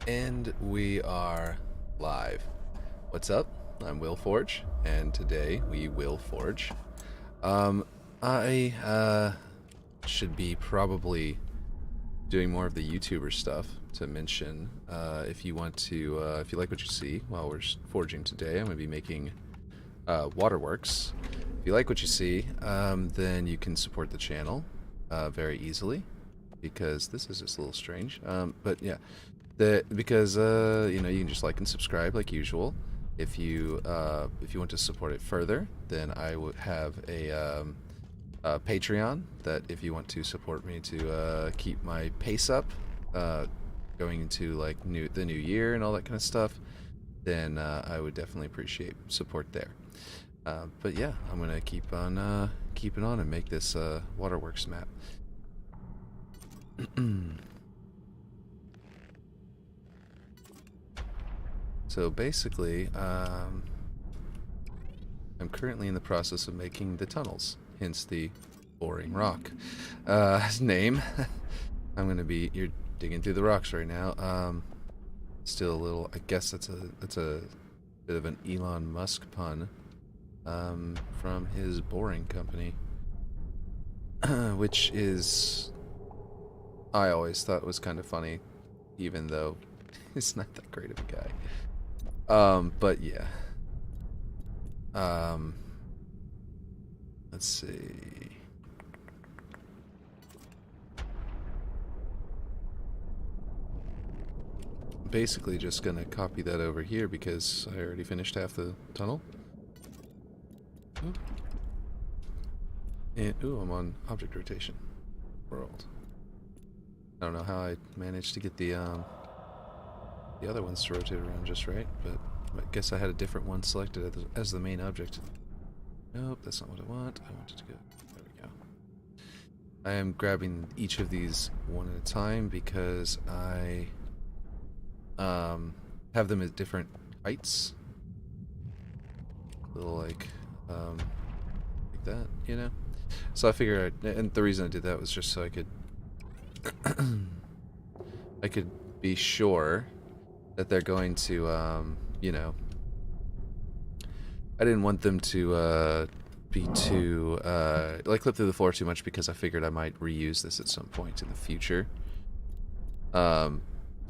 And we are live. What's up? I'm Will Forge, and today we will forge. Um, I should be probably doing more of the YouTuber stuff to mention. If you want to, if you like what you see while we're forging today, I'm going to be making Waterworks. If you like what you see, then you can support the channel very easily, because this is just a little strange. But yeah. Because you know, you can just like and subscribe like usual. If you want to support it further, then I would have a Patreon that if you want to support me to keep my pace up, going into like the new year and all that kind of stuff, then I would definitely appreciate support there. But yeah, I'm gonna keep on keeping on and make this Waterworks map. So basically, I'm currently in the process of making the tunnels, hence the boring rock name. You're digging through the rocks right now. Still a little, I guess that's a bit of an Elon Musk pun from his boring company, which is, I always thought was kind of funny, even though he's not that great of a guy. But yeah. Let's see. Basically just gonna copy that over here because I already finished half the tunnel. Ooh. And, ooh, I'm on object rotation. World. I don't know how I managed to get the other ones to rotate around just right, but I guess I had a different one selected as the main object. Nope, that's not what I want. I wanted to go. There we go. I am grabbing each of these one at a time because I have them at different heights. Little like that, you know? So I figured, and the reason I did that was just so I could I could be sure that they're going to, you know, I didn't want them to be too, like clip through the floor too much because I figured I might reuse this at some point in the future. I'm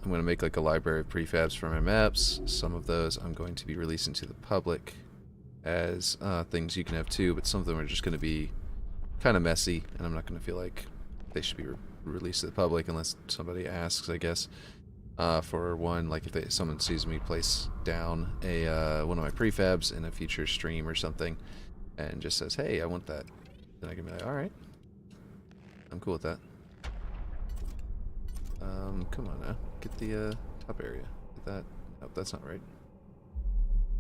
going to make like a library of prefabs for my maps. Some of those I'm going to be releasing to the public as things you can have too, but some of them are just going to be kind of messy, and I'm not going to feel like they should be released to the public unless somebody asks, I guess. For one, like if someone sees me place down a one of my prefabs in a future stream or something, and just says, "Hey, I want that," then I can be like, "All right, I'm cool with that." Come on now, get the top area. Get that. Nope, that's not right.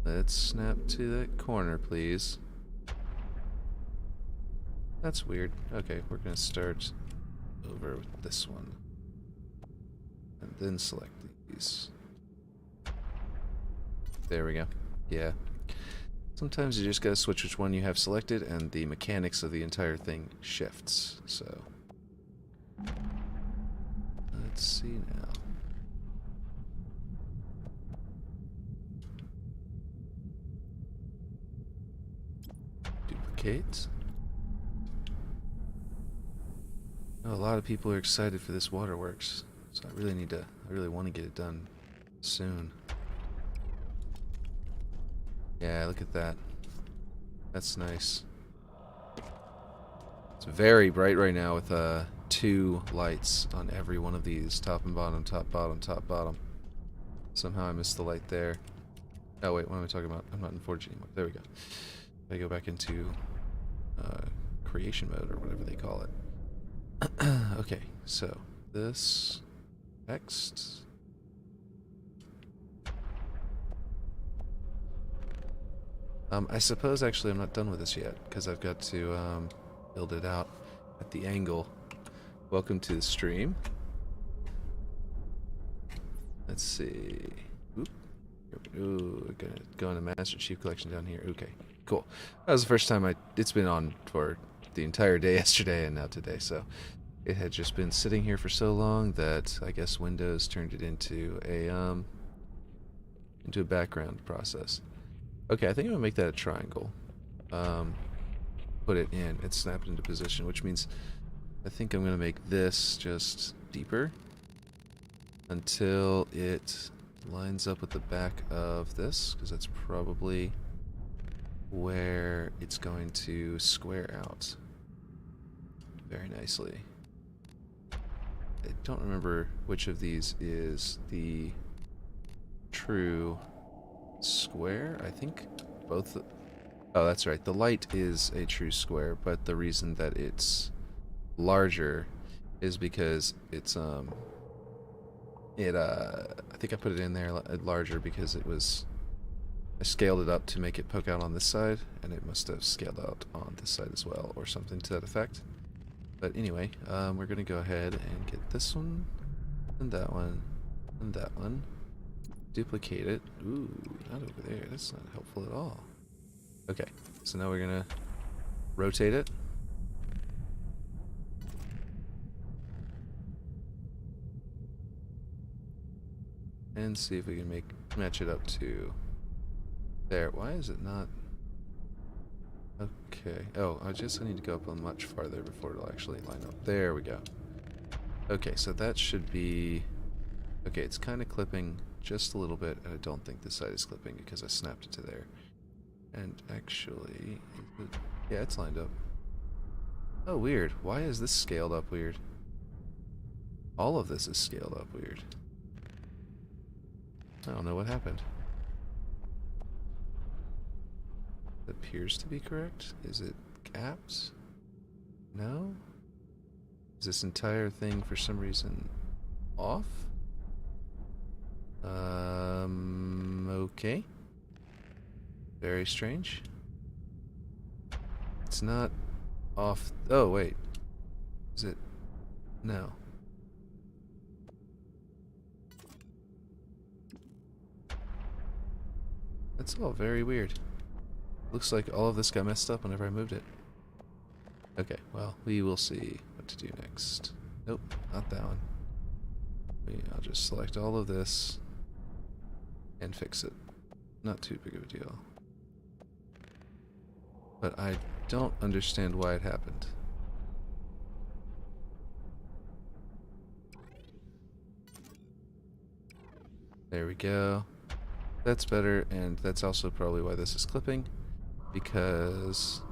Let's snap to that corner, please. That's weird. Okay, we're gonna start over with this one. And then select these. There we go. Yeah. Sometimes you just gotta switch which one you have selected and the mechanics of the entire thing shifts. So let's see now. Duplicate. Oh, a lot of people are excited for this Waterworks. So I really want to get it done soon. Yeah, look at that. That's nice. It's very bright right now with 2 lights on every one of these. Top and bottom, top, bottom, top, bottom. Somehow I missed the light there. Oh wait, what am I talking about? I'm not in Forge anymore. There we go. I go back into creation mode or whatever they call it. Okay, so this... Next. I suppose actually I'm not done with this yet because I've got to build it out at the angle. Welcome to the stream. Let's see. Oop. Ooh, gonna go into Master Chief Collection down here. Okay, cool. That was the first time it's been on for the entire day yesterday and now today, so It had just been sitting here for so long that I guess Windows turned it into a background process. Okay, I think I'm gonna make that a triangle. Put it in. It snapped into position, which means I think I'm gonna make this just deeper until it lines up with the back of this, because that's probably where it's going to square out very nicely. I don't remember which of these is the true square. I think both. Oh, that's right. The light is a true square, but the reason that it's larger is because it's I think I put it in there larger because it was, I scaled it up to make it poke out on this side, and it must have scaled out on this side as well, or something to that effect. But anyway, we're gonna go ahead and get this one, and that one, and that one. Duplicate it. Ooh, not over there. That's not helpful at all. Okay, so now we're gonna rotate it. And see if we can match it up to there. Why is it not? Okay. Oh, I need to go up much farther before it'll actually line up. There we go. Okay, so that should be... Okay, it's kind of clipping just a little bit, and I don't think this side is clipping because I snapped it to there. And actually... Yeah, it's lined up. Oh, weird. Why is this scaled up weird? All of this is scaled up weird. I don't know what happened. It appears to be correct. Is it gaps? No? Is this entire thing for some reason off? Okay. Very strange. It's not off. Oh, wait. Is it? No. That's all very weird. Looks like all of this got messed up whenever I moved it. Okay, well, we will see what to do next. Nope, not that one. I'll just select all of this and fix it. Not too big of a deal. But I don't understand why it happened. There we go. That's better, and that's also probably why this is clipping, because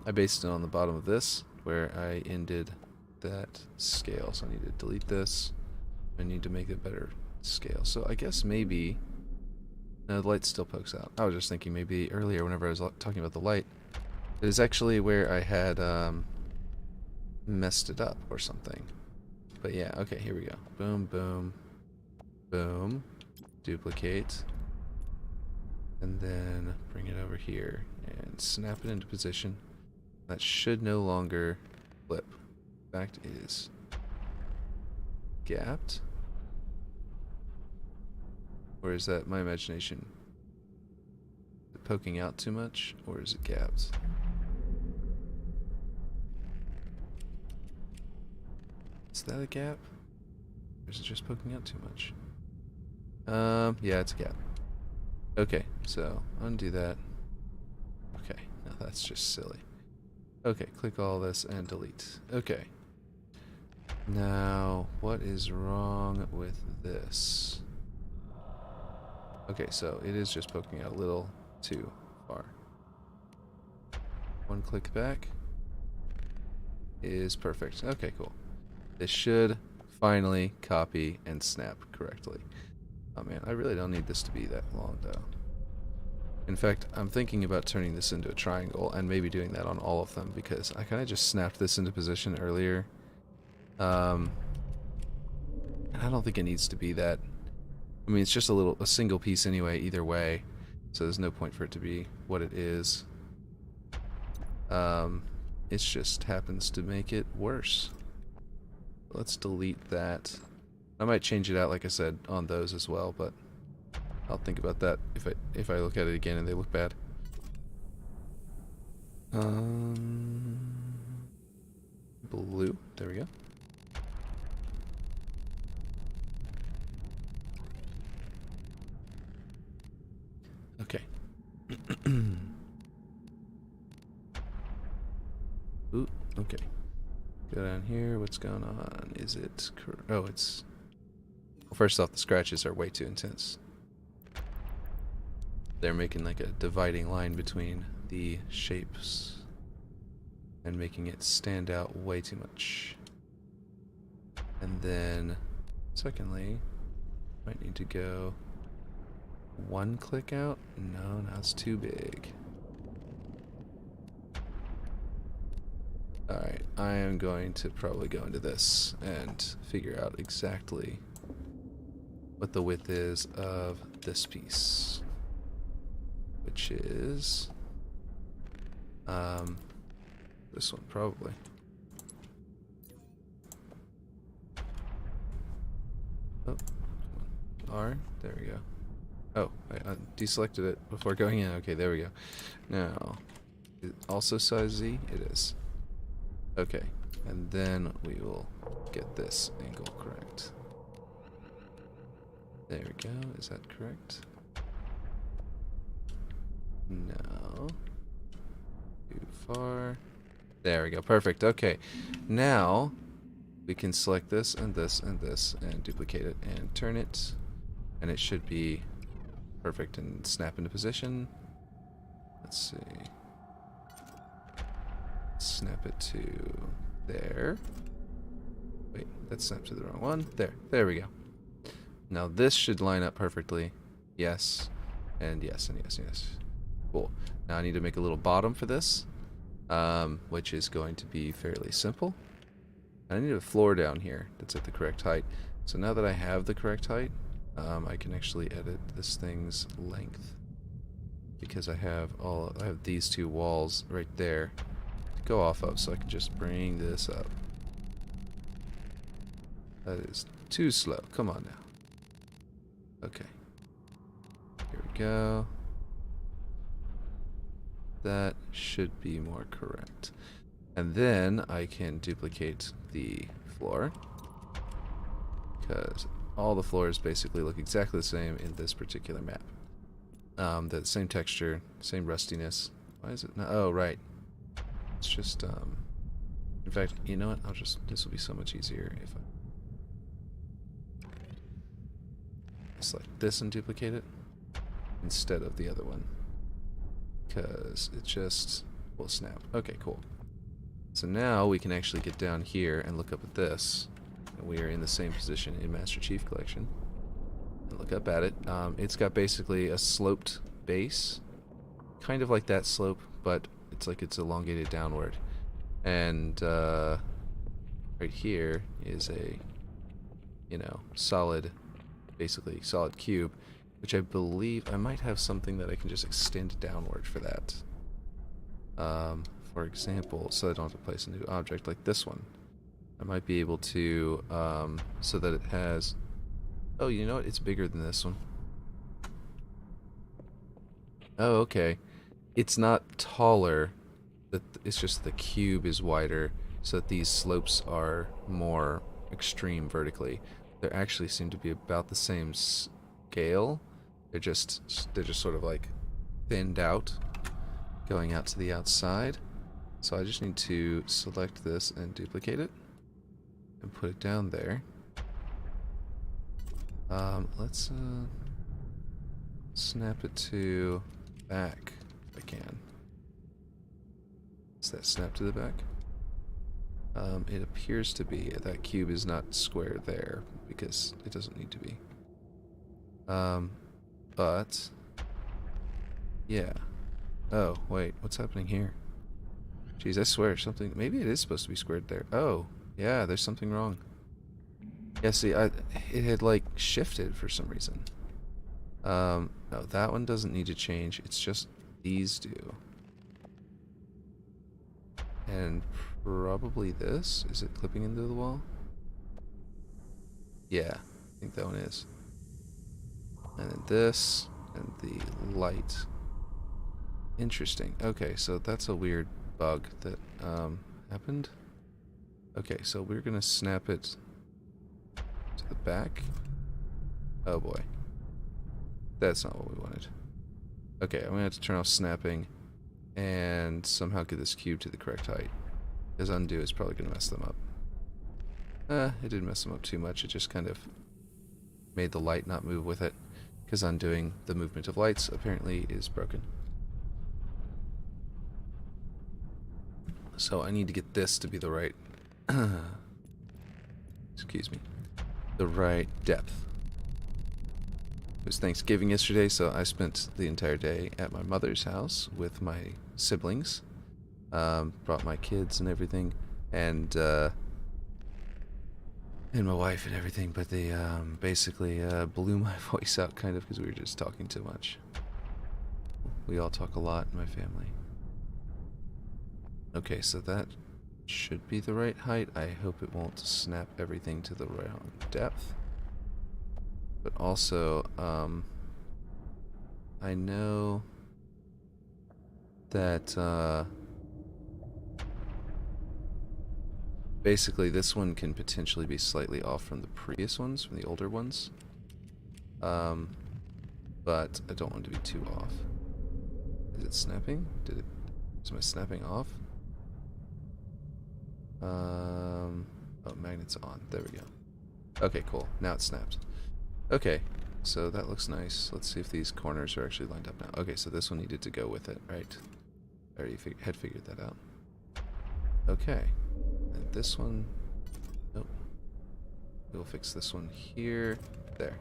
I based it on the bottom of this, where I ended that scale. So I need to delete this. I need to make a better scale. So I guess maybe... No, the light still pokes out. I was just thinking maybe earlier whenever I was talking about the light, it is actually where I had messed it up or something. But yeah, okay, here we go. Boom, boom, boom. Duplicate. And then bring it over here and snap it into position. That should no longer flip. In fact, it is gapped. Or is that my imagination? Is it poking out too much, or is it gapped? Is that a gap? Or is it just poking out too much? Yeah, it's a gap. Okay, so undo that. Okay, now that's just silly. Okay, click all this and delete. Okay. Now, what is wrong with this? Okay, so it is just poking out a little too far. One click back is perfect. Okay, cool. This should finally copy and snap correctly. Oh man, I really don't need this to be that long though. In fact, I'm thinking about turning this into a triangle and maybe doing that on all of them, because I kind of just snapped this into position earlier. And I don't think it needs to be that. I mean, it's just a single piece anyway, either way, so there's no point for it to be what it is. It just happens to make it worse. Let's delete that. I might change it out, like I said, on those as well, but I'll think about that if I look at it again and they look bad. blue. There we go. Okay. Ooh, okay. Go down here. What's going on? Is it... Oh, it's... Well, first off, the scratches are way too intense. They're making like a dividing line between the shapes and making it stand out way too much. And then, secondly, might need to go one click out. No, now it's too big. Alright, I am going to probably go into this and figure out exactly what the width is of this piece. Which is... this one, probably. Oh, R, there we go. Oh, I deselected it before going in. Okay, there we go. Now, is it also size Z? It is. Okay, and then we will get this angle correct. There we go. Is that correct? No. Too far. There we go. Perfect. Okay. Now we can select this and this and this and duplicate it and turn it, and it should be perfect and snap into position. Let's see. Snap it to there. Wait, that snapped to the wrong one. There we go. Now this should line up perfectly. Yes, and yes, and yes, and yes. Cool. Now I need to make a little bottom for this, which is going to be fairly simple. I need a floor down here that's at the correct height. So now that I have the correct height, I can actually edit this thing's length, because I have these two walls right there to go off of, so I can just bring this up. That is too slow. Come on now. Okay. Here we go. That should be more correct. And then I can duplicate the floor, because all the floors basically look exactly the same in this particular map. The same texture, same rustiness. Why is it not? Oh, right. It's just, in fact, you know what? This will be so much easier if I select this and duplicate it instead of the other one, because it just will snap. Okay, cool. So now we can actually get down here and look up at this. And we are in the same position in Master Chief Collection. And look up at it. It's got basically a sloped base, kind of like that slope, but it's like it's elongated downward. And right here is a, solid, basically solid cube, which I believe I might have something that I can just extend downward for that. For example, so I don't have to place a new object like this one. I might be able to, so that it has... Oh, you know what? It's bigger than this one. Oh, okay. It's not taller. It's just the cube is wider, so that these slopes are more extreme vertically. They actually seem to be about the same scale. They're just sort of like thinned out, going out to the outside. So I just need to select this and duplicate it and put it down there. Let's snap it to back if I can. Is that snap to the back? It appears to be. That cube is not square there because it doesn't need to be. But yeah. Oh, wait, what's happening here? Jeez, I swear something. Maybe it is supposed to be squared there. Oh, yeah, there's something wrong. Yeah, see, it had like shifted for some reason. No, that one doesn't need to change. It's just these do. And probably this. Is it clipping into the wall? Yeah, I think that one is. And then this and the light. Interesting. Okay, so that's a weird bug that happened. Okay, so we're gonna snap it to the back. Oh boy. That's not what we wanted. Okay, I'm gonna have to turn off snapping and somehow get this cube to the correct height. Because undo is probably gonna mess them up. It didn't mess them up too much, it just kind of made the light not move with it. Because undoing the movement of lights apparently is broken. So I need to get this to be the right... excuse me. The right depth. It was Thanksgiving yesterday, so I spent the entire day at my mother's house with my siblings. Brought my kids and everything, and my wife and everything, but they basically blew my voice out kind of because we were just talking too much. We all talk a lot in my family. Okay, so that should be the right height. I hope it won't snap everything to the wrong depth. But also, I know that basically this one can potentially be slightly off from the previous ones, from the older ones. But I don't want it to be too off. Is it snapping? Is my snapping off? Oh, magnet's on. There we go. Okay, cool. Now it snapped. Okay, so that looks nice. Let's see if these corners are actually lined up now. Okay, so this one needed to go with it, right? I already had figured that out. Okay, and this one... Nope. We'll fix this one here. There.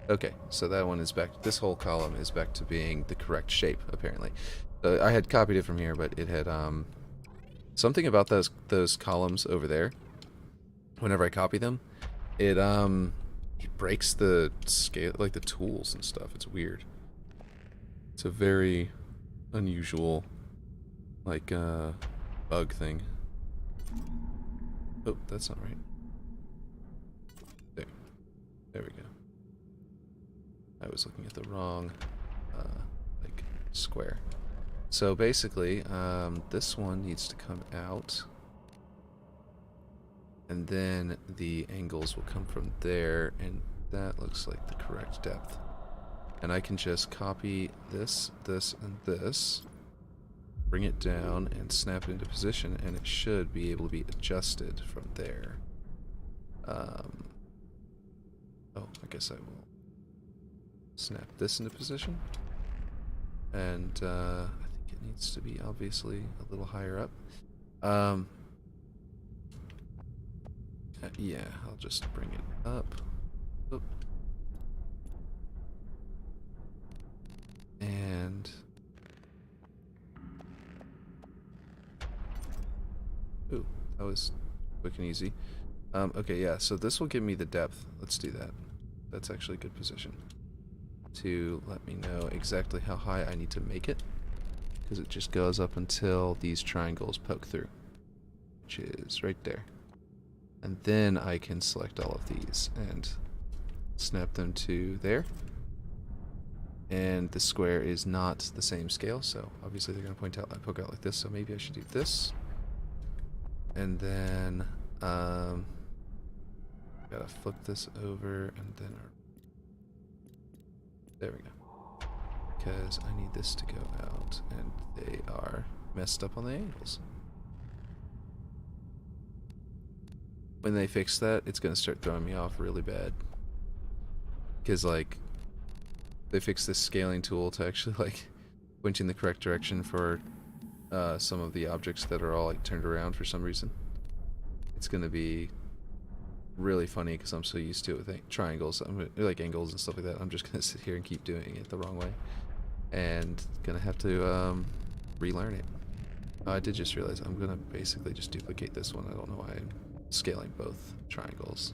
Okay, so that one is back... This whole column is back to being the correct shape, apparently. I had copied it from here, but it had... something about those columns over there, whenever I copy them, it breaks the scale, like the tools and stuff. It's weird. It's a very unusual, like, bug thing. Oh, that's not right. There we go. I was looking at the wrong, like, square. So basically, this one needs to come out, and then the angles will come from there, and that looks like the correct depth. And I can just copy this, this, and this, bring it down, and snap it into position, and it should be able to be adjusted from there. Oh, I guess I will snap this into position, and I think it needs to be obviously a little higher up. Yeah, I'll just bring it up. Oop. And ooh, that was quick and easy. Okay, yeah, so this will give me the depth. Let's do that. That's actually a good position to let me know exactly how high I need to make it, because it just goes up until these triangles poke through, which is right there. And then I can select all of these and snap them to there. And the square is not the same scale, so obviously they're going to poke out like this, so maybe I should do this. And then, gotta flip this over, and then, there we go. Because I need this to go out, and they are messed up on the angles. When they fix that, it's going to start throwing me off really bad. Because, like, they fixed this scaling tool to actually, like, point in the correct direction for some of the objects that are all, like, turned around for some reason. It's going to be really funny because I'm so used to it with triangles, like angles and stuff like that. I'm just going to sit here and keep doing it the wrong way. And going to have to relearn it. I did just realize I'm going to basically just duplicate this one. I don't know why I'm scaling both triangles.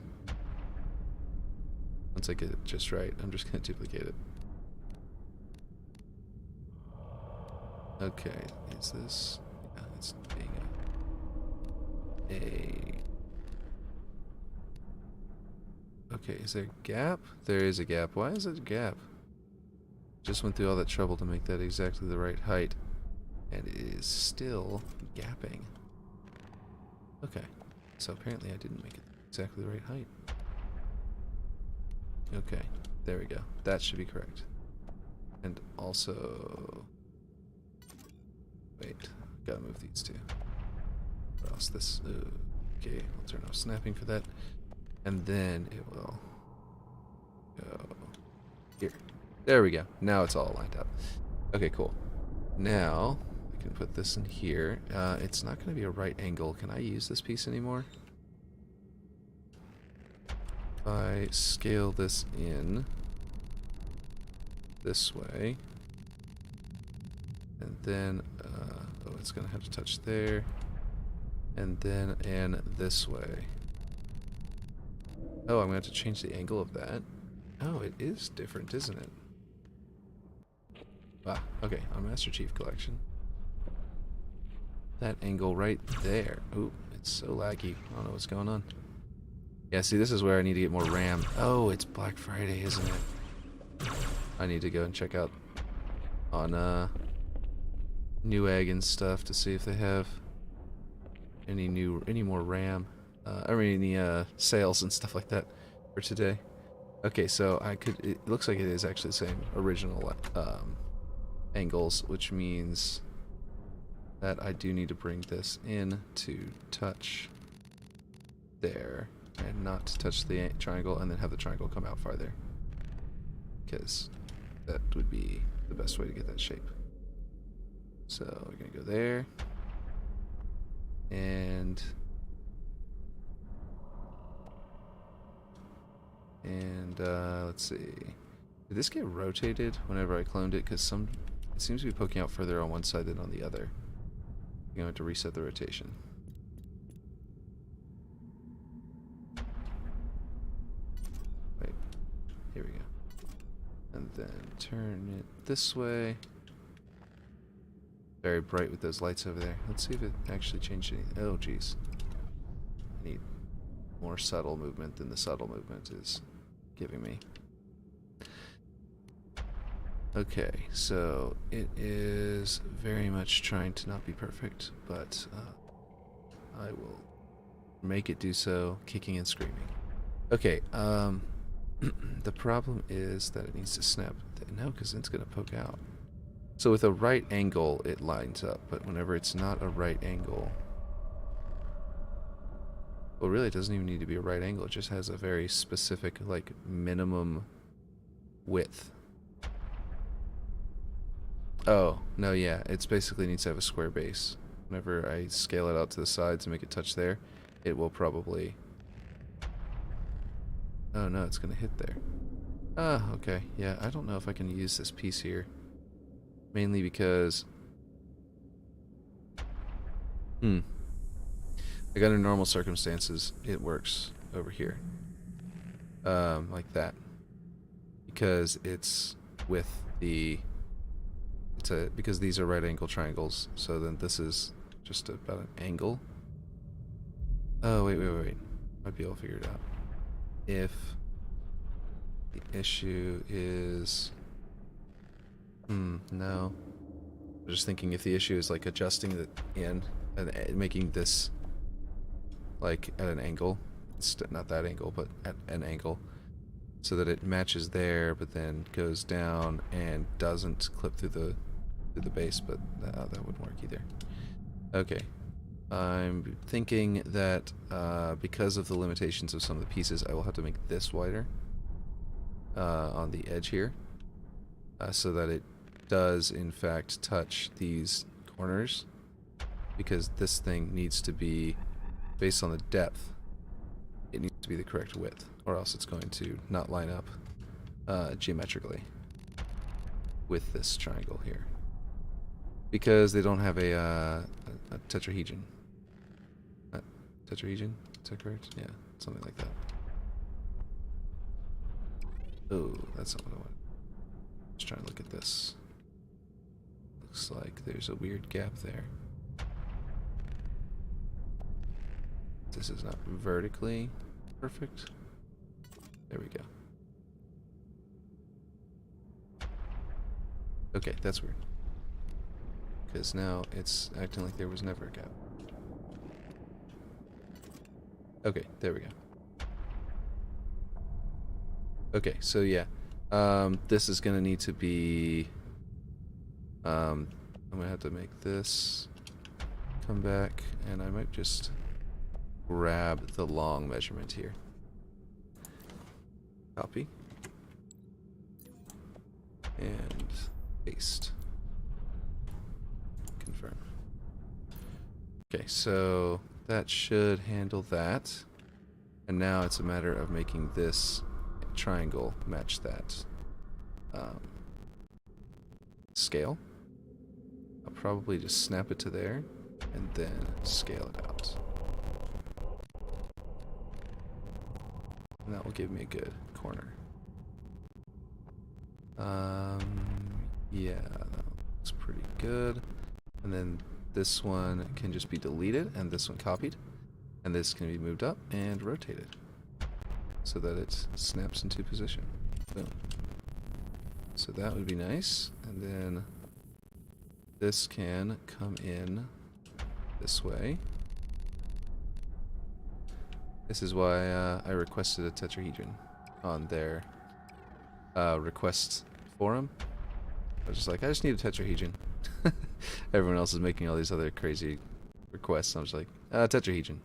Once I get it just right, I'm just going to duplicate it. Okay, is this... Yeah, it's being a... Okay, is there a gap? There is a gap. Why is it a gap? Just went through all that trouble to make that exactly the right height, and it is still gapping. Okay, so apparently I didn't make it exactly the right height. Okay, there we go. That should be correct. And also... Wait, gotta move these two. What else? This... okay, I'll turn off snapping for that. And then it will go here. There we go. Now it's all lined up. Okay, cool. Now, I can put this in here. It's not going to be a right angle. Can I use this piece anymore? If I scale this in this way, and then, oh, it's going to have to touch there, and then in this way. Oh, I'm going to have to change the angle of that. Oh, it is different, isn't it? Ah, okay, on Master Chief Collection. That angle right there. Ooh, it's so laggy. I don't know what's going on. Yeah, see, this is where I need to get more RAM. Oh, it's Black Friday, isn't it? I need to go and check out on Newegg and stuff to see if they have any more RAM. I mean, any sales and stuff like that for today. Okay, so it looks like it is actually the same original angles, which means that I do need to bring this in to touch there and not to touch the triangle, and then have the triangle come out farther, because that would be the best way to get that shape. So we're gonna go there, and let's see. Did this get rotated whenever I cloned it? Because it seems to be poking out further on one side than on the other. I'm going to reset the rotation. Wait, here we go. And then turn it this way. Very bright with those lights over there. Let's see if it actually changed anything. Oh, jeez. I need more subtle movement than the subtle movement is giving me. Okay, so it is very much trying to not be perfect, but I will make it do so, kicking and screaming. Okay, the problem is that it needs to snap. No, because it's going to poke out. So with a right angle, it lines up, but whenever it's not a right angle... Well, really, it doesn't even need to be a right angle. It just has a very specific, like, minimum width. Oh, no, yeah. It's basically needs to have a square base. Whenever I scale it out to the sides and make it touch there, it will probably... Oh, no, it's going to hit there. Ah, okay. Yeah, I don't know if I can use this piece here. Mainly because... Like, under normal circumstances, it works over here. Like that. Because it's with the... because these are right angle triangles, so then this is just about an angle. Oh, wait. Might be able to figure it out. If the issue is... no. I'm just thinking if the issue is like adjusting the in and making this like at an angle, not that angle, but at an angle, so that it matches there, but then goes down and doesn't clip through the base, but that wouldn't work either. Okay. I'm thinking that because of the limitations of some of the pieces, I will have to make this wider on the edge here, so that it does in fact touch these corners, because this thing needs to be, based on the depth, it needs to be the correct width, or else it's going to not line up geometrically with this triangle here, because they don't have a tetrahedron. Tetrahedron? Is that correct? Yeah, something like that. Oh, that's not what I want. Just trying to look at this. Looks like there's a weird gap there. This is not vertically perfect. There we go. Okay, that's weird. Because now it's acting like there was never a gap. Okay, there we go. Okay, so yeah. This is gonna need to be... I'm gonna have to make this come back, and I might just grab the long measurement here. Copy. And paste. Confirm. Okay, so that should handle that. And now it's a matter of making this triangle match that scale. I'll probably just snap it to there and then scale it out. And that will give me a good corner. Yeah, that looks pretty good. And then this one can just be deleted and this one copied. And this can be moved up and rotated so that it snaps into position. Boom. So that would be nice. And then this can come in this way. This is why I requested a tetrahedron on their request forum. I was just like, I just need a tetrahedron. Everyone else is making all these other crazy requests. And I was like, tetrahedron.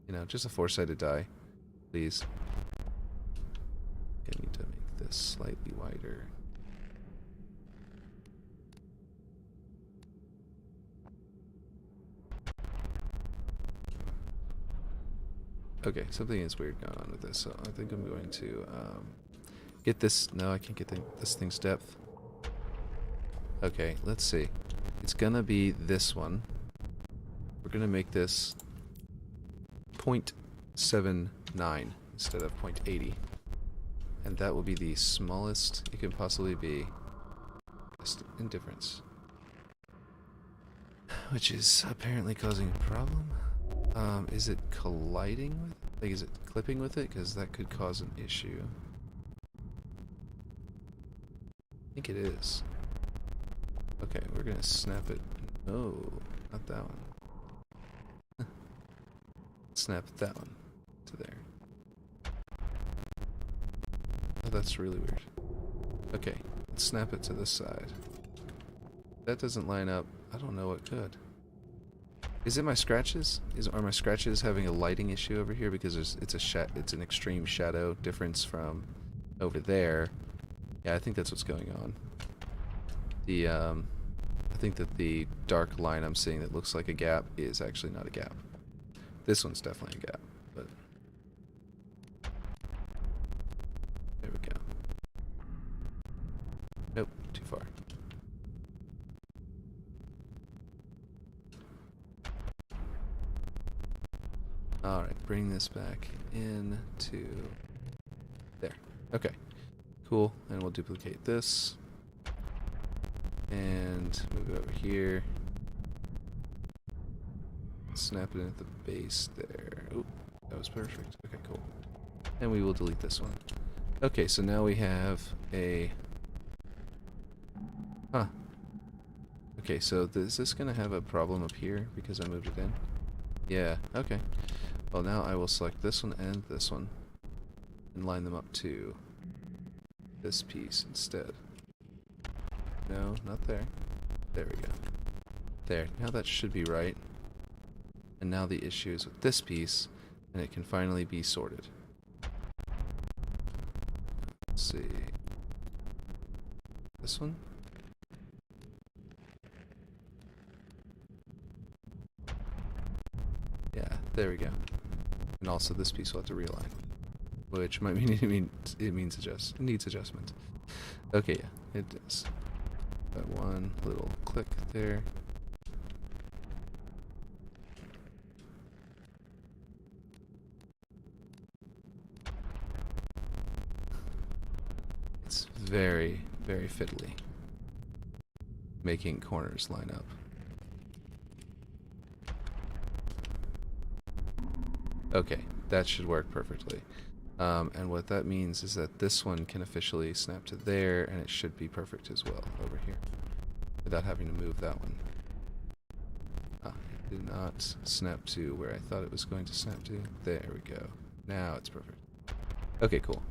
You know, just a 4-sided die, please. I need to make this slightly wider. Okay, something is weird going on with this, so I think I'm going to get this. No, I can't get this thing's depth. Okay, let's see. It's gonna be this one. We're gonna make this 0.79 instead of 0.80. And that will be the smallest it can possibly be. Just indifference. Which is apparently causing a problem. Is it colliding with, like, is it clipping with it? Because that could cause an issue. I think it is. Okay, we're gonna snap it. No, not that one. Snap that one to there. Oh, that's really weird. Okay, let's snap it to this side. That doesn't line up. I don't know what could. Is it my scratches? Are my scratches having a lighting issue over here because it's an extreme shadow difference from over there? Yeah, I think that's what's going on. The I think that the dark line I'm seeing that looks like a gap is actually not a gap. This one's definitely a gap, but there we go. Nope, too far. Alright, bring this back into there. Okay, cool. And we'll duplicate this. And move it over here. Snap it in at the base there. Oh, that was perfect. Okay, cool. And we will delete this one. Okay, so now we have a... Huh. Okay, so is this going to have a problem up here because I moved it in? Yeah, okay. Well, now I will select this one and this one and line them up to this piece instead. No, not there. There we go. There. Now that should be right. And now the issue is with this piece, and it can finally be sorted. Let's see. This one? Yeah, there we go. And also this piece will have to realign. Which might mean it needs adjustment. Okay, yeah, it does. That one little click there. It's very, very fiddly. Making corners line up. Okay, that should work perfectly. And what that means is that this one can officially snap to there, and it should be perfect as well over here, without having to move that one. Ah, it did not snap to where I thought it was going to snap to. There we go. Now it's perfect. Okay, cool.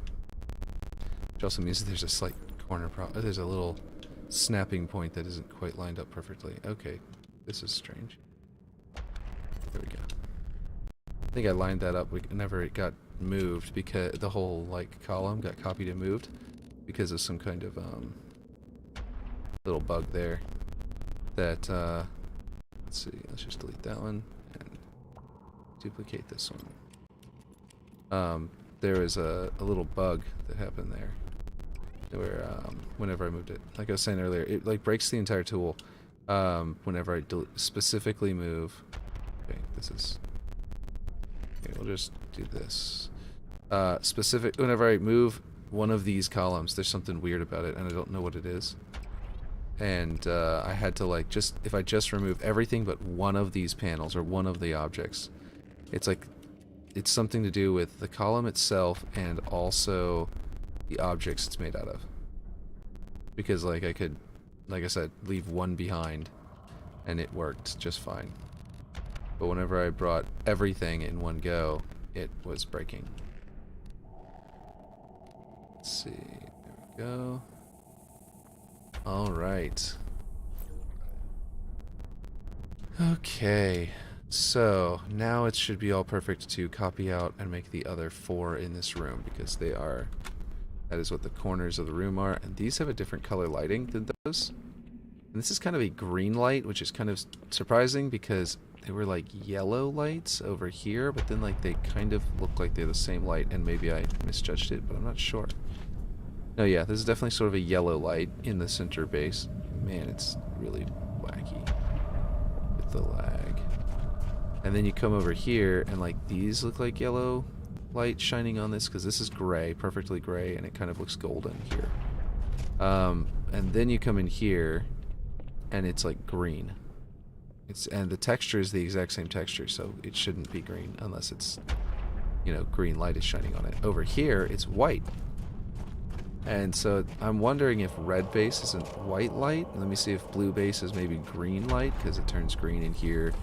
Which also means there's a slight corner there's a little snapping point that isn't quite lined up perfectly. Okay, this is strange. There we go. I think I lined that up whenever it got moved, because the whole like column got copied and moved because of some kind of little bug there that let's see, let's just delete that one and duplicate this one. There was a little bug that happened there where whenever I moved it, like I was saying earlier, it like breaks the entire tool whenever I specifically move. Okay, this is okay, we'll just do this. Whenever I move one of these columns, there's something weird about it and I don't know what it is. And I had to like if I just remove everything but one of these panels or one of the objects, it's like it's something to do with the column itself and also the objects it's made out of. Because like I could, like I said, leave one behind and it worked just fine. But whenever I brought everything in one go, it was breaking. Let's see, there we go. Alright. Okay, so now it should be all perfect to copy out and make the other 4 in this room, because they are, that is what the corners of the room are, and these have a different color lighting than those. And this is kind of a green light, which is kind of surprising because they were like yellow lights over here, but then like they kind of look like they're the same light, and maybe I misjudged it, but I'm not sure. No, yeah, this is definitely sort of a yellow light in the center base. Man, it's really wacky with the lag. And then you come over here, and like these look like yellow light shining on this, because this is gray, perfectly gray, and it kind of looks golden here. And then you come in here, and it's like green. And the texture is the exact same texture, so it shouldn't be green unless it's, you know, green light is shining on it. Over here, it's white. And so I'm wondering if red base isn't white light. Let me see if blue base is maybe green light, because it turns green in here,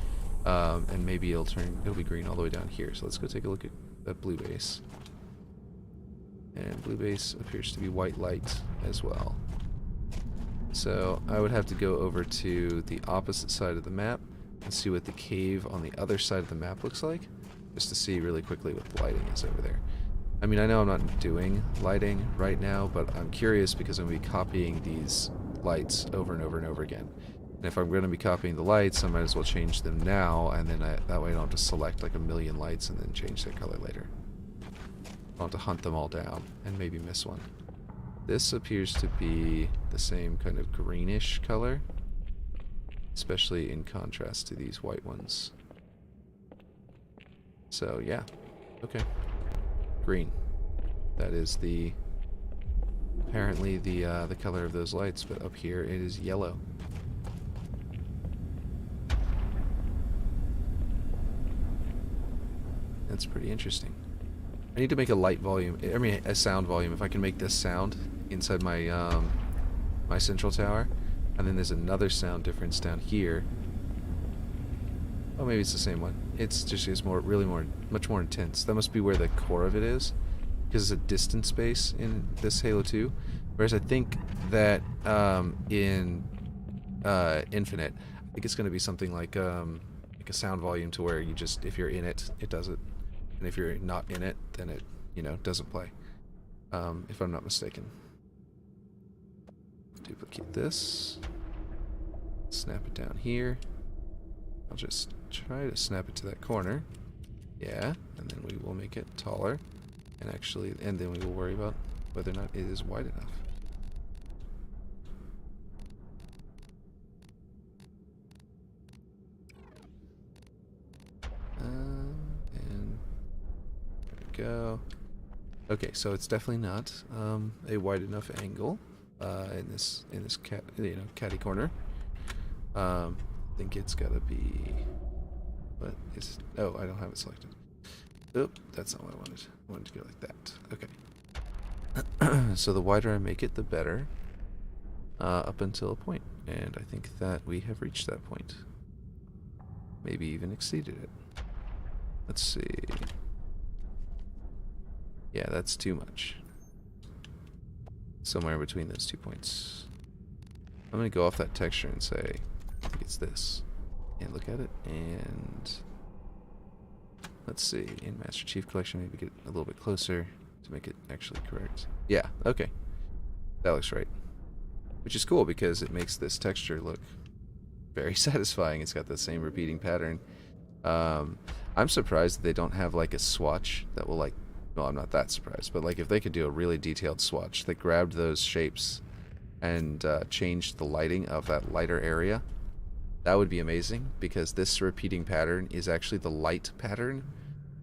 and maybe it'll be green all the way down here. So let's go take a look at blue base. And blue base appears to be white light as well. So I would have to go over to the opposite side of the map and see what the cave on the other side of the map looks like, just to see really quickly what the lighting is over there. I mean, I know I'm not doing lighting right now, but I'm curious because I'm going to be copying these lights over and over and over again. And if I'm going to be copying the lights, I might as well change them now, and then that way I don't have to select like a million lights and then change their color later. I'll have to hunt them all down and maybe miss one. This appears to be the same kind of greenish color, especially in contrast to these white ones. So yeah, okay. Green. That is apparently the color of those lights, but up here it is yellow. That's pretty interesting. I need to make a light volume, I mean a sound volume. If I can make this sound inside my my central tower, and then there's another sound difference down here. Oh, maybe it's the same one. It's just much more intense. That must be where the core of it is, because it's a distance base in this Halo 2. Whereas I think that in Infinite, I think it's going to be something like a sound volume to where you just, if you're in it, it does it, and if you're not in it, then it, you know, doesn't play. If I'm not mistaken. Duplicate this. Snap it down here. I'll just try to snap it to that corner. Yeah, and then we will make it taller. And then we will worry about whether or not it is wide enough. And there we go. Okay, so it's definitely not a wide enough angle in this catty corner. I think it's gotta be. What is? Oh, I don't have it selected. Oop, that's not what I wanted. I wanted to go like that. Okay. So the wider I make it, the better. Up until a point, and I think that we have reached that point. Maybe even exceeded it. Let's see. Yeah, that's too much. Somewhere between those 2 points. I'm going to go off that texture and say, I think it's this. And look at it, and let's see, in Master Chief Collection, maybe get a little bit closer to make it actually correct. Yeah, okay. That looks right. Which is cool because it makes this texture look very satisfying. It's got the same repeating pattern. I'm surprised that they don't have like a swatch that will like, well, I'm not that surprised, but like if they could do a really detailed swatch that grabbed those shapes and changed the lighting of that lighter area, that would be amazing, because this repeating pattern is actually the light pattern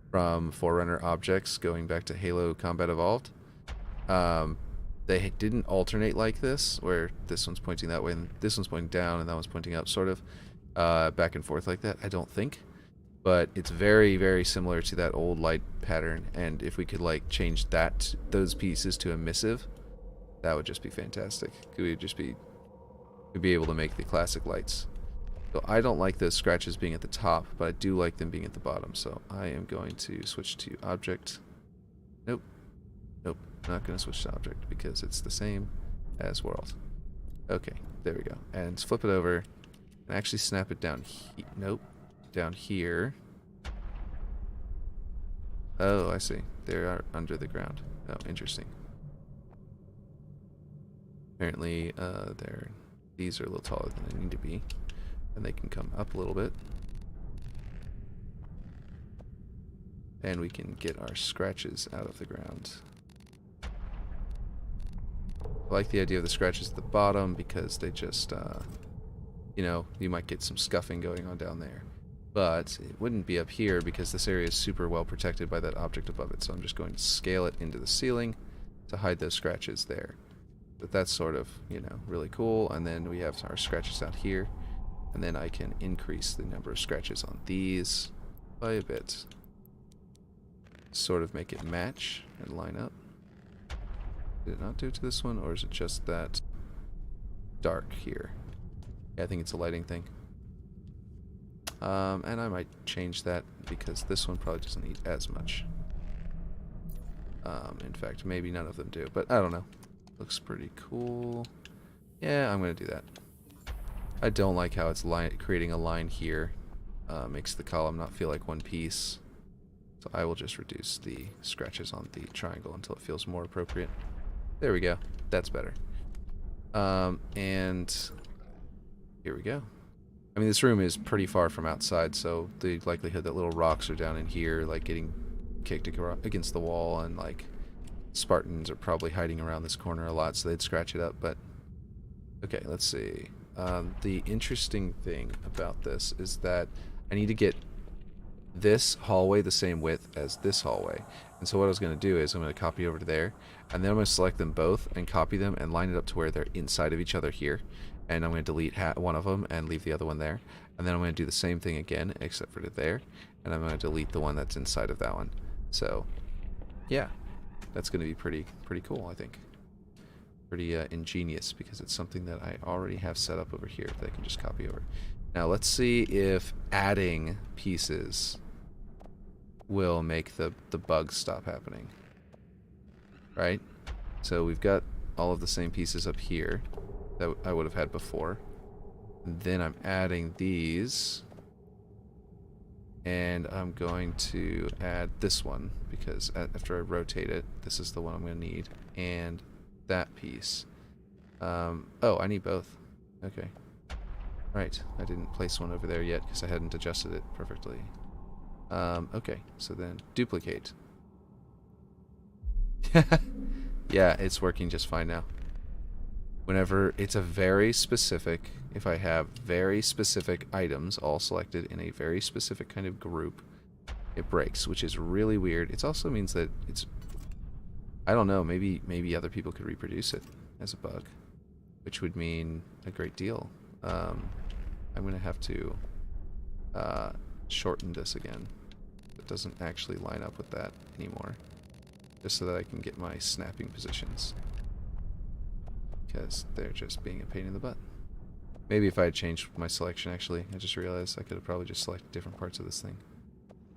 from Forerunner objects going back to Halo Combat Evolved. They didn't alternate like this, where this one's pointing that way and this one's pointing down and that one's pointing up, sort of back and forth like that, I don't think. But it's very, very similar to that old light pattern, and if we could like change those pieces to emissive, that would just be fantastic. We'd be able to make the classic lights. So I don't like those scratches being at the top, but I do like them being at the bottom. So I am going to switch to object. Nope. Nope. Not going to switch to object because it's the same as world. Okay. There we go. And flip it over and actually snap it down. Nope. Down here. Oh, I see. They are under the ground. Oh, interesting. Apparently, these are a little taller than they need to be. And they can come up a little bit. And we can get our scratches out of the ground. I like the idea of the scratches at the bottom because they just, you know, you might get some scuffing going on down there. But it wouldn't be up here because this area is super well protected by that object above it. So I'm just going to scale it into the ceiling to hide those scratches there. But that's sort of, you know, really cool. And then we have our scratches out here. And then I can increase the number of scratches on these by a bit. Sort of make it match and line up. Did it not do it to this one, or is it just that dark here? Yeah, I think it's a lighting thing. And I might change that because this one probably doesn't need as much. In fact, maybe none of them do, but I don't know. Looks pretty cool. Yeah, I'm going to do that. I don't like how it's creating a line here. Makes the column not feel like one piece. So I will just reduce the scratches on the triangle until it feels more appropriate. There we go. That's better. And here we go. I mean, this room is pretty far from outside, so the likelihood that little rocks are down in here, like getting kicked against the wall, and like Spartans are probably hiding around this corner a lot, so they'd scratch it up. But okay, let's see. The interesting thing about this is that I need to get this hallway the same width as this hallway. And so what I was going to do is I'm going to copy over to there, and then I'm going to select them both and copy them and line it up to where they're inside of each other here. And I'm going to delete one of them and leave the other one there. And then I'm going to do the same thing again, except for to there. And I'm going to delete the one that's inside of that one. So, yeah, that's going to be pretty cool, I think. Pretty ingenious, because it's something that I already have set up over here that I can just copy over. Now let's see if adding pieces will make the bugs stop happening. Right? So we've got all of the same pieces up here that I would have had before. And then I'm adding these. And I'm going to add this one, because after I rotate it, this is the one I'm going to need. And that piece. Oh, I need both. Okay. Right. I didn't place one over there yet because I hadn't adjusted it perfectly. Okay. So then duplicate. Yeah, it's working just fine now. Whenever it's a very specific, if I have very specific items all selected in a very specific kind of group, it breaks, which is really weird. It also means that it's, I don't know, maybe other people could reproduce it as a bug, which would mean a great deal. I'm going to have to shorten this again. It doesn't actually line up with that anymore, just so that I can get my snapping positions, because they're just being a pain in the butt. Maybe if I had changed my selection, actually. I just realized I could have probably just selected different parts of this thing.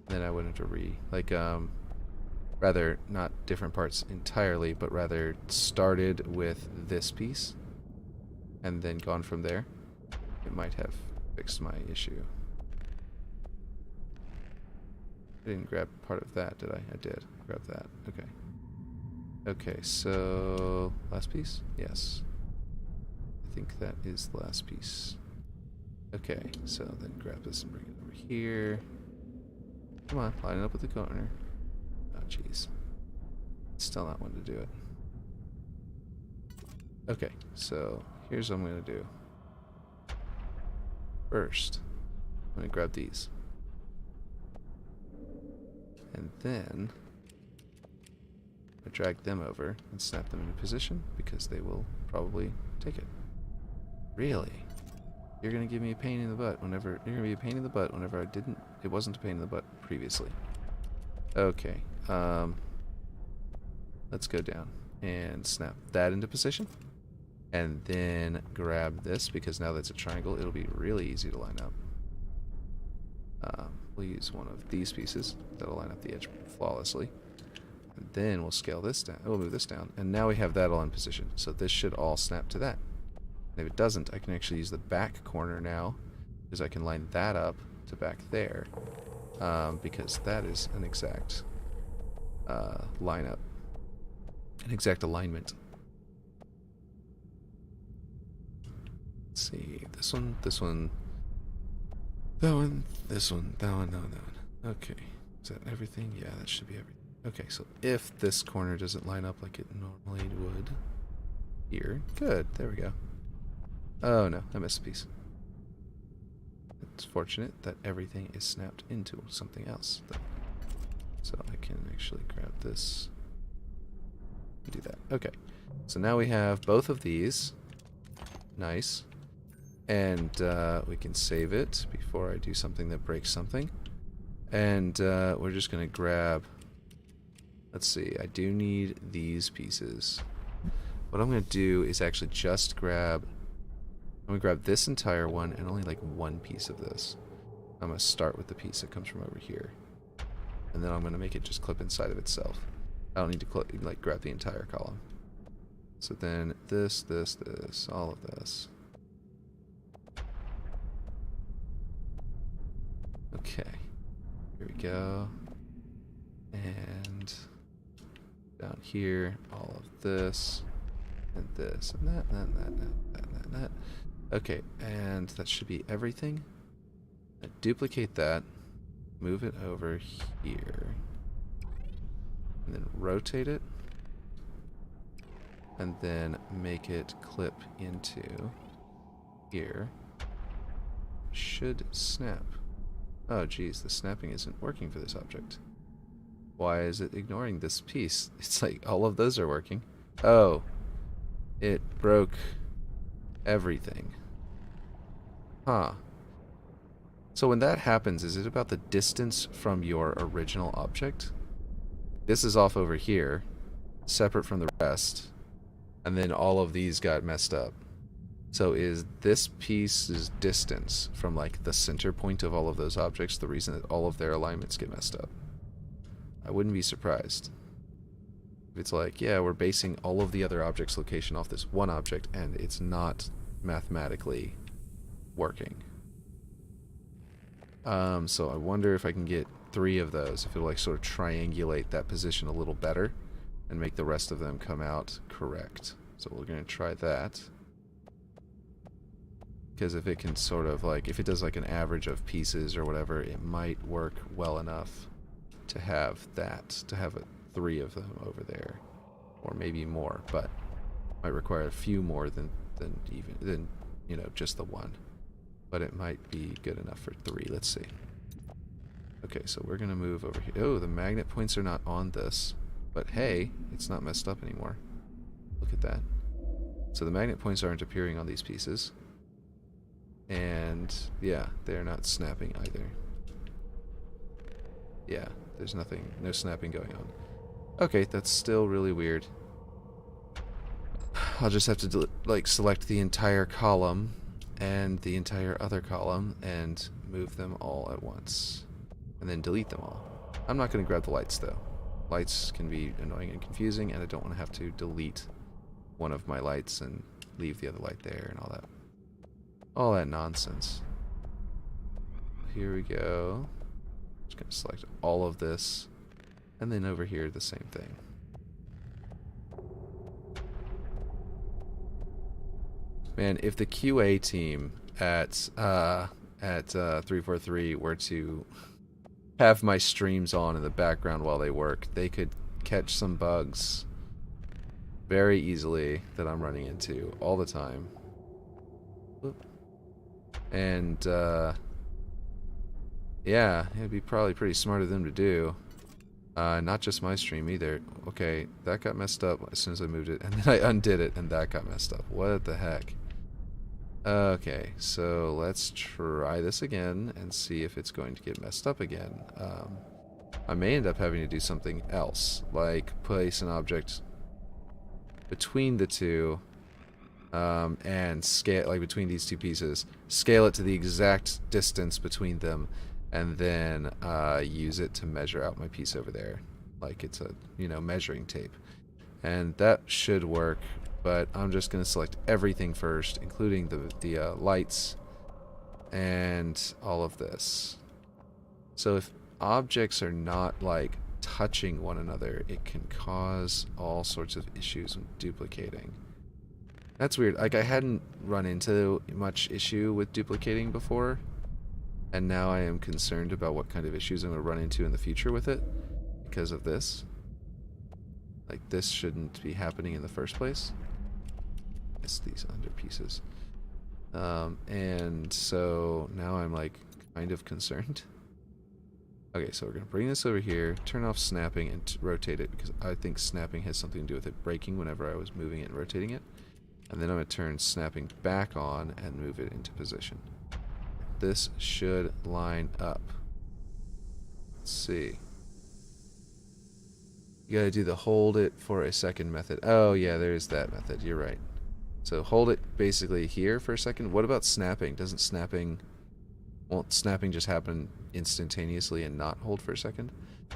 Then I wouldn't have to rather not different parts entirely, but rather started with this piece and then gone from there. It might have fixed my issue. I didn't grab part of that, did I? I did. Grab that. Okay. Okay, so last piece? Yes. I think that is the last piece. Okay, so then grab this and bring it over here. Come on, line it up with the corner. Oh, jeez. Still not one to do it. Okay, so here's what I'm going to do. First, I'm going to grab these. And then I drag them over and snap them into position because they will probably take it. Really? You're gonna give me a pain in the butt whenever it wasn't a pain in the butt previously. Okay. Let's go down and snap that into position. And then grab this because now that it's a triangle, it'll be really easy to line up. We'll use one of these pieces that'll line up the edge flawlessly. And then we'll scale this down. We'll move this down. And now we have that all in position. So this should all snap to that. And if it doesn't, I can actually use the back corner now because I can line that up to back there. Because that is an exact lineup. An exact alignment. Let's see. This one, that one, this one, that one, that one. Okay. Is that everything? Yeah, that should be everything. Okay, so if this corner doesn't line up like it normally would here. Good. There we go. Oh no, I missed a piece. It's fortunate that everything is snapped into something else, though. So I can actually grab this and do that. Okay. So now we have both of these. Nice. And we can save it before I do something that breaks something. And we're just going to grab... Let's see, I do need these pieces. What I'm going to do is actually just grab... I'm going to grab this entire one and only like one piece of this. I'm going to start with the piece that comes from over here. And then I'm going to make it just clip inside of itself. I don't need to grab the entire column. So then this, all of this. Okay, here we go. And down here, all of this, and this, and that. Okay, and that should be everything. Duplicate that, move it over here, and then rotate it, and then make it clip into here. Should snap. Oh geez, the snapping isn't working for this object. Why is it ignoring this piece? It's like all of those are working. Oh, it broke everything. Huh. So when that happens, is it about the distance from your original object? This is off over here, separate from the rest, and then all of these got messed up. So is this piece's distance from like the center point of all of those objects the reason that all of their alignments get messed up? I wouldn't be surprised. If it's like, yeah, we're basing all of the other objects' location off this one object and it's not mathematically working. So I wonder if I can get 3 of those, if it'll like sort of triangulate that position a little better and make the rest of them come out correct. So we're going to try that. Because if it can sort of like, if it does like an average of pieces or whatever, it might work well enough to have that, to have 3 of them over there, or maybe more, but might require a few more than you know, just the one. But it might be good enough for 3. Let's see. Okay, so we're gonna move over here. Oh, the magnet points are not on this, but hey, it's not messed up anymore. Look at that. So the magnet points aren't appearing on these pieces. And yeah, they're not snapping either. Yeah, there's no snapping going on. Okay, that's still really weird. I'll just have to like select the entire column and the entire other column and move them all at once. And then delete them all. I'm not going to grab the lights though. Lights can be annoying and confusing, and I don't want to have to delete one of my lights and leave the other light there and all that. All that nonsense. Here we go. Just going to select all of this. And then over here, the same thing. Man, if the QA team at 343 were to have my streams on in the background while they work, they could catch some bugs very easily that I'm running into all the time. And, yeah, it'd be probably pretty smart of them to do. Not just my stream either. Okay, that got messed up as soon as I moved it, and then I undid it, and that got messed up. What the heck? Okay, so let's try this again and see if it's going to get messed up again. I may end up having to do something else, like place an object between the two, and scale, like between these two pieces, scale it to the exact distance between them, and then use it to measure out my piece over there, like it's a, you know, measuring tape. And that should work, but I'm just going to select everything first, including the lights and all of this. So if objects are not like touching one another, it can cause all sorts of issues with duplicating. That's weird. Like, I hadn't run into much issue with duplicating before, and now I am concerned about what kind of issues I'm going to run into in the future with it because of this. Like, this shouldn't be happening in the first place. It's these under pieces. And so now I'm like kind of concerned. Okay, so we're going to bring this over here, turn off snapping, and rotate it, because I think snapping has something to do with it breaking whenever I was moving it and rotating it. And then I'm going to turn snapping back on and move it into position. This should line up. Let's see. You gotta do the hold it for a second method. Oh yeah, there's that method. You're right. So hold it basically here for a second. What about snapping? Won't snapping just happen instantaneously and not hold for a second?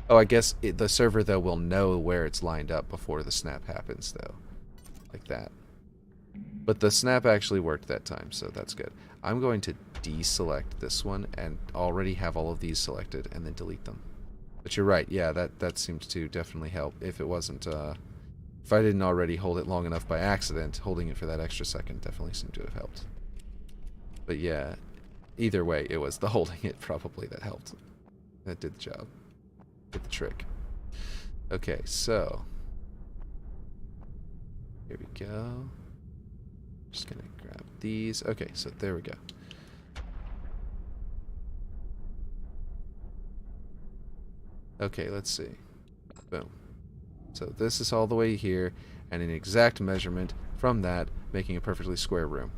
Oh, I guess the server though will know where it's lined up before the snap happens though. Like that. But the snap actually worked that time, so that's good. I'm going to deselect this one and already have all of these selected and then delete them. But you're right, yeah, that seemed to definitely help. If it wasn't, if I didn't already hold it long enough by accident, holding it for that extra second definitely seemed to have helped. But yeah, either way, it was the holding it probably that helped. That did the job. Did the trick. Okay, so here we go. Just gonna grab these. Okay, so there we go. Okay, let's see. Boom. So this is all the way here, and an exact measurement from that, making a perfectly square room.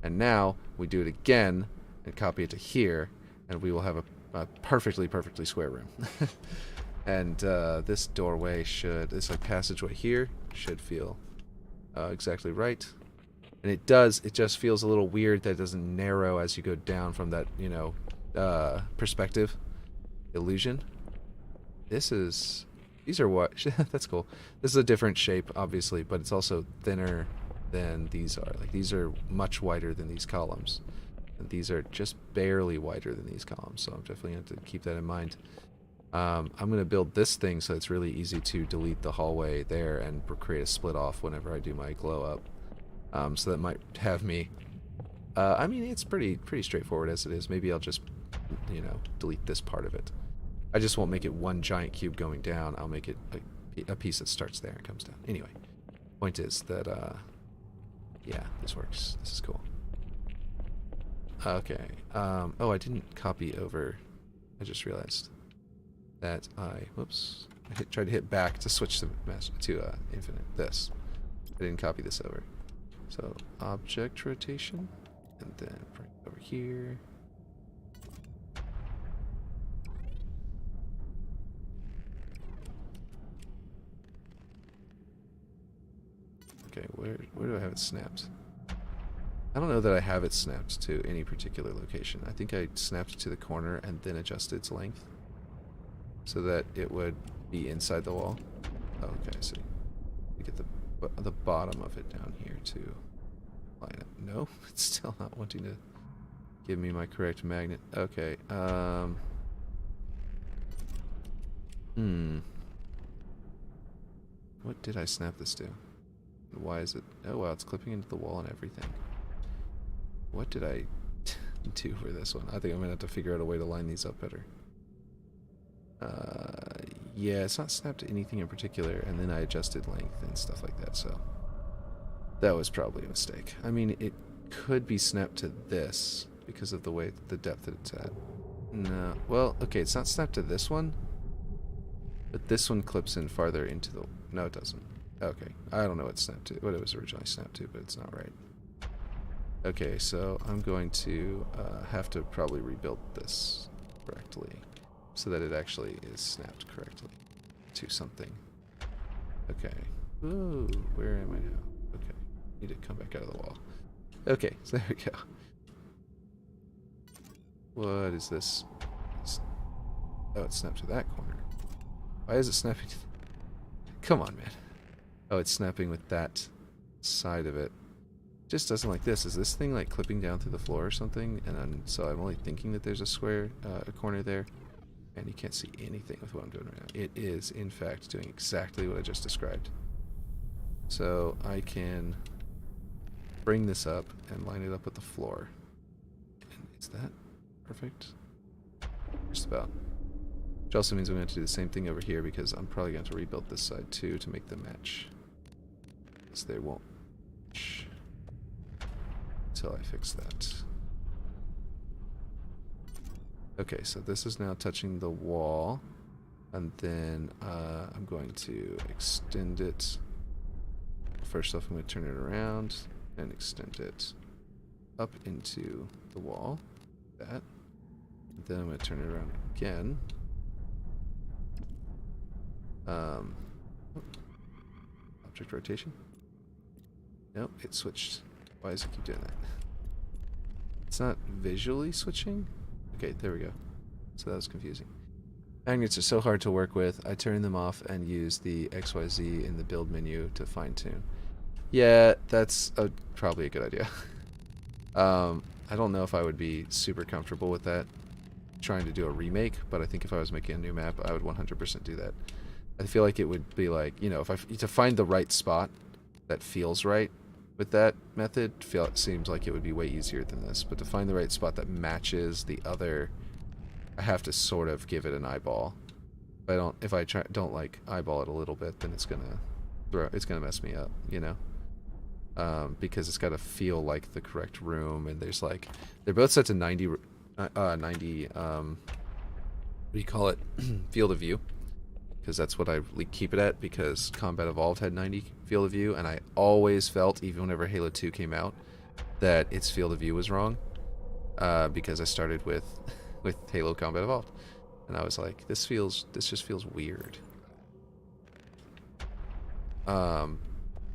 And now we do it again and copy it to here, and we will have a perfectly square room. And this doorway should, this like passageway here, should feel exactly right. And it does, it just feels a little weird that it doesn't narrow as you go down from that, you know, perspective illusion. These are what, that's cool. This is a different shape, obviously, but it's also thinner than these are. Like, these are much wider than these columns. And these are just barely wider than these columns, so I'm definitely going to have to keep that in mind. I'm going to build this thing so it's really easy to delete the hallway there and create a split off whenever I do my glow up. So that might have me... I mean, it's pretty straightforward as it is. Maybe I'll just, you know, delete this part of it. I just won't make it one giant cube going down. I'll make it a piece that starts there and comes down. Anyway, point is that, yeah, this works. This is cool. Okay. Oh, I didn't copy over. I just realized that whoops. I tried to hit back to switch to infinite. This. I didn't copy this over. So, object rotation, and then bring it over here. Okay, where do I have it snapped? I don't know that I have it snapped to any particular location. I think I snapped it to the corner and then adjusted its length so that it would be inside the wall. Oh, okay, I see. You get the bottom of it down here to line up. No, it's still not wanting to give me my correct magnet. Okay, what did I snap this to? Why is it... Oh, wow, it's clipping into the wall and everything. What did I do for this one? I think I'm going to have to figure out a way to line these up better. Yeah, it's not snapped to anything in particular, and then I adjusted length and stuff like that, so... That was probably a mistake. I mean, it could be snapped to this because of the way, the depth that it's at. No, well, okay, it's not snapped to this one, but this one clips in farther into the... No, it doesn't. Okay, I don't know what it was originally snapped to, but it's not right. Okay, so I'm going to have to probably rebuild this correctly so that it actually is snapped correctly to something. Okay. Ooh, where am I now? Okay, need to come back out of the wall. Okay, so there we go. What is this? Oh, it's snapped to that corner. Why is it snapping to... Come on, man. Oh, it's snapping with that side of it. Just doesn't like this. Is this thing like clipping down through the floor or something? And so I'm only thinking that there's a square, a corner there. And you can't see anything with what I'm doing right now. It is, in fact, doing exactly what I just described. So I can bring this up and line it up with the floor. And is that perfect? Just about. Which also means I'm going to have to do the same thing over here because I'm probably going to have to rebuild this side too to make them match. Because they won't match until I fix that. Okay, so this is now touching the wall. And then I'm going to extend it. First off, I'm going to turn it around and extend it up into the wall. That. Then I'm going to turn it around again. Object rotation? Nope, it switched. Why does it keep doing that? It's not visually switching? Okay, there we go. So that was confusing. Magnets are so hard to work with. I turn them off and use the XYZ in the build menu to fine tune. Yeah, that's probably a good idea. I don't know if I would be super comfortable with that, trying to do a remake, but I think if I was making a new map, I would 100% do that. I feel like it would be like, you know, to find the right spot that feels right with that method, it seems like it would be way easier than this. But to find the right spot that matches the other, I have to sort of give it an eyeball. If I don't like eyeball it a little bit, then it's gonna mess me up, you know. Because it's got to feel like the correct room, and there's like they're both set to 90 what do you call it, field of view, because that's what I keep it at, because Combat Evolved had 90 field of view, and I always felt, even whenever Halo 2 came out, that its field of view was wrong, because I started with Halo Combat Evolved, and I was like, this just feels weird.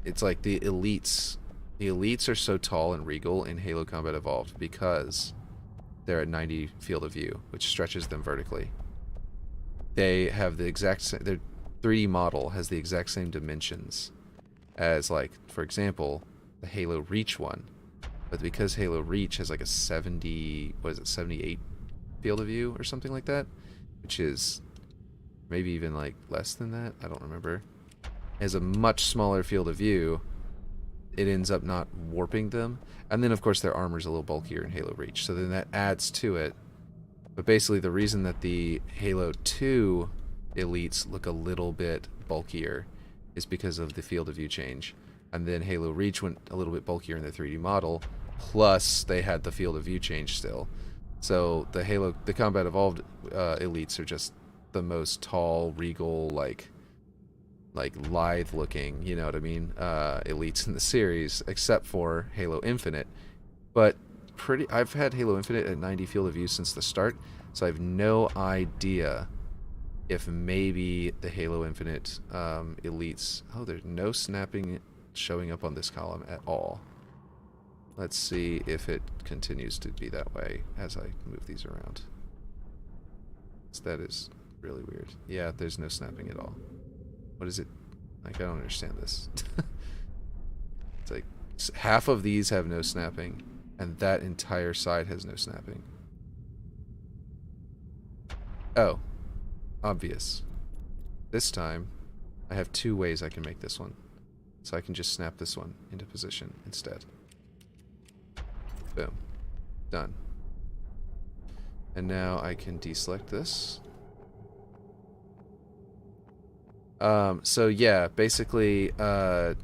It's like the elites are so tall and regal in Halo Combat Evolved because they're at 90 field of view, which stretches them vertically. They have the exact same, their 3D model has the exact same dimensions as, like, for example, the Halo Reach one. But because Halo Reach has like a 78 field of view or something like that, which is maybe even like less than that, I don't remember, has a much smaller field of view, it ends up not warping them. And then, of course, their armor's a little bulkier in Halo Reach, so then that adds to it. But basically, the reason that the Halo 2 elites look a little bit bulkier is because of the field of view change. And then Halo Reach went a little bit bulkier in the 3D model, plus they had the field of view change still. So the Combat Evolved elites are just the most tall, regal, like lithe looking, you know what I mean, elites in the series, except for Halo Infinite. But I've had Halo Infinite at 90 field of view since the start, so I have no idea if maybe the Halo Infinite elites... Oh, there's no snapping showing up on this column at all. Let's see if it continues to be that way as I move these around. So that is really weird. Yeah, there's no snapping at all. What is it? Like, I don't understand this. It's like half of these have no snapping, and that entire side has no snapping. Oh, obvious. This time, I have two ways I can make this one. So I can just snap this one into position instead. Boom. Done. And now I can deselect this. So yeah, basically, to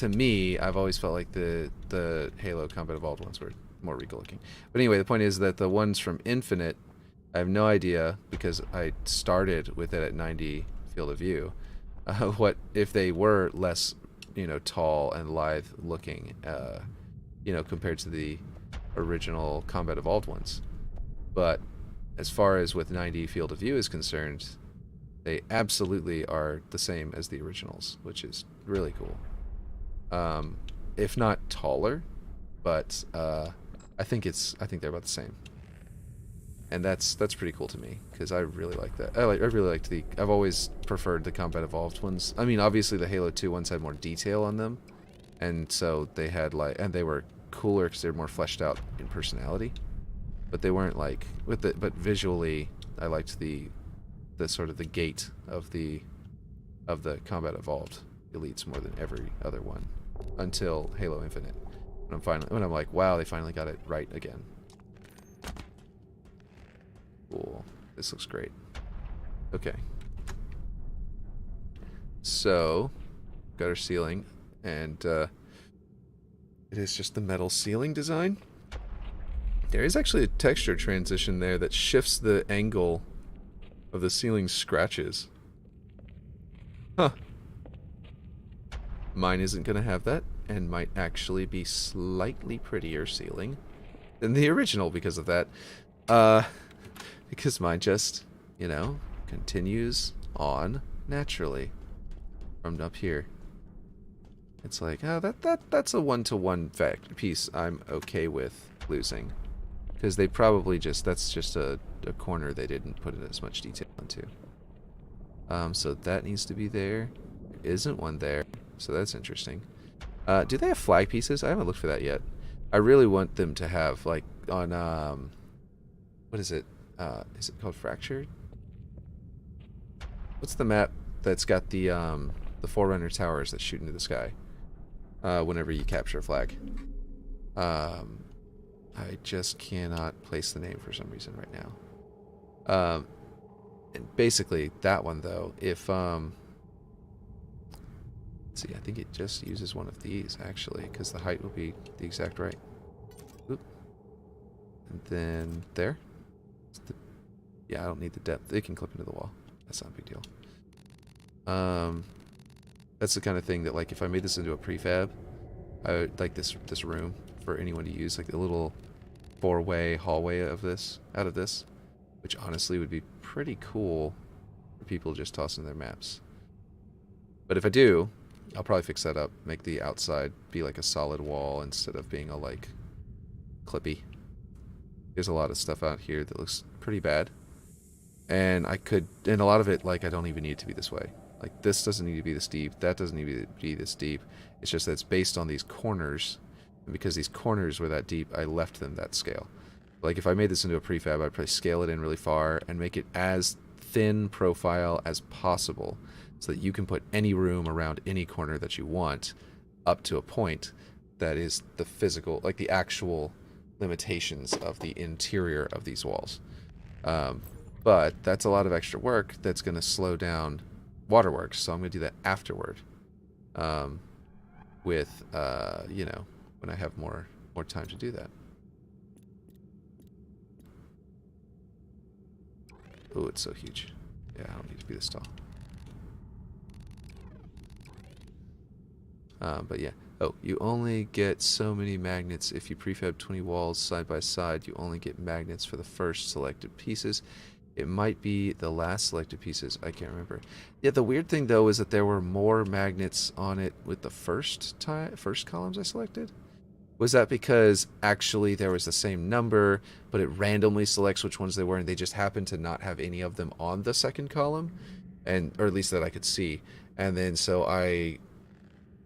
me, I've always felt like the Halo Combat Evolved ones were more regal looking. But anyway, the point is that the ones from Infinite, I have no idea, because I started with it at 90 field of view, what if they were less, tall and lithe looking, compared to the original Combat Evolved ones. But as far as with 90 field of view is concerned, they absolutely are the same as the originals, which is really cool. If not taller, but I think they're about the same. And that's pretty cool to me, because I really like that. I really liked I've always preferred the Combat Evolved ones. I mean, obviously the Halo 2 ones had more detail on them, and so they had and they were cooler because they were more fleshed out in personality. But they weren't but visually, I liked the sort of the gait of the Combat Evolved elites more than every other one until Halo Infinite. When I'm like, wow, they finally got it right again. Cool. This looks great. Okay. So, got our ceiling, and it is just the metal ceiling design. There is actually a texture transition there that shifts the angle of the ceiling scratches. Huh. Mine isn't going to have that, and might actually be slightly prettier ceiling than the original because of that. Because mine just, continues on naturally from up here. It's like, oh, that's a one-to-one piece I'm okay with losing. Because they probably that's just a corner they didn't put in as much detail into. So that needs to be there. There isn't one there, so that's interesting. Do they have flag pieces? I haven't looked for that yet. I really want them to have, like, on, what is it? Is it called Fractured? What's the map that's got the Forerunner towers that shoot into the sky whenever you capture a flag? I just cannot place the name for some reason right now. And basically, that one, though, if, let's see, I think it just uses one of these, actually, because the height will be the exact right. Oop. And then there. Yeah, I don't need the depth. It can clip into the wall. That's not a big deal. That's the kind of thing that, like, if I made this into a prefab, I would like this room for anyone to use, like a little four-way hallway out of this, which honestly would be pretty cool for people just tossing their maps. But if I do, I'll probably fix that up, make the outside be like a solid wall instead of being all like clippy. There's a lot of stuff out here that looks pretty bad, and a lot of it, like, I don't even need it to be this way. Like, this doesn't need to be this deep, that doesn't need to be this deep. It's just that it's based on these corners, and because these corners were that deep, I left them that scale. Like, if I made this into a prefab, I'd probably scale it in really far and make it as thin profile as possible so that you can put any room around any corner that you want up to a point that is the physical, like the actual limitations of the interior of these walls. But that's a lot of extra work that's going to slow down Waterworks, so I'm going to do that afterward. With, when I have more time to do that. Oh, it's so huge. Yeah, I don't need to be this tall. But yeah. Oh, you only get so many magnets if you prefab 20 walls side by side. You only get magnets for the first selected pieces. It might be the last selected pieces. I can't remember. Yeah, the weird thing, though, is that there were more magnets on it with the first columns I selected. Was that because actually there was the same number, but it randomly selects which ones they were, and they just happened to not have any of them on the second column, and or at least that I could see. And then so I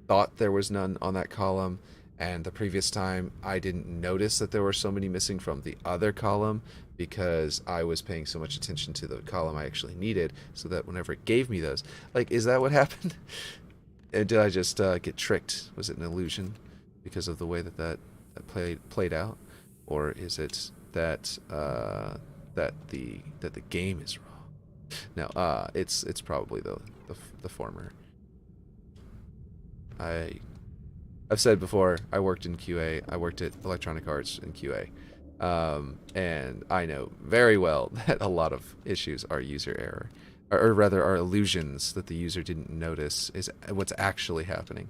thought there was none on that column, and the previous time I didn't notice that there were so many missing from the other column because I was paying so much attention to the column I actually needed, so that whenever it gave me those, like, is that what happened? Did I just get tricked? Was it an illusion because of the way that played out, or is it that that the game is wrong? No, it's probably the former. I've said before, I worked in QA. I worked at Electronic Arts in QA, and I know very well that a lot of issues are user error, or rather are illusions that the user didn't notice is what's actually happening,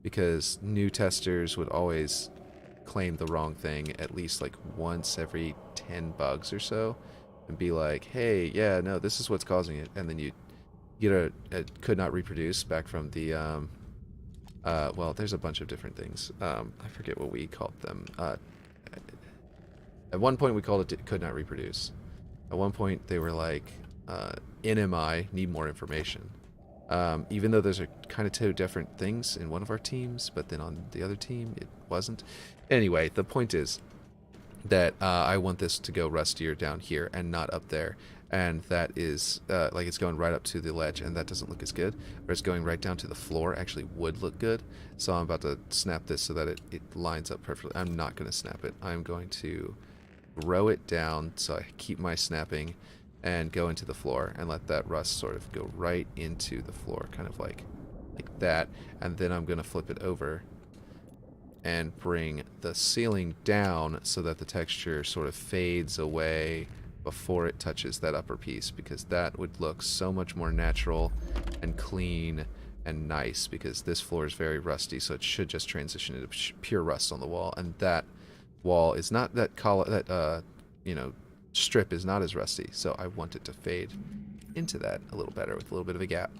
because new testers would always claim the wrong thing at least like once every 10 bugs or so, and be like, hey, yeah, no, this is what's causing it, and then you get a could not reproduce back from the well, there's a bunch of different things. I forget what we called them. At one point we called it could not reproduce. At one point they were like, NMI, need more information. Even though those are kind of two different things in one of our teams, but then on the other team it wasn't. Anyway, the point is that I want this to go rustier down here and not up there. And that is, like, it's going right up to the ledge, and that doesn't look as good. Or it's going right down to the floor actually would look good. So I'm about to snap this so that it lines up perfectly. I'm not going to snap it. I'm going to row it down so I keep my snapping and go into the floor and let that rust sort of go right into the floor, kind of like that. And then I'm going to flip it over and bring the ceiling down so that the texture sort of fades away before it touches that upper piece, because that would look so much more natural and clean and nice, because this floor is very rusty, so it should just transition into pure rust on the wall, and that wall is not that strip is not as rusty, so I want it to fade into that a little better with a little bit of a gap.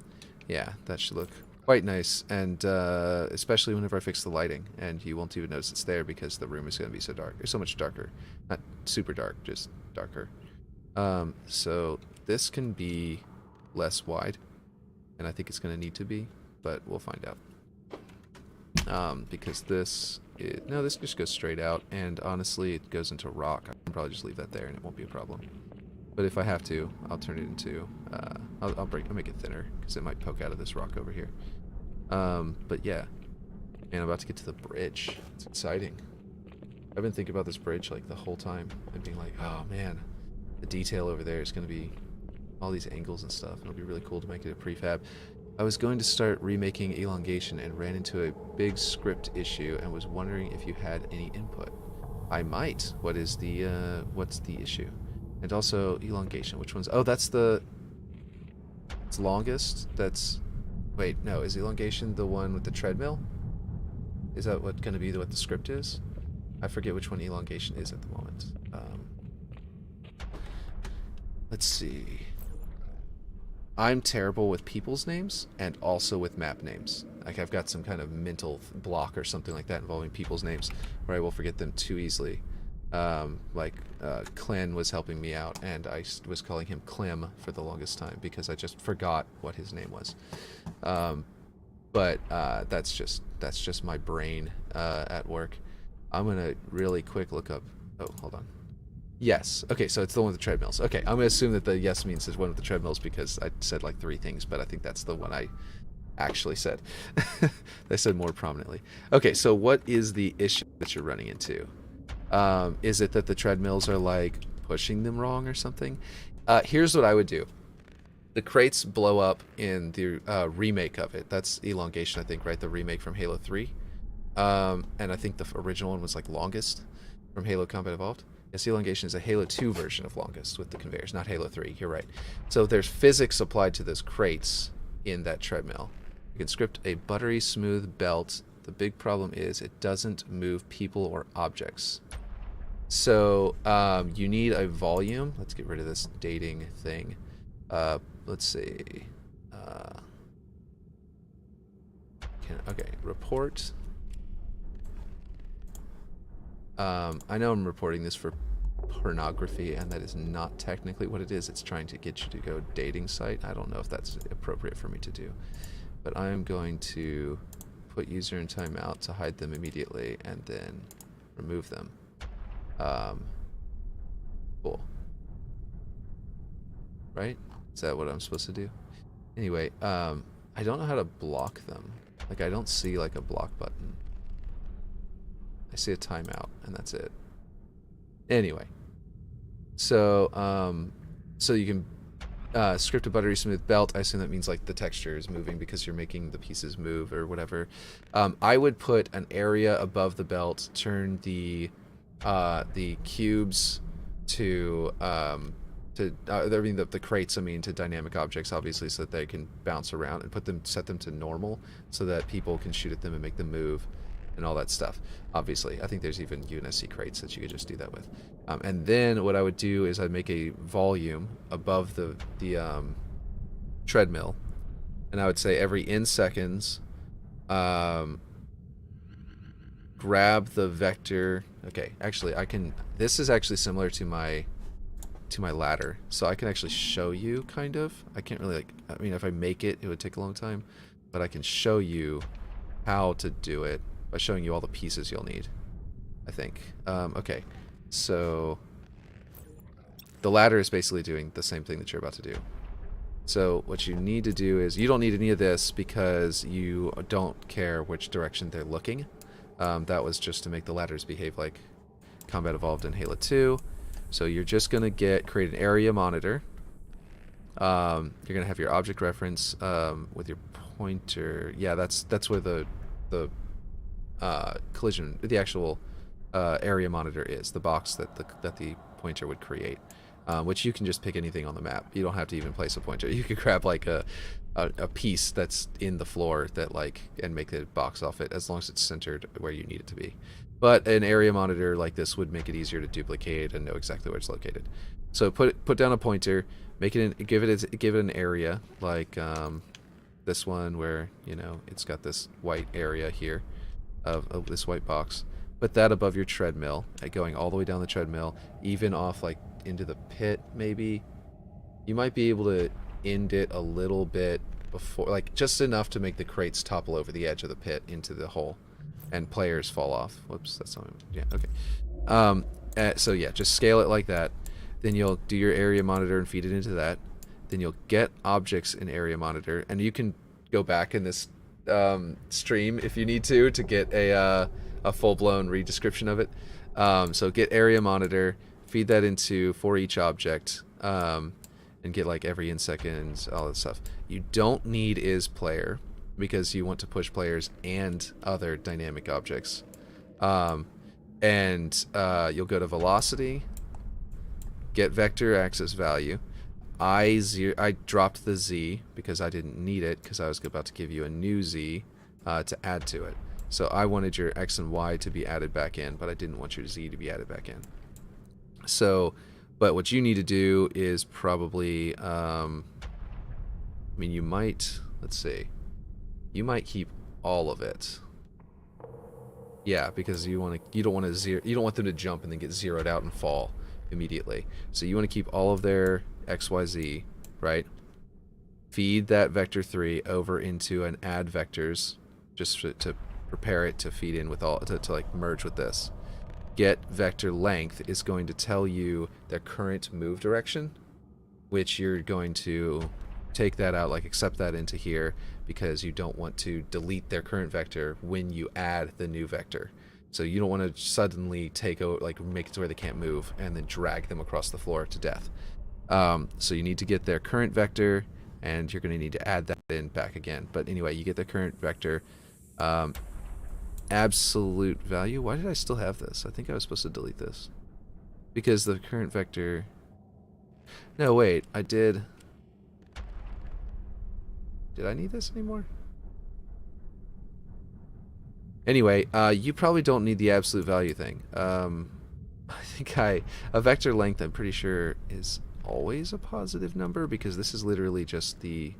Yeah, that should look quite nice, and especially whenever I fix the lighting, and you won't even notice it's there because the room is going to be so dark. It's so much darker. Not super dark, just darker. So this can be less wide, and I think it's going to need to be, but we'll find out. Because this just goes straight out, and honestly it goes into rock. I can probably just leave that there and it won't be a problem. But if I have to, I'll turn it into, I'll make it thinner, because it might poke out of this rock over here. But yeah, and I'm about to get to the bridge. It's exciting. I've been thinking about this bridge like the whole time, and being like, oh man, the detail over there is going to be all these angles and stuff. It'll be really cool to make it a prefab. I was going to start remaking elongation and ran into a big script issue and was wondering if you had any input. I might. What's the issue? And also elongation. Which one's? Oh, it's longest. Wait, no. Is elongation the one with the treadmill? Is that what going to be what the script is? I forget which one elongation is at the moment. Let's see. I'm terrible with people's names and also with map names. Like, I've got some kind of mental block or something like that involving people's names where I will forget them too easily. Clem was helping me out, and I was calling him Clem for the longest time because I just forgot what his name was. But that's just my brain at work. I'm gonna really quick look up. Oh, hold on. Yes. Okay, so it's the one with the treadmills. Okay, I'm gonna assume that the yes means there's one with the treadmills because I said like 3 things, but I think that's the one I actually said. I said more prominently. Okay, so what is the issue that you're running into? Is it that the treadmills are like pushing them wrong or something? Here's what I would do. The crates blow up in the remake of it. That's elongation, I think, right? The remake from Halo 3. And I think the original one was like longest from Halo Combat Evolved. Yes, elongation is a Halo 2 version of longest with the conveyors, not Halo 3. You're right. So there's physics applied to those crates in that treadmill. You can script a buttery smooth belt. The big problem is it doesn't move people or objects. So you need a volume. Let's get rid of this dating thing. Let's see. Okay, report. I know I'm reporting this for pornography, and that is not technically what it is. It's trying to get you to go dating site. I don't know if that's appropriate for me to do. But I am going to put user in timeout to hide them immediately and then remove them. Cool. Right? Is that what I'm supposed to do? Anyway, I don't know how to block them. Like, I don't see like a block button. I see a timeout, and that's it. Anyway, so so you can script a buttery smooth belt. I assume that means like the texture is moving because you're making the pieces move or whatever. I would put an area above the belt, turn the cubes to I mean the crates, to dynamic objects, obviously, so that they can bounce around, and set them to normal so that people can shoot at them and make them move and all that stuff. Obviously, I think there's even UNSC crates that you could just do that with. And then what I would do is I'd make a volume above the treadmill, and I would say every in seconds, grab the vector. Okay, actually, this is actually similar to my ladder, so I can actually show you, kind of. I can't really, if I make it, it would take a long time, but I can show you how to do it by showing you all the pieces you'll need, I think. Okay, so the ladder is basically doing the same thing that you're about to do. So what you need to do is, you don't need any of this because you don't care which direction they're looking. That was just to make the ladders behave like Combat Evolved in Halo 2. So you're just going to create an area monitor. You're going to have your object reference with your pointer. Yeah, that's where the collision, the actual area monitor is, the box that the pointer would create, which you can just pick anything on the map. You don't have to even place a pointer. You could grab like a piece that's in the floor and make the box off it, as long as it's centered where you need it to be. But an area monitor like this would make it easier to duplicate and know exactly where it's located. So put down a pointer, give it an area like this one, where it's got this white area here of this white box. Put that above your treadmill, going all the way down the treadmill, even off like into the pit. Maybe you might be able to end it a little bit before, like just enough to make the crates topple over the edge of the pit into the hole and players fall off. Whoops, that's not, yeah, okay. So yeah, just scale it like that. Then you'll do your area monitor and feed it into that. Then you'll get objects in area monitor, and you can go back in this stream if you need to get a full-blown redescription of it. So get area monitor, feed that into for each object, and get like every in seconds, all that stuff. You don't need is player, because you want to push players and other dynamic objects. You'll go to velocity, get vector axis value. I dropped the Z because I didn't need it, because I was about to give you a new Z to add to it. So I wanted your X and Y to be added back in, but I didn't want your Z to be added back in. So, but what you need to do is probably, you might, let's see. You might keep all of it. Yeah, because you don't want them to jump and then get zeroed out and fall immediately. So you want to keep all of their XYZ, right? Feed that vector 3 over into an add vectors, just to prepare it to feed in with all to like merge with this. Get vector length is going to tell you their current move direction, which you're going to take that out, like accept that into here, because you don't want to delete their current vector when you add the new vector. So you don't want to suddenly make it to where they can't move and then drag them across the floor to death. So you need to get their current vector, and you're going to need to add that in back again. But anyway, you get the current vector. Absolute value. Why did I still have this? I think I was supposed to delete this, because the current vector. No, wait, I did. Did I need this anymore? Anyway, you probably don't need the absolute value thing. I think a vector length, I'm pretty sure, is always a positive number, because this is literally just the,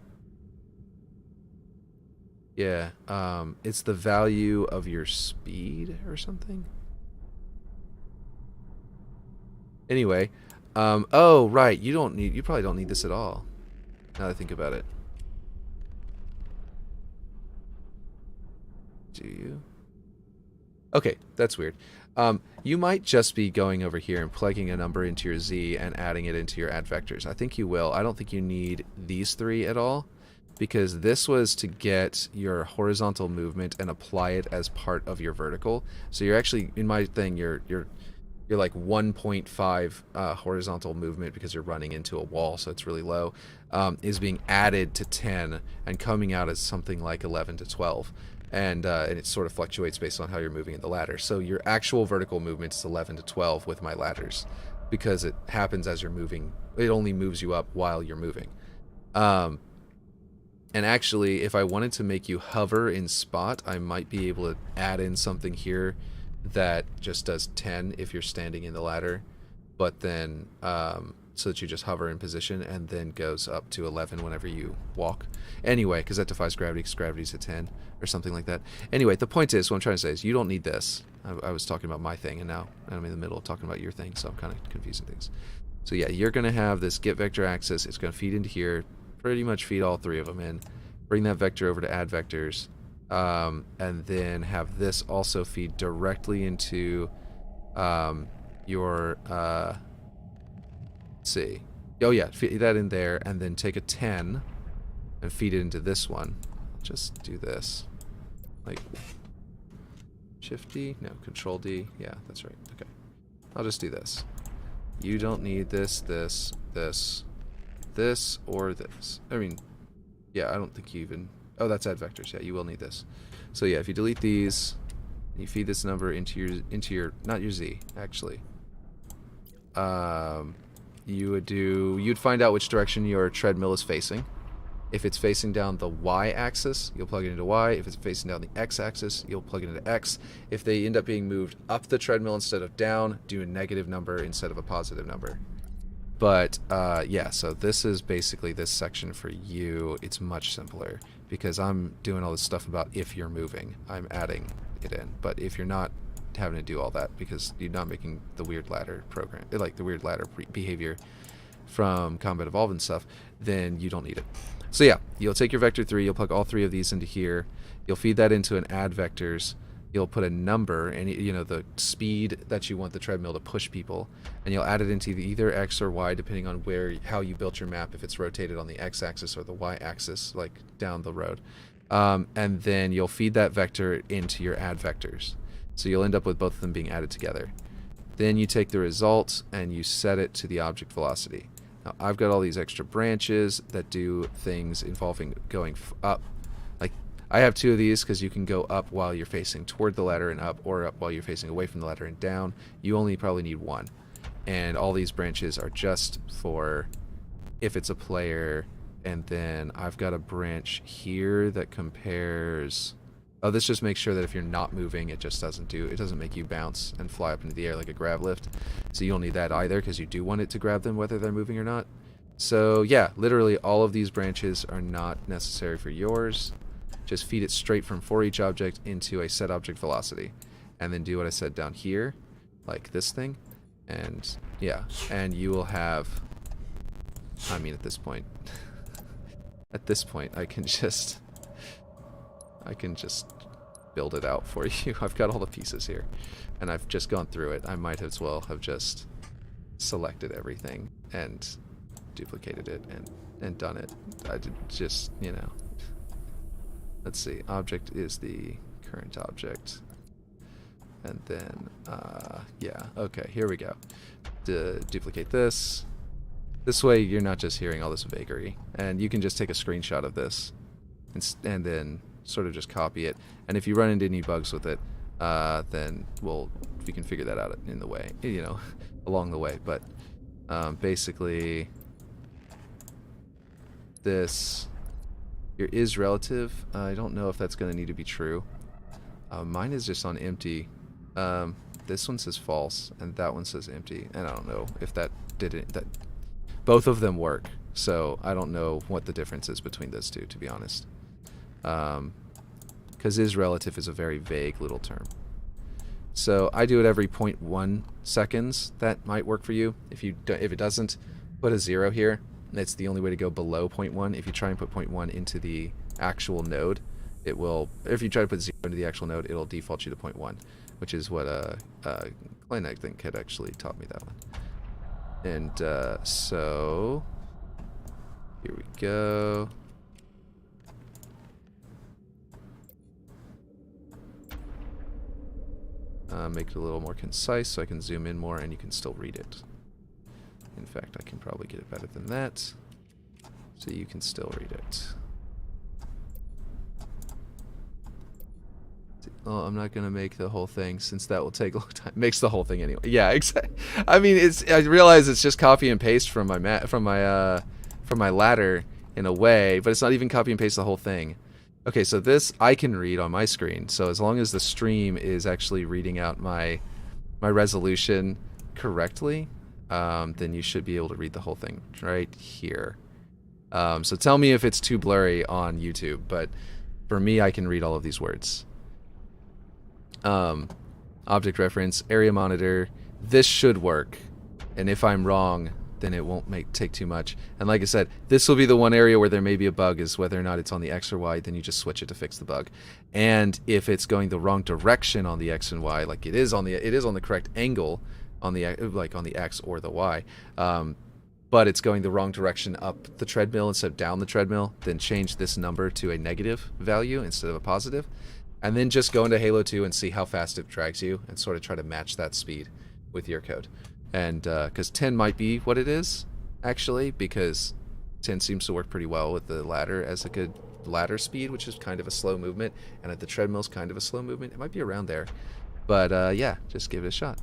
yeah, it's the value of your speed or something. Anyway, oh right, you probably don't need this at all. Now that I think about it. Do you? Okay, that's weird. You might just be going over here and plugging a number into your Z and adding it into your add vectors. I think you will. I don't think you need these three at all, because this was to get your horizontal movement and apply it as part of your vertical. So you're actually, in my thing, you're like 1.5 horizontal movement because you're running into a wall, so it's really low, is being added to 10 and coming out as something like 11 to 12. And it sort of fluctuates based on how you're moving in the ladder. So your actual vertical movement is 11 to 12 with my ladders, because it happens as you're moving. It only moves you up while you're moving. And actually, if I wanted to make you hover in spot, I might be able to add in something here that just does 10 if you're standing in the ladder, but then so that you just hover in position and then goes up to 11 whenever you walk. Anyway, because that defies gravity, because gravity's at 10 or something like that. Anyway, the point is, what I'm trying to say is you don't need this. I was talking about my thing, and now I'm in the middle of talking about your thing, so I'm kind of confusing things. So yeah, you're going to have this get vector axis. It's going to feed into here, pretty much feed all three of them in. Bring that vector over to add vectors, and then have this also feed directly into your... let's see. Oh yeah, feed that in there, and then take a 10 and feed it into this one. Just do this. Like, Shift D? No, Control D. Yeah, that's right. Okay. I'll just do this. You don't need this, this, or this. I mean, yeah, I don't think you even... Oh, that's add vectors. Yeah, you will need this. So yeah, if you delete these, you feed this number into your not your Z, actually. You'd find out which direction your treadmill is facing. If it's facing down the y-axis, you'll plug it into y. If it's facing down the x-axis, you'll plug it into x. If they end up being moved up the treadmill instead of down, do a negative number instead of a positive number. But yeah, so this is basically this section for you. It's much simpler because I'm doing all this stuff about if you're moving. I'm adding it in. But if you're not having to do all that because you're not making the weird ladder program, like the weird ladder behavior from Combat Evolved and stuff, then you don't need it. So yeah, you'll take your vector 3, you'll plug all three of these into here, you'll feed that into an add vectors, you'll put a number, and you know, the speed that you want the treadmill to push people, and you'll add it into either X or Y depending on how you built your map, if it's rotated on the X-axis or the Y-axis, like down the road. And then you'll feed that vector into your add vectors. So you'll end up with both of them being added together. Then you take the result and you set it to the object velocity. Now, I've got all these extra branches that do things involving going up. Like, I have 2 of these because you can go up while you're facing toward the ladder and up, or up while you're facing away from the ladder and down. You only probably need 1. And all these branches are just for if it's a player. And then I've got a branch here that compares... Oh, this just makes sure that if you're not moving, it doesn't make you bounce and fly up into the air like a grav lift. So you don't need that either because you do want it to grab them whether they're moving or not. So yeah, literally all of these branches are not necessary for yours. Just feed it straight from for each object into a set object velocity. And then do what I said down here, like this thing. And yeah, and you will have... I mean, at this point... at this point, I can just build it out for you. I've got all the pieces here, and I've just gone through it. I might as well have just selected everything and duplicated it and done it. I did just, you know. Let's see. Object is the current object. And then, yeah. Okay, here we go. Duplicate this. This way you're not just hearing all this vagary. And you can just take a screenshot of this and then sort of just copy it. And if you run into any bugs with it, then we can figure that out in the way, you know, along the way. But basically, this here is relative. I don't know if that's going to need to be true. Mine is just on empty. This one says false, and that one says empty. And I don't know if that did it. That both of them work. So I don't know what the difference is between those two, to be honest. Because is relative is a very vague little term. So I do it every 0.1 seconds. That might work for you. If it doesn't, put a 0 here. It's the only way to go below 0.1. If you try and put 0.1 into the actual node, it will. If you try to put 0 into the actual node, it'll default you to 0.1, which is what Glenn, I think, had actually taught me that one. And so here we go. Make it a little more concise so I can zoom in more and you can still read it. In fact, I can probably get it better than that so you can still read it. Oh, I'm not gonna make the whole thing since that will take a long time. Makes the whole thing anyway. Yeah, exactly. I mean, I realize it's just copy and paste from my ladder in a way, but it's not even copy and paste the whole thing. Okay, so this I can read on my screen. So as long as the stream is actually reading out my resolution correctly, then you should be able to read the whole thing right here. So tell me if it's too blurry on YouTube, but for me, I can read all of these words. Object reference, area monitor. This should work, and if I'm wrong, then it won't take too much. And like I said, this will be the one area where there may be a bug, is whether or not it's on the X or Y, then you just switch it to fix the bug. And if it's going the wrong direction on the X and Y, like it is on the correct angle on the X or the Y, but it's going the wrong direction up the treadmill instead of down the treadmill, then change this number to a negative value instead of a positive. And then just go into Halo 2 and see how fast it drags you and sort of try to match that speed with your code. And because 10 might be what it is, actually, because 10 seems to work pretty well with the ladder as a good ladder speed, which is kind of a slow movement, and at the treadmill's kind of a slow movement. It might be around there. But yeah, just give it a shot.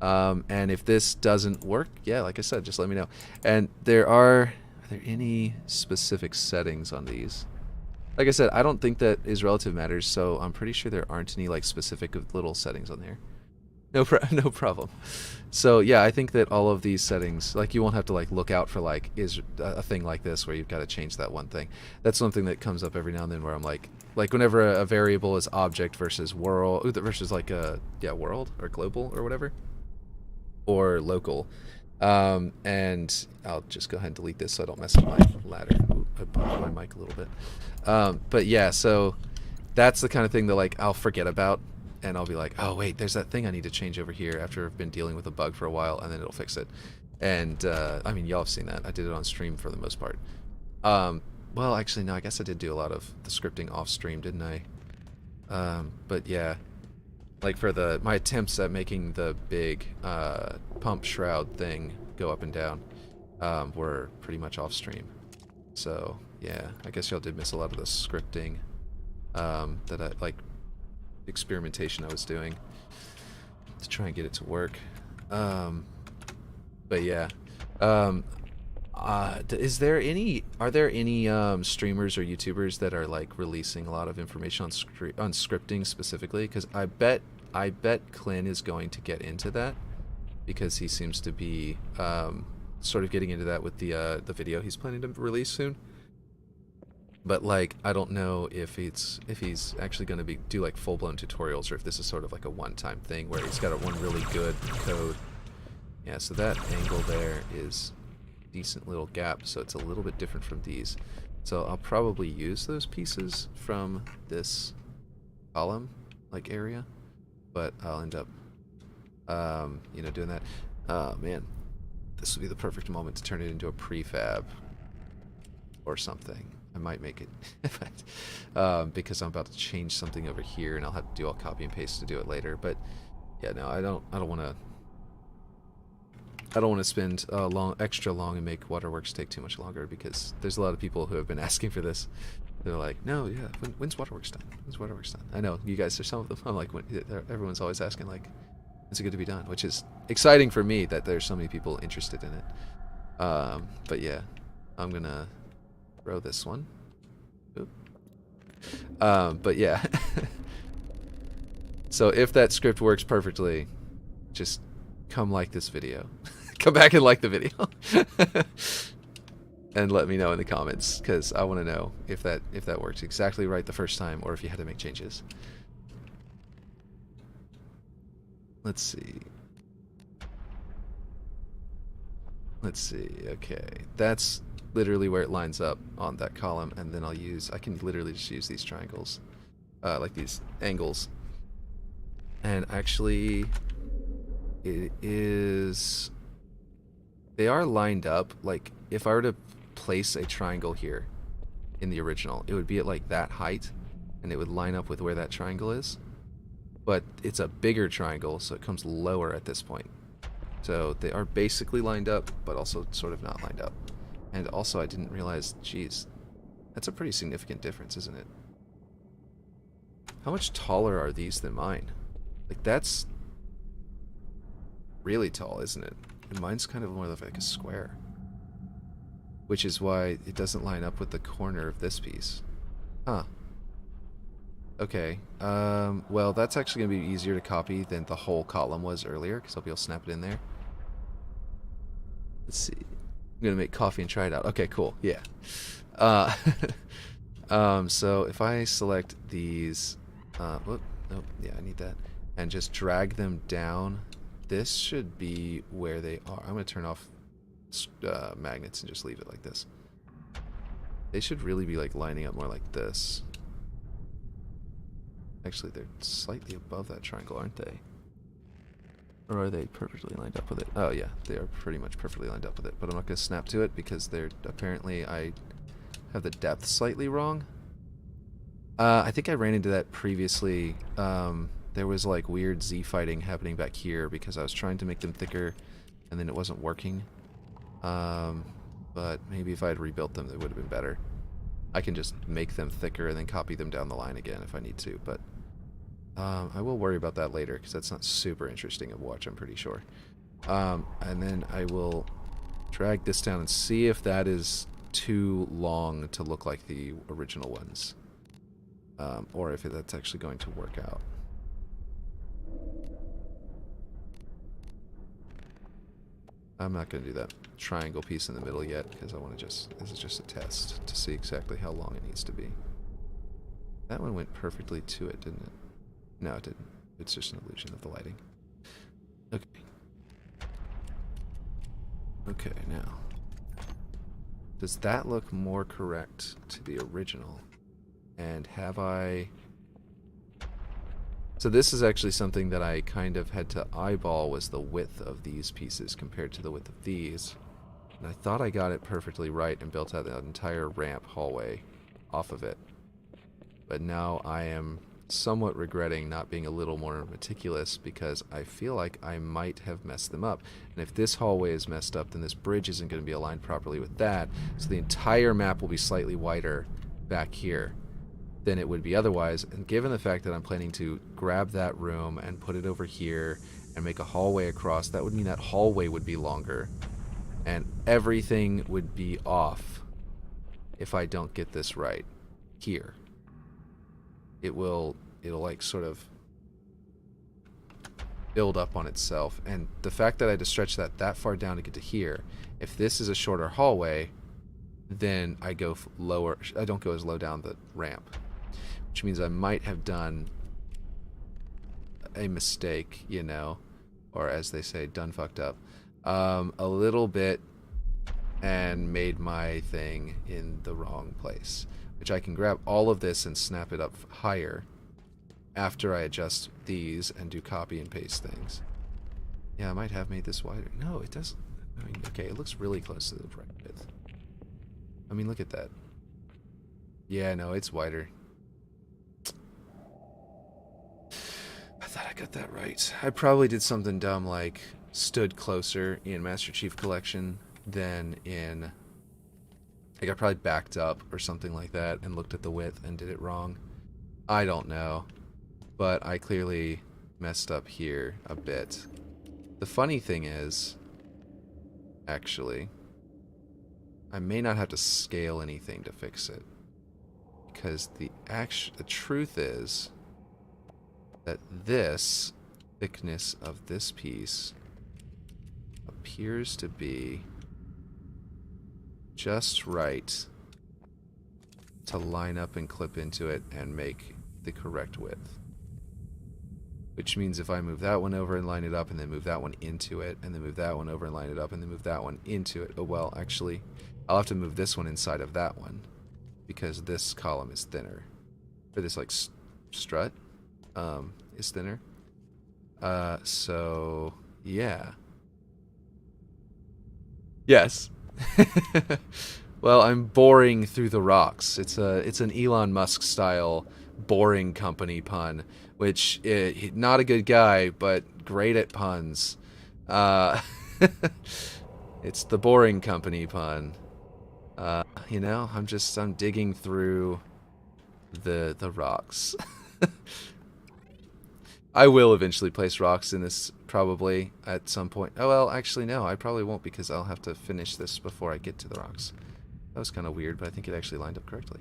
And if this doesn't work, yeah, like I said, just let me know. And are there any specific settings on these? Like I said, I don't think that is relative matters, so I'm pretty sure there aren't any like specific little settings on there. No problem. So yeah, I think that all of these settings, like you won't have to like look out for like is a thing like this where you've got to change that one thing. That's something that comes up every now and then where I'm like whenever a variable is object versus world versus like a world or global or whatever or local. And I'll just go ahead and delete this so I don't mess up my ladder. Ooh, I bumped my mic a little bit. But yeah, so that's the kind of thing that like I'll forget about. And I'll be like, oh wait, there's that thing I need to change over here after I've been dealing with a bug for a while, and then it'll fix it. And I mean, y'all have seen that. I did it on stream for the most part. Well, actually, no, I guess I did do a lot of the scripting off stream, didn't I? But yeah, like for my attempts at making the big pump shroud thing go up and down were pretty much off stream. So yeah, I guess y'all did miss a lot of the scripting that I like. Experimentation I was doing to try and get it to work. But yeah, are there any streamers or YouTubers that are like releasing a lot of information on scripting specifically? Because I bet Clint is going to get into that because he seems to be sort of getting into that with the video he's planning to release soon. But like, I don't know if he's actually going to do like full-blown tutorials, or if this is sort of like a one-time thing where he's got one really good code. Yeah, so that angle there is a decent little gap, so it's a little bit different from these. So I'll probably use those pieces from this column like area, but I'll end up doing that. Man, this would be the perfect moment to turn it into a prefab or something. I might make it because I'm about to change something over here, and I'll have to do all copy and paste to do it later. But yeah, no, I don't want to spend extra long and make Waterworks take too much longer, because there's a lot of people who have been asking for this. They're like, no, yeah, when's Waterworks done? When's Waterworks done? I know you guys are some of them. I'm like, everyone's always asking like, when's it going to be done? Which is exciting for me that there's so many people interested in it. But yeah, I'm gonna throw this one. Oop. But yeah. So if that script works perfectly, just come like this video. Come back and like the video. And let me know in the comments, because I want to know if that works exactly right the first time, or if you had to make changes. Let's see. Let's see. Okay, that's literally where it lines up on that column, and then I can literally just use these triangles, like these angles. And actually, they are lined up. Like, if I were to place a triangle here in the original, it would be at like that height, and it would line up with where that triangle is. But it's a bigger triangle, so it comes lower at this point. So they are basically lined up, but also sort of not lined up. And also, I didn't realize, geez, that's a pretty significant difference, isn't it? How much taller are these than mine? Like, that's really tall, isn't it? And mine's kind of more of like a square. Which is why it doesn't line up with the corner of this piece. Huh. Okay. Well, that's actually going to be easier to copy than the whole column was earlier, because I'll be able to snap it in there. Let's see. I'm going to make coffee and try it out. Okay, cool. Yeah. So if I select these... whoop, nope, yeah, I need that. And just drag them down, this should be where they are. I'm going to turn off magnets and just leave it like this. They should really be like lining up more like this. Actually, they're slightly above that triangle, aren't they? Or are they perfectly lined up with it? Oh yeah, they are pretty much perfectly lined up with it. But I'm not going to snap to it because they're apparently I have the depth slightly wrong. I think I ran into that previously. There was like weird Z fighting happening back here because I was trying to make them thicker and then it wasn't working. But maybe if I had rebuilt them, it would have been better. I can just make them thicker and then copy them down the line again if I need to, but I will worry about that later because that's not super interesting to watch, I'm pretty sure. And then I will drag this down and see if that is too long to look like the original ones. Or if that's actually going to work out. I'm not going to do that triangle piece in the middle yet because I want to this is just a test to see exactly how long it needs to be. That one went perfectly to it, didn't it? No, it didn't. It's just an illusion of the lighting. Okay. Okay, now. Does that look more correct to the original? And have I... So this is actually something that I kind of had to eyeball, was the width of these pieces compared to the width of these. And I thought I got it perfectly right and built out that entire ramp hallway off of it. But now I am somewhat regretting not being a little more meticulous because I feel like I might have messed them up. And if this hallway is messed up, then this bridge isn't going to be aligned properly with that. So the entire map will be slightly wider back here than it would be otherwise. And given the fact that I'm planning to grab that room and put it over here and make a hallway across, that would mean that hallway would be longer and everything would be off if I don't get this right here. It'll like sort of build up on itself, and the fact that I had to stretch that far down to get to here, if this is a shorter hallway, then I go lower. I don't go as low down the ramp, which means I might have done a mistake, you know, or as they say, done fucked up a little bit and made my thing in the wrong place, which I can grab all of this and snap it up higher after I adjust these and do copy and paste things. Yeah, I might have made this wider. No, it doesn't. I mean, okay, it looks really close to the right width. I mean, look at that. Yeah, no, it's wider. I thought I got that right. I probably did something dumb like stood closer in Master Chief Collection than in... Like I probably backed up or something like that and looked at the width and did it wrong. I don't know. But I clearly messed up here a bit. The funny thing is, actually, I may not have to scale anything to fix it. Because the truth is that this thickness of this piece appears to be just right to line up and clip into it and make the correct width. which means if I move that one over and line it up and then move that one into it and then move that one over and line it up and then move that one into it. Oh, well, actually, I'll have to move this one inside of that one because this column is thinner. Or this, like, strut is thinner. So, yeah. Yes. Well, I'm boring through the rocks. It's an Elon Musk style boring company pun, which not a good guy, but great at puns. It's the boring company pun. You know, I'm digging through the rocks. I will eventually place rocks in this probably at some point. Oh, well, actually, no, I probably won't because I'll have to finish this before I get to the rocks. That was kind of weird, but I think it actually lined up correctly.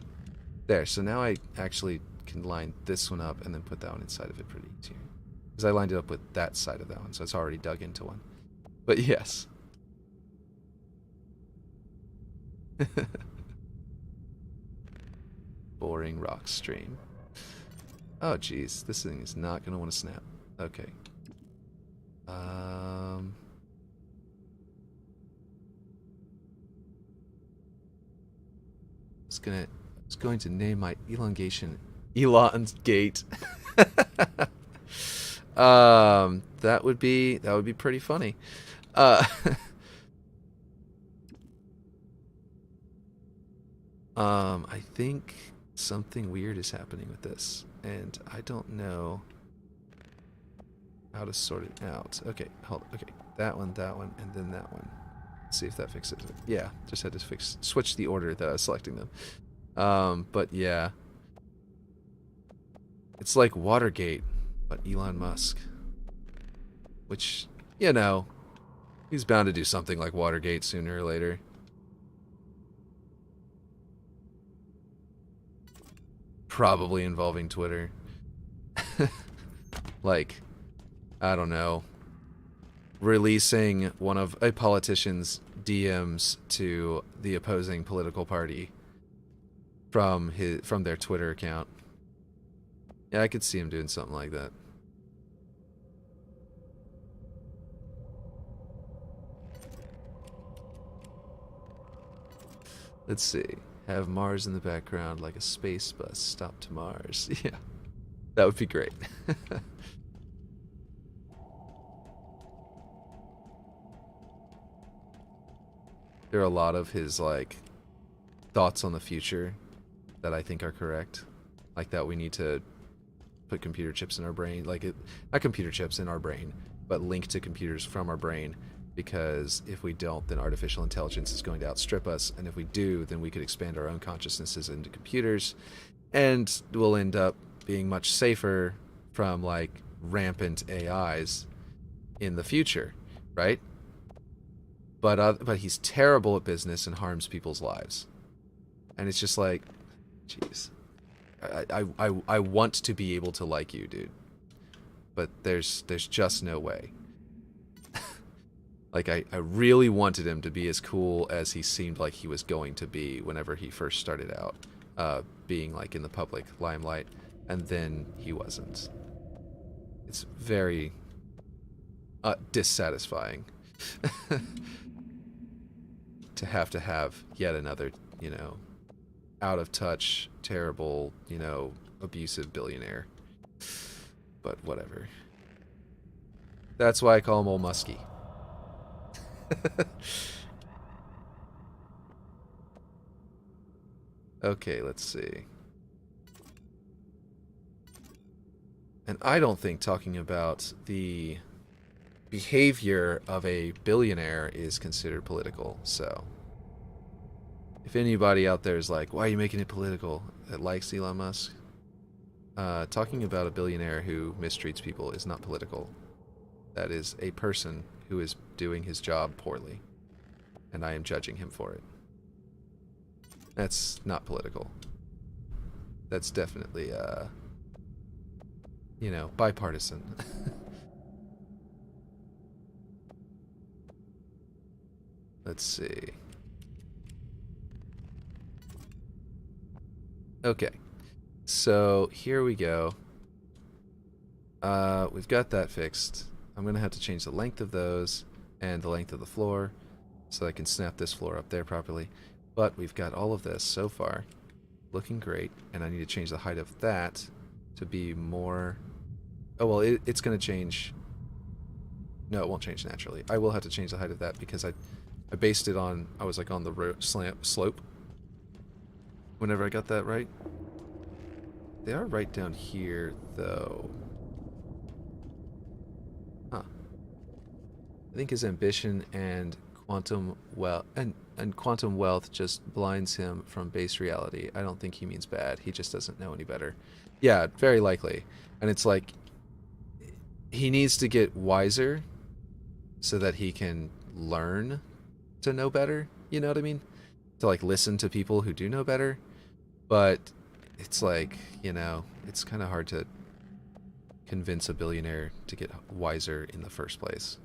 There, so now I actually can line this one up and then put that one inside of it pretty easier. Because I lined it up with that side of that one, so it's already dug into one. But yes. Boring rock stream. Oh, jeez. This thing is not going to want to snap. Okay. I was going to name my elongation Elon's Gate. That would be pretty funny. I think something weird is happening with this, and I don't know how to sort it out. Okay, hold on. Okay, that one, and then that one. Let's see if that fixes it. Yeah, just had to switch the order that I was selecting them. But yeah. It's like Watergate, but Elon Musk. Which, you know, he's bound to do something like Watergate sooner or later. Probably involving Twitter. Like, I don't know, releasing one of a politician's DMs to the opposing political party from their Twitter account. Yeah, I could see him doing something like that. Let's see. Have Mars in the background like a space bus stop to Mars. Yeah, that would be great. There are a lot of his, like, thoughts on the future that I think are correct. Like that we need to put computer chips in our brain. Like, not computer chips in our brain, but link to computers from our brain. Because if we don't, then artificial intelligence is going to outstrip us. And if we do, then we could expand our own consciousnesses into computers. And we'll end up being much safer from, like, rampant AIs in the future, right? But he's terrible at business and harms people's lives. And it's just like, jeez. I want to be able to like you, dude. But there's just no way. Like, I really wanted him to be as cool as he seemed like he was going to be whenever he first started out, being, like, in the public limelight, and then he wasn't. It's very dissatisfying to have yet another, you know, out of touch, terrible, you know, abusive billionaire. But whatever. That's why I call him Old Muskie. Okay, let's see. And I don't think talking about the behavior of a billionaire is considered political, so if anybody out there is like, why are you making it political, that likes Elon Musk, talking about a billionaire who mistreats people is not political. That is a person who is doing his job poorly, and I am judging him for it. That's not political. That's definitely, you know, bipartisan. Let's see. Okay. So, here we go. we've got that fixed. I'm going to have to change the length of those and the length of the floor so I can snap this floor up there properly. But we've got all of this so far looking great, and I need to change the height of that to be more... Oh, well, it's going to change... No, it won't change naturally. I will have to change the height of that because I based it on... I was like on the slope whenever I got that right. They are right down here, though. Huh. I think his ambition and quantum wealth and quantum wealth just blinds him from base reality. I don't think he means bad. He just doesn't know any better. Yeah, very likely. And it's like he needs to get wiser so that he can learn to know better. You know what I mean? To like listen to people who do know better. But it's like, you know, it's kind of hard to convince a billionaire to get wiser in the first place.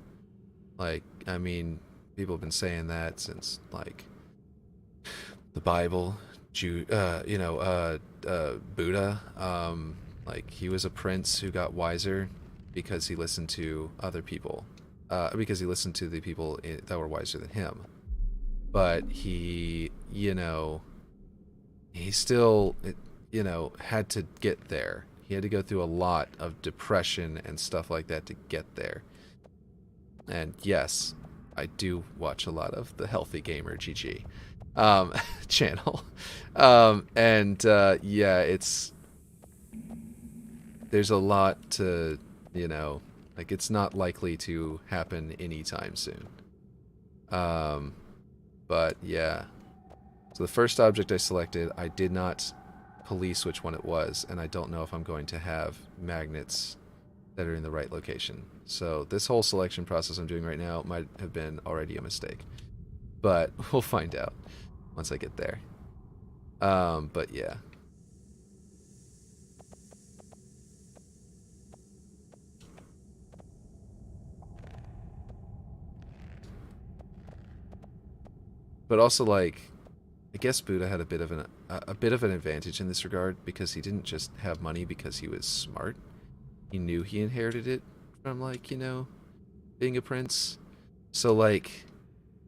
Like, I mean, people have been saying that since like the Bible, Buddha. Like he was a prince who got wiser because he listened to other people, because he listened to the people that were wiser than him. But he, he still, had to get there. He had to go through a lot of depression and stuff like that to get there. And yes, I do watch a lot of the Healthy Gamer GG channel. Yeah, there's a lot to, like it's not likely to happen anytime soon. But yeah. So the first object I selected, I did not police which one it was, and I don't know if I'm going to have magnets that are in the right location. So this whole selection process I'm doing right now might have been already a mistake. But we'll find out once I get there. But yeah. But also, like, I guess Buddha had a bit of an advantage in this regard because he didn't just have money because he was smart. He knew he inherited it from, like, being a prince. So, like,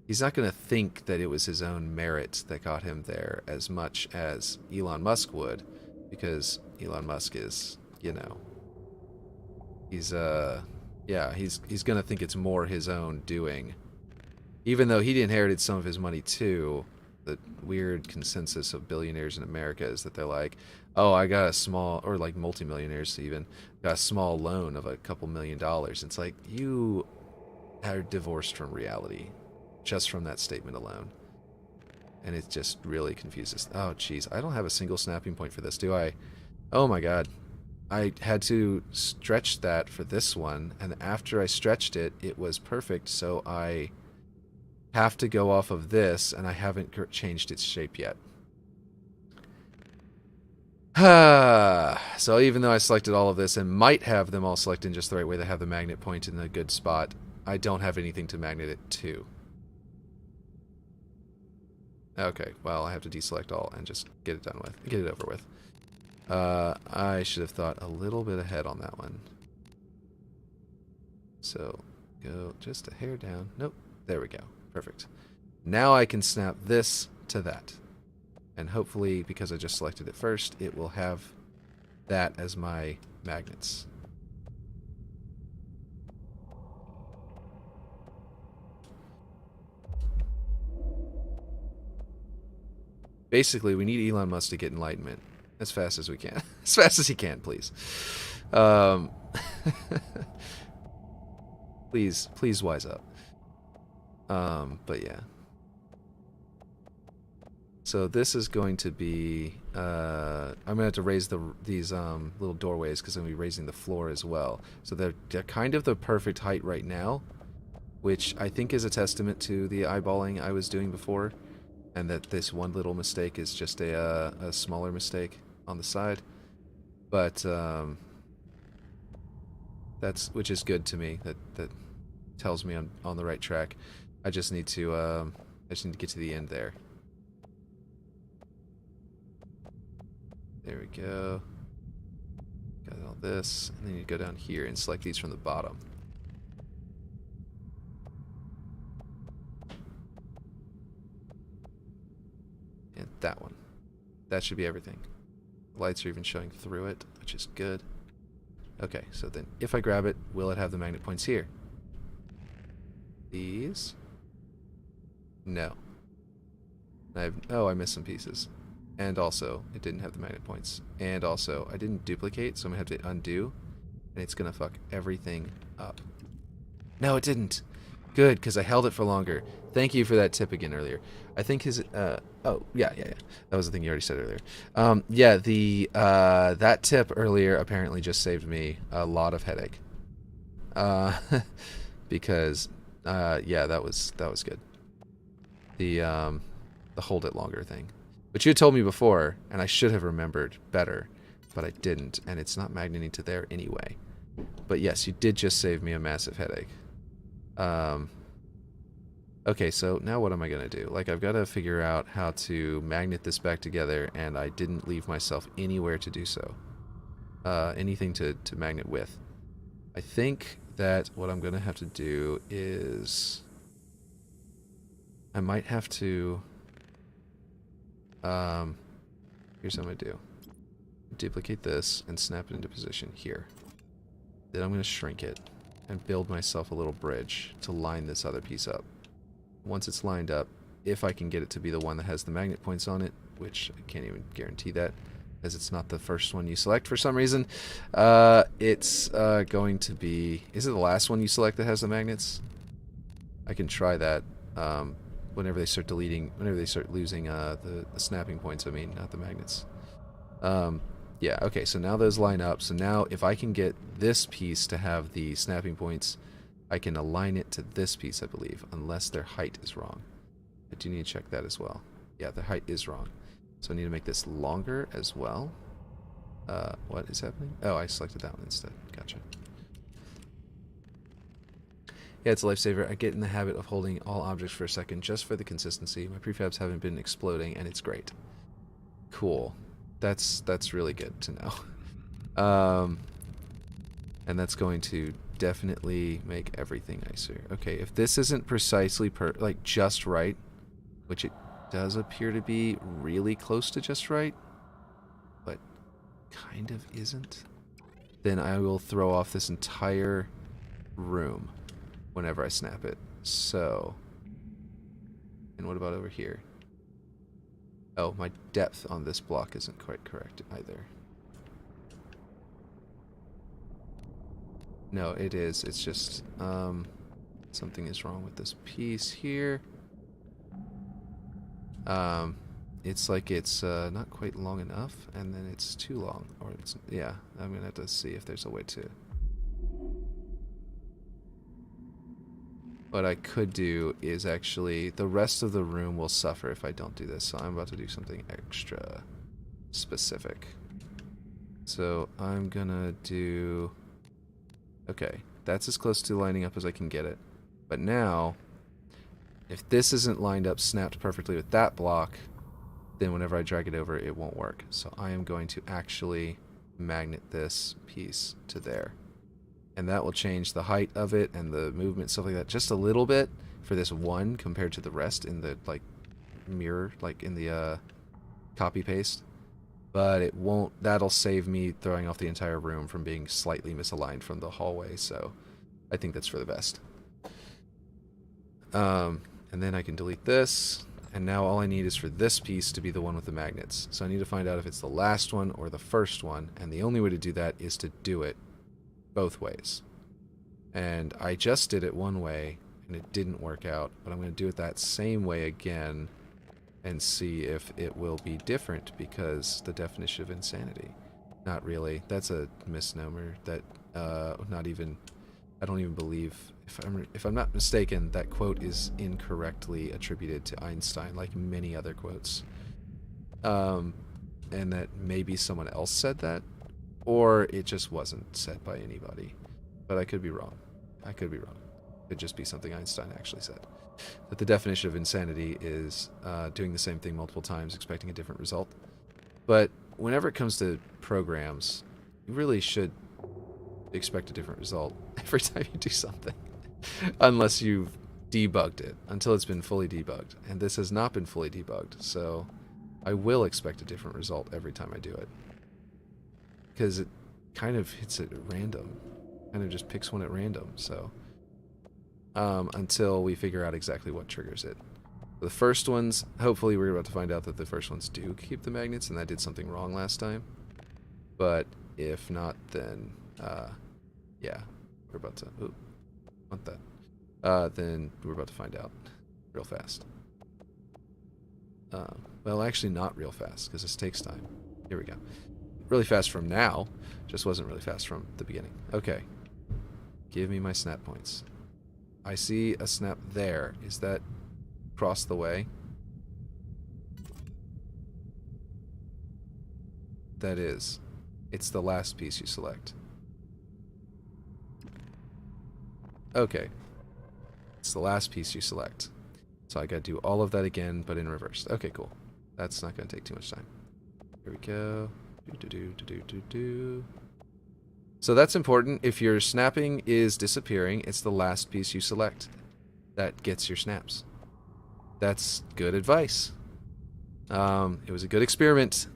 he's not going to think that it was his own merit that got him there as much as Elon Musk would, because Elon Musk is, he's going to think it's more his own doing. Even though he inherited some of his money too, the weird consensus of billionaires in America is that they're like, oh, I got a small, or like multimillionaires even, got a small loan of a couple $1,000,000. It's like, you are divorced from reality just from that statement alone. And it just really confuses. Oh, jeez, I don't have a single snapping point for this, do I? Oh my god. I had to stretch that for this one, and after I stretched it, it was perfect, so I have to go off of this, and I haven't changed its shape yet. So even though I selected all of this and might have them all selected in just the right way, they have the magnet point in a good spot, I don't have anything to magnet it to. Okay, well, I have to deselect all and just get it done with. Get it over with. I should have thought a little bit ahead on that one. So, go just a hair down. Nope, there we go. Perfect. Now I can snap this to that. And hopefully, because I just selected it first, it will have that as my magnets. Basically, we need Elon Musk to get enlightenment as fast as we can. As fast as he can, please. Please wise up. But yeah. So this is going to be, I'm going to have to raise these little doorways because I'm going to be raising the floor as well. So they're kind of the perfect height right now, which I think is a testament to the eyeballing I was doing before, and that this one little mistake is just a smaller mistake on the side. But which is good to me. That tells me I'm on the right track. I just need to get to the end there. There we go. Got all this, and then you go down here and select these from the bottom. And that one. That should be everything. The lights are even showing through it, which is good. Okay, so then if I grab it, will it have the magnet points here? These? No. I missed some pieces. And also, it didn't have the magnet points. And also, I didn't duplicate, so I'm going to have to undo. And it's going to fuck everything up. No, it didn't. Good, because I held it for longer. Thank you for that tip again earlier. I think his... oh, yeah. That was the thing you already said earlier. Yeah, that tip earlier apparently just saved me a lot of headache. Because, yeah, that was good. The hold it longer thing. Which you had told me before, and I should have remembered better, but I didn't, and it's not magneting to there anyway. But yes, you did just save me a massive headache. Okay, so now what am I going to do? Like, I've got to figure out how to magnet this back together, and I didn't leave myself anywhere to do so. Anything to magnet with. I think that what I'm going to have to do is... I might have to... here's what I'm going to do. Duplicate this and snap it into position here. Then I'm going to shrink it and build myself a little bridge to line this other piece up. Once it's lined up, if I can get it to be the one that has the magnet points on it, which I can't even guarantee that, as it's not the first one you select for some reason, it's going to be... Is it the last one you select that has the magnets? I can try that whenever they start losing the snapping points, I mean, not the magnets. Yeah, okay, so now those line up. So now if I can get this piece to have the snapping points, I can align it to this piece, I believe, unless their height is wrong. I do need to check that as well. Yeah, the height is wrong. So I need to make this longer as well. What is happening? Oh, I selected that one instead. Gotcha. Yeah, it's a lifesaver. I get in the habit of holding all objects for a second just for the consistency. My prefabs haven't been exploding, and it's great. Cool. That's really good to know. And that's going to definitely make everything nicer. Okay, if this isn't precisely just right, which it does appear to be really close to just right, but kind of isn't, then I will throw off this entire room whenever I snap it. So, and what about over here? Oh, my depth on this block isn't quite correct either. No, it is. It's just, something is wrong with this piece here. It's like it's not quite long enough, and then it's too long. Or it's, yeah, I'm going to have to see if there's a way to... What I could do is actually, the rest of the room will suffer if I don't do this, so I'm about to do something extra specific. So I'm gonna do... Okay, that's as close to lining up as I can get it. But now, if this isn't lined up, snapped perfectly with that block, then whenever I drag it over, it won't work. So I am going to actually magnet this piece to there. And that will change the height of it and the movement, stuff like that, just a little bit for this one compared to the rest in the, like, mirror, like in the copy paste. But it won't, that'll save me throwing off the entire room from being slightly misaligned from the hallway, so I think that's for the best. And then I can delete this, and now all I need is for this piece to be the one with the magnets. So I need to find out if it's the last one or the first one, and the only way to do that is to do it both ways. And I just did it one way and it didn't work out, but I'm going to do it that same way again and see if it will be different, because the definition of insanity. Not really. That's a misnomer that not even, I don't even believe, if I'm not mistaken, that quote is incorrectly attributed to Einstein, like many other quotes. And that maybe someone else said that, or it just wasn't said by anybody. But I could be wrong. It could just be something Einstein actually said. But the definition of insanity is doing the same thing multiple times, expecting a different result. But whenever it comes to programs, you really should expect a different result every time you do something. Unless you've debugged it, until it's been fully debugged. And this has not been fully debugged, so I will expect a different result every time I do it. Because it kind of hits it at random. Kind of just picks one at random, so... until we figure out exactly what triggers it. The first ones, hopefully we're about to find out that the first ones do keep the magnets, and I did something wrong last time. But if not, then, yeah, we're about to, ooh, want that. Then we're about to find out real fast. Well, actually not real fast, because this takes time. Here we go. Really fast from now, just wasn't really fast from the beginning. Okay. Give me my snap points. I see a snap there. Is that across the way? That is. It's the last piece you select. Okay. It's the last piece you select. So I gotta do all of that again, but in reverse. Okay, cool. That's not gonna take too much time. Here we go. So that's important. If your snapping is disappearing, it's the last piece you select that gets your snaps. That's good advice. It was a good experiment.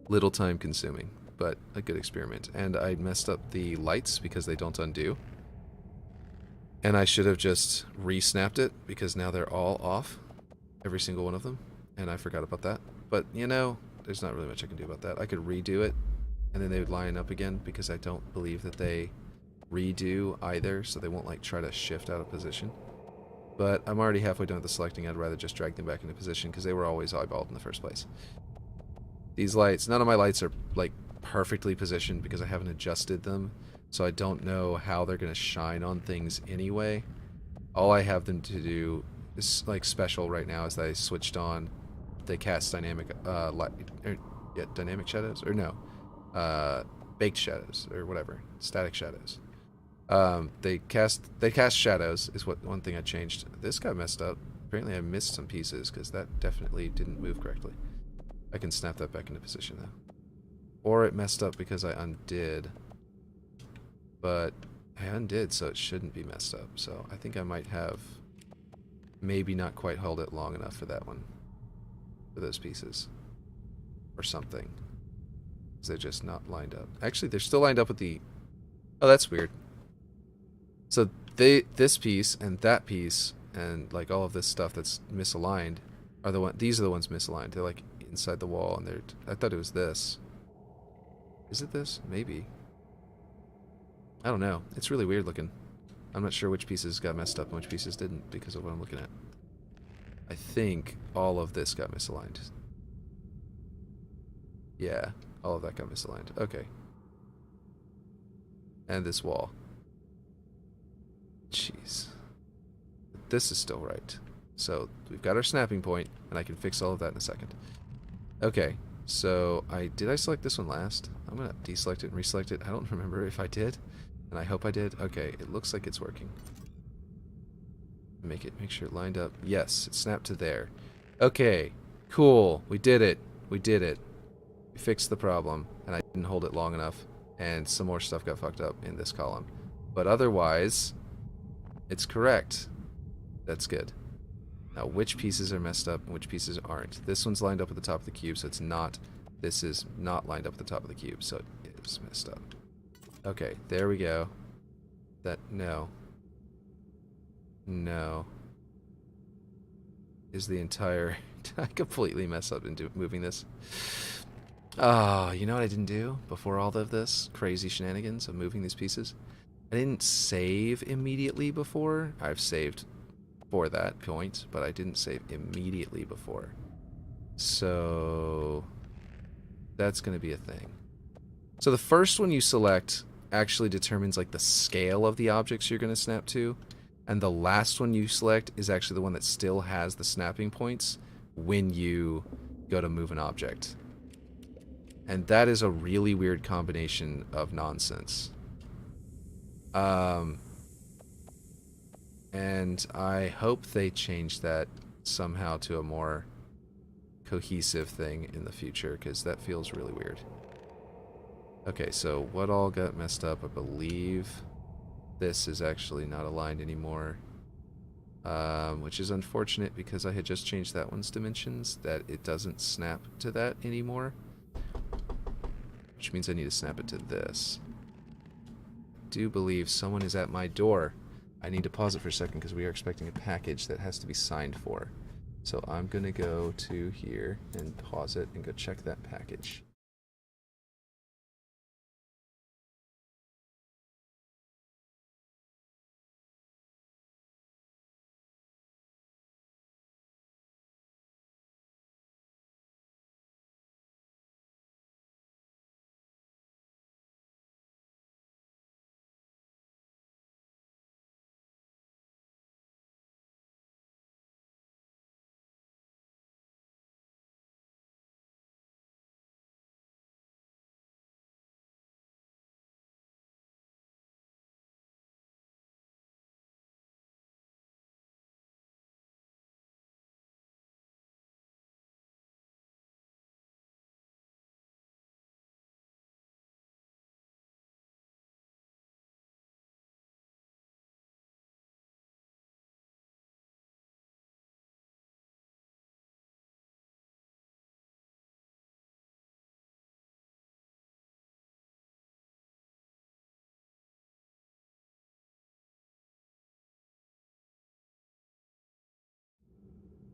Little time consuming, but a good experiment. And I messed up the lights because they don't undo. And I should have just re-snapped it because now they're all off. Every single one of them. And I forgot about that. But, you know, there's not really much I can do about that. I could redo it, and then they would line up again, because I don't believe that they redo either, so they won't, like, try to shift out of position. But I'm already halfway done with the selecting. I'd rather just drag them back into position, because they were always eyeballed in the first place. These lights, none of my lights are, like, perfectly positioned, because I haven't adjusted them, so I don't know how they're going to shine on things anyway. All I have them to do is, like, special right now is that I switched on. They cast dynamic light, yeah, dynamic shadows, or no, baked shadows, or whatever, static shadows. They cast shadows is what one thing I changed. This got messed up. Apparently I missed some pieces because that definitely didn't move correctly. I can snap that back into position though. Or it messed up because I undid, but I undid, so it shouldn't be messed up. So I think I might have maybe not quite held it long enough for that one. For those pieces. Or something. They're just not lined up. Actually, they're still lined up with the... Oh, that's weird. So this piece and that piece and like all of this stuff that's misaligned are the one. These are the ones misaligned. They're like inside the wall, and they're... I thought it was this. Is it this? Maybe. I don't know. It's really weird looking. I'm not sure which pieces got messed up and which pieces didn't because of what I'm looking at. I think all of this got misaligned. Yeah, all of that got misaligned. Okay. And this wall. Jeez. This is still right. So, we've got our snapping point, and I can fix all of that in a second. Okay, so did I select this one last? I'm going to deselect it and reselect it. I don't remember if I did, and I hope I did. Okay, it looks like it's working. Make sure it lined up. Yes, it snapped to there. Okay, cool. We did it. We did it. We fixed the problem, and I didn't hold it long enough, and some more stuff got fucked up in this column. But otherwise, it's correct. That's good. Now, which pieces are messed up and which pieces aren't? This one's lined up at the top of the cube, so it's not. This is not lined up at the top of the cube, so it is messed up. Okay, there we go. No. No. Is the entire... Did I completely mess up into moving this? Oh, you know what I didn't do before all of this crazy shenanigans of moving these pieces? I didn't save immediately before. I've saved for that point, but I didn't save immediately before. So that's going to be a thing. So the first one you select actually determines like the scale of the objects you're going to snap to. And the last one you select is actually the one that still has the snapping points when you go to move an object. And that is a really weird combination of nonsense. And I hope they change that somehow to a more cohesive thing in the future, because that feels really weird. Okay, so what all got messed up? I believe this is actually not aligned anymore. Which is unfortunate because I had just changed that one's dimensions, that it doesn't snap to that anymore. Which means I need to snap it to this. I do believe someone is at my door. I need to pause it for a second because we are expecting a package that has to be signed for. So I'm going to go to here and pause it and go check that package.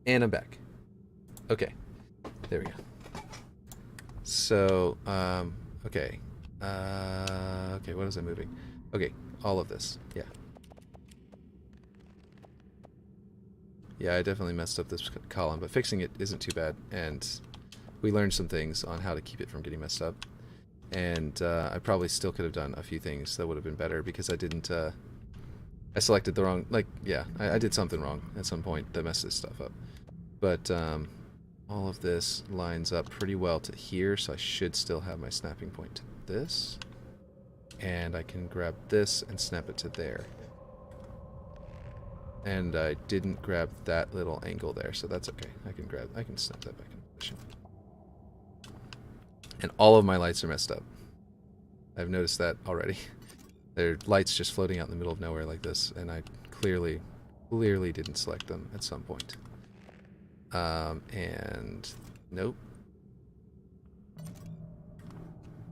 And I'm back. Okay, there we go. So, okay. Okay, what is I moving? Okay, all of this. Yeah. Yeah, I definitely messed up this column, but fixing it isn't too bad, and we learned some things on how to keep it from getting messed up. And I probably still could have done a few things that would have been better because I didn't, I selected the wrong, like, yeah, I did something wrong at some point that messed this stuff up. But all of this lines up pretty well to here, so I should still have my snapping point to this. And I can grab this and snap it to there. And I didn't grab that little angle there, so that's okay. I can snap that back in position. And all of my lights are messed up. I've noticed that already. There are lights just floating out in the middle of nowhere like this, and I clearly didn't select them at some point. And nope.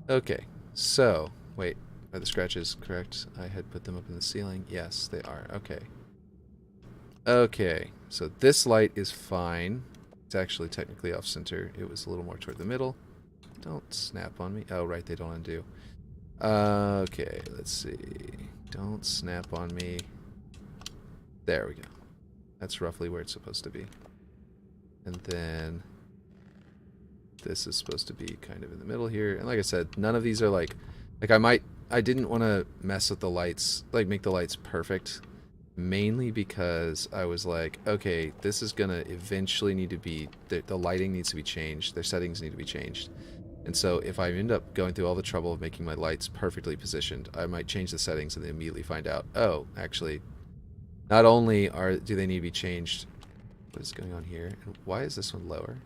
Okay, so wait, are the scratches correct? I had put them up in the ceiling. Yes, they are. Okay. Okay, so this light is fine. It's actually technically off center. It was a little more toward the middle. Don't snap on me. Oh, right, they don't undo. Okay, let's see. Don't snap on me. There we go. That's roughly where it's supposed to be. And then this is supposed to be kind of in the middle here. And like I said, none of these are like I didn't want to mess with the lights, like make the lights perfect. Mainly because I was like, okay, this is going to eventually need to be, the lighting needs to be changed, their settings need to be changed. And so if I end up going through all the trouble of making my lights perfectly positioned, I might change the settings and then immediately find out, oh, actually, not only do they need to be changed, what is going on here? And why is this one lower?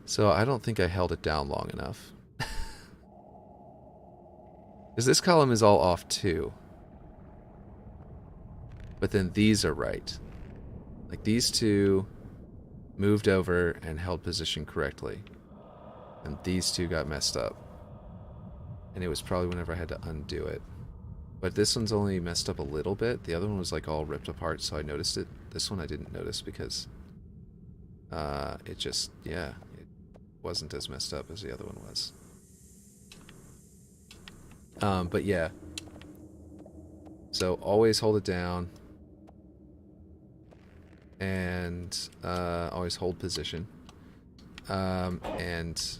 So I don't think I held it down long enough. Because this column is all off too. But then these are right. Like these two moved over and held position correctly. And these two got messed up. And it was probably whenever I had to undo it. But this one's only messed up a little bit. The other one was like all ripped apart, so I noticed it. This one I didn't notice because it just, yeah, it wasn't as messed up as the other one was. But yeah. So always hold it down. And always hold position. And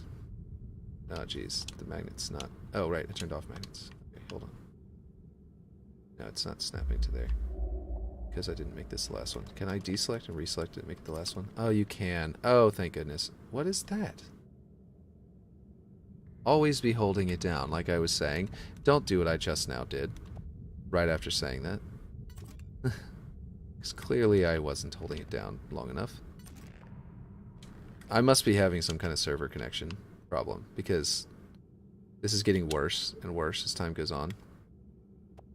oh geez, the magnet's not. Oh right, I turned off magnets. Okay, hold on. No, it's not snapping to there because I didn't make this the last one. Can I deselect and reselect it and make it the last one? Oh, you can. Oh, thank goodness. What is that? Always be holding it down, like I was saying. Don't do what I just now did. Right after saying that. Because clearly I wasn't holding it down long enough. I must be having some kind of server connection. problem, because this is getting worse and worse as time goes on.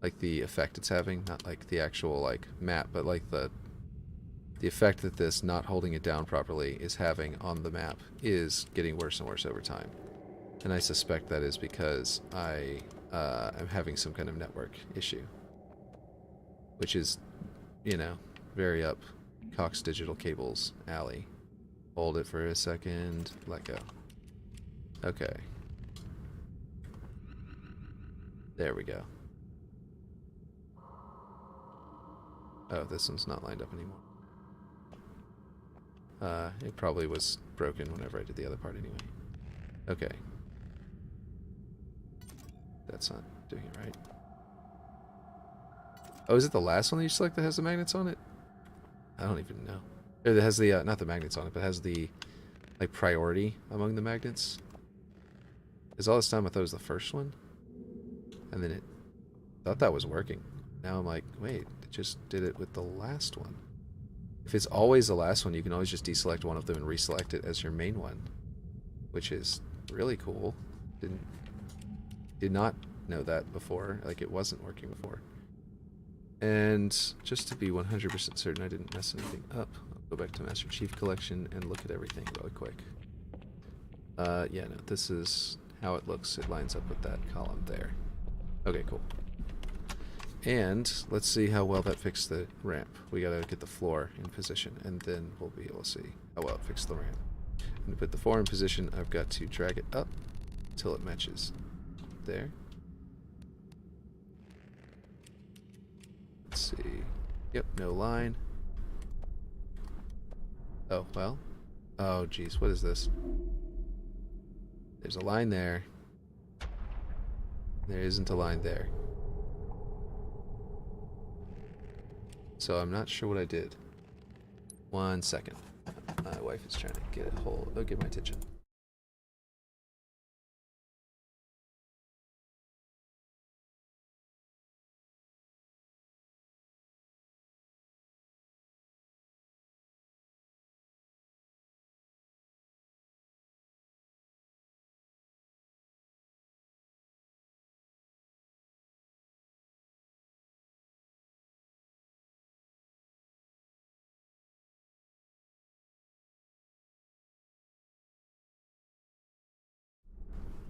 Like the effect it's having, not like the actual like map, but like the effect that this not holding it down properly is having on the map is getting worse and worse over time. And I suspect that is because I am having some kind of network issue, which is, you know, very up Cox Digital Cables alley. Hold it for a second, let go. Okay. There we go. Oh, this one's not lined up anymore. It probably was broken whenever I did the other part anyway. Okay. That's not doing it right. Oh, is it the last one that you select that has the magnets on it? I don't even know. It has the, not the magnets on it, but has the, like, priority among the magnets. Because all this time I thought it was the first one. And then it, thought that was working. Now I'm like, wait, it just did it with the last one. If it's always the last one, you can always just deselect one of them and reselect it as your main one. Which is really cool. Did not know that before. Like, it wasn't working before. And just to be 100% certain I didn't mess anything up, I'll go back to Master Chief Collection and look at everything really quick. Yeah, no, this is how it looks. It lines up with that column there. Okay, cool. And let's see how well that fixed the ramp. We gotta get the floor in position, and then we'll be able to see how well it fixed the ramp. And to put the floor in position, I've got to drag it up until it matches there. Let's see. Yep, no line. Oh, well. Oh, geez, what is this? There's a line there. There isn't a line there. So I'm not sure what I did. 1 second. My wife is trying to get a hold. Oh, get my attention.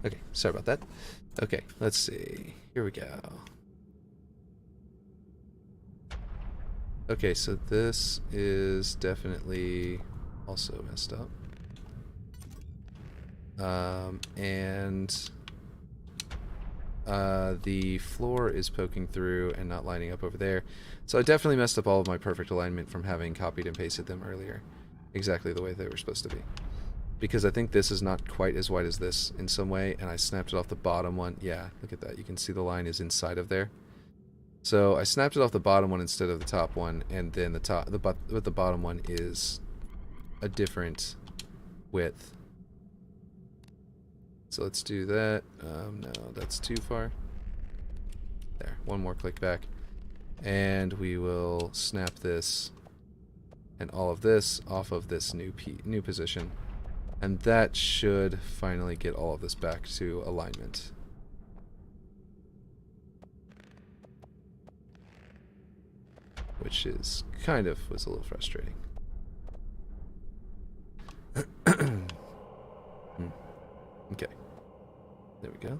Okay, sorry about that. Okay, let's see. Here we go. Okay, so this is definitely also messed up. The floor is poking through and not lining up over there. So I definitely messed up all of my perfect alignment from having copied and pasted them earlier. Exactly the way they were supposed to be. Because I think this is not quite as wide as this in some way, and I snapped it off the bottom one. Yeah, look at that. You can see the line is inside of there. So I snapped it off the bottom one instead of the top one, and then the bottom one is a different width. So let's do that. No, that's too far. There, one more click back. And we will snap this and all of this off of this new position. And that should finally get all of this back to alignment. Which is kind of was a little frustrating. Okay. There we go.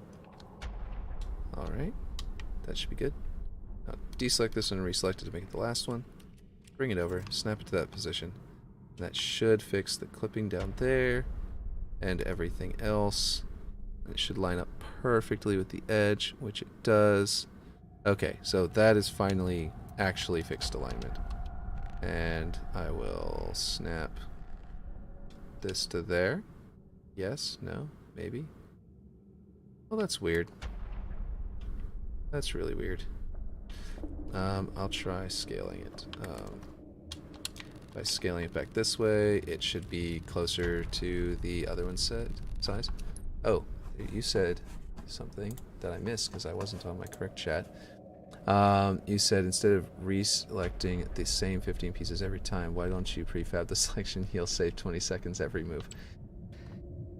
Alright. That should be good. Now deselect this one and reselect it to make it the last one. Bring it over, snap it to that position. That should fix the clipping down there and everything else. It should line up perfectly with the edge, which it does. Okay, so that is finally actually fixed alignment. And I will snap this to there. Yes, no, maybe. Well, that's weird. That's really weird. I'll try scaling it. By scaling it back this way, it should be closer to the other one's size. Oh, you said something that I missed because I wasn't on my correct chat. You said instead of reselecting the same 15 pieces every time, why don't you prefab the selection? He'll save 20 seconds every move.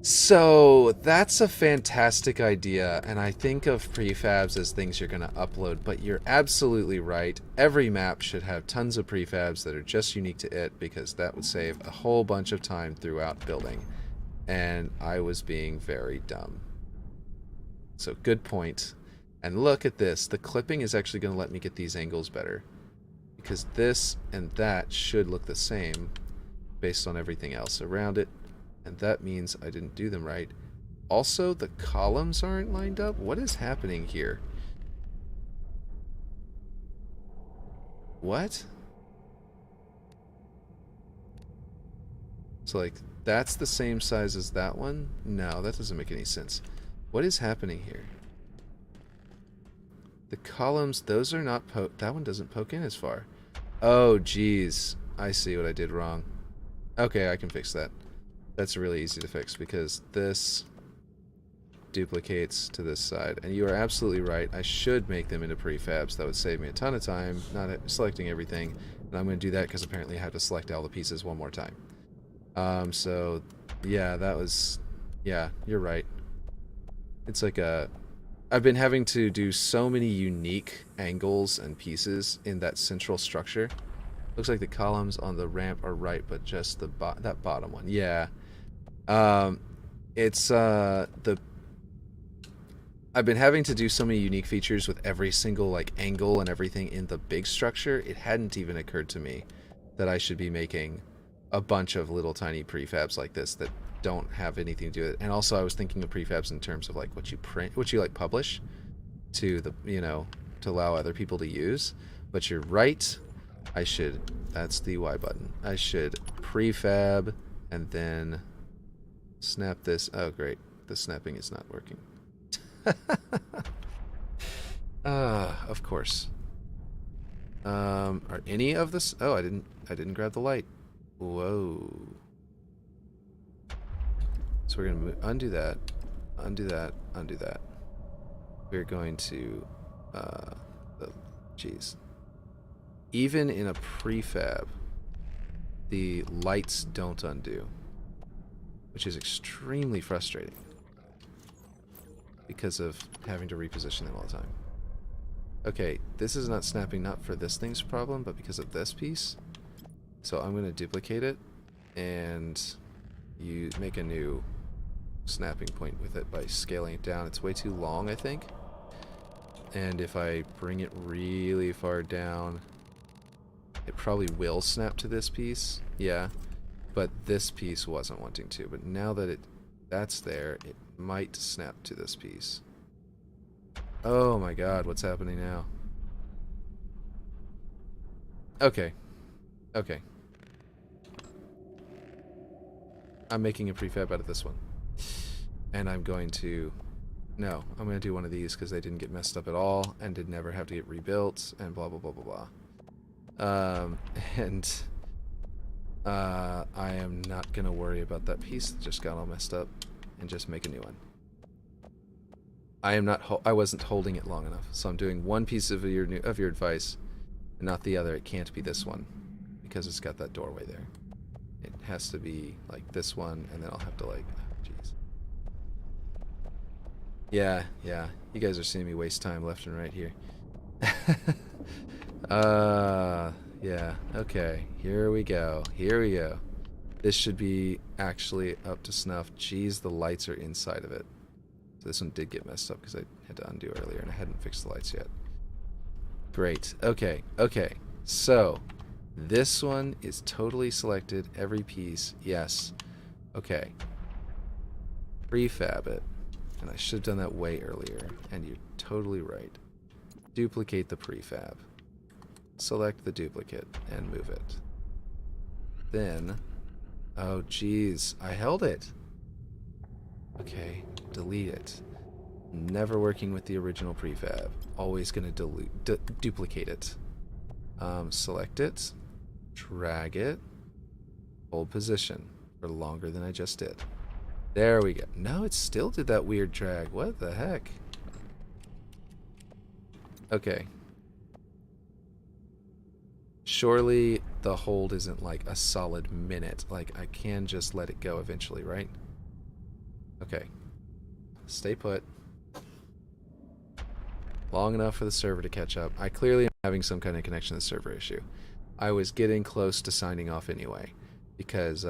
So that's a fantastic idea, and I think of prefabs as things you're going to upload, but you're absolutely right. Every map should have tons of prefabs that are just unique to it, because that would save a whole bunch of time throughout building. And I was being very dumb. So good point. And look at this. The clipping is actually going to let me get these angles better, because this and that should look the same based on everything else around it. And that means I didn't do them right. Also, the columns aren't lined up. What is happening here? What? So, like, that's the same size as that one? No, that doesn't make any sense. What is happening here? The columns, those are not that one doesn't poke in as far. Oh, geez. I see what I did wrong. Okay, I can fix that. That's really easy to fix, because this duplicates to this side. And you are absolutely right. I should make them into prefabs. That would save me a ton of time, not selecting everything. And I'm going to do that because apparently I have to select all the pieces one more time. So, yeah, that was... Yeah, you're right. It's like a... I've been having to do so many unique angles and pieces in that central structure. Looks like the columns on the ramp are right, but just the that bottom one. Yeah. It's I've been having to do so many unique features with every single like angle and everything in the big structure. It hadn't even occurred to me that I should be making a bunch of little tiny prefabs like this that don't have anything to do with it. And also I was thinking of prefabs in terms of like what you print, what you like publish to the, you know, to allow other people to use. But you're right. I should, that's the Y button. I should prefab and then snap this. Oh, great. The snapping is not working. Of course. Are any of this? Oh, I didn't grab the light. Whoa. So we're gonna undo that, undo that, undo that. We're going to, geez. Even in a prefab, the lights don't undo, which is extremely frustrating because of having to reposition them all the time. Okay, this is not snapping, not for this thing's problem, but because of this piece. So I'm going to duplicate it and you make a new snapping point with it by scaling it down. It's way too long, I think. And if I bring it really far down, it probably will snap to this piece. Yeah, but this piece wasn't wanting to. But now that that's there, it might snap to this piece. Oh my god, what's happening now? Okay. Okay. I'm making a prefab out of this one. And I'm going to... No, I'm going to do one of these because they didn't get messed up at all and did never have to get rebuilt and blah, blah, blah, blah, blah. I am not going to worry about that piece that just got all messed up and just make a new one. I wasn't holding it long enough, so I'm doing one piece of your advice and not the other. It can't be this one because it's got that doorway there. It has to be like this one, and then I'll have to like, jeez. Yeah, you guys are seeing me waste time left and right here. Yeah, okay, here we go. This should be actually up to snuff. Jeez, the lights are inside of it. So this one did get messed up because I had to undo earlier and I hadn't fixed the lights yet. Great, okay. So, this one is totally selected, every piece, yes. Okay. Prefab it. And I should have done that way earlier, and you're totally right. Duplicate the prefab. Select the duplicate and move it. Then, oh geez, I held it. Okay, delete it. Never working with the original prefab. Always gonna duplicate it. Select it, drag it, hold position for longer than I just did. There we go. No, it still did that weird drag. What the heck? Okay. Surely the hold isn't like a solid minute. Like, I can just let it go eventually, right? Okay. Stay put. Long enough for the server to catch up. I clearly am having some kind of connection to the server issue. I was getting close to signing off anyway. Because,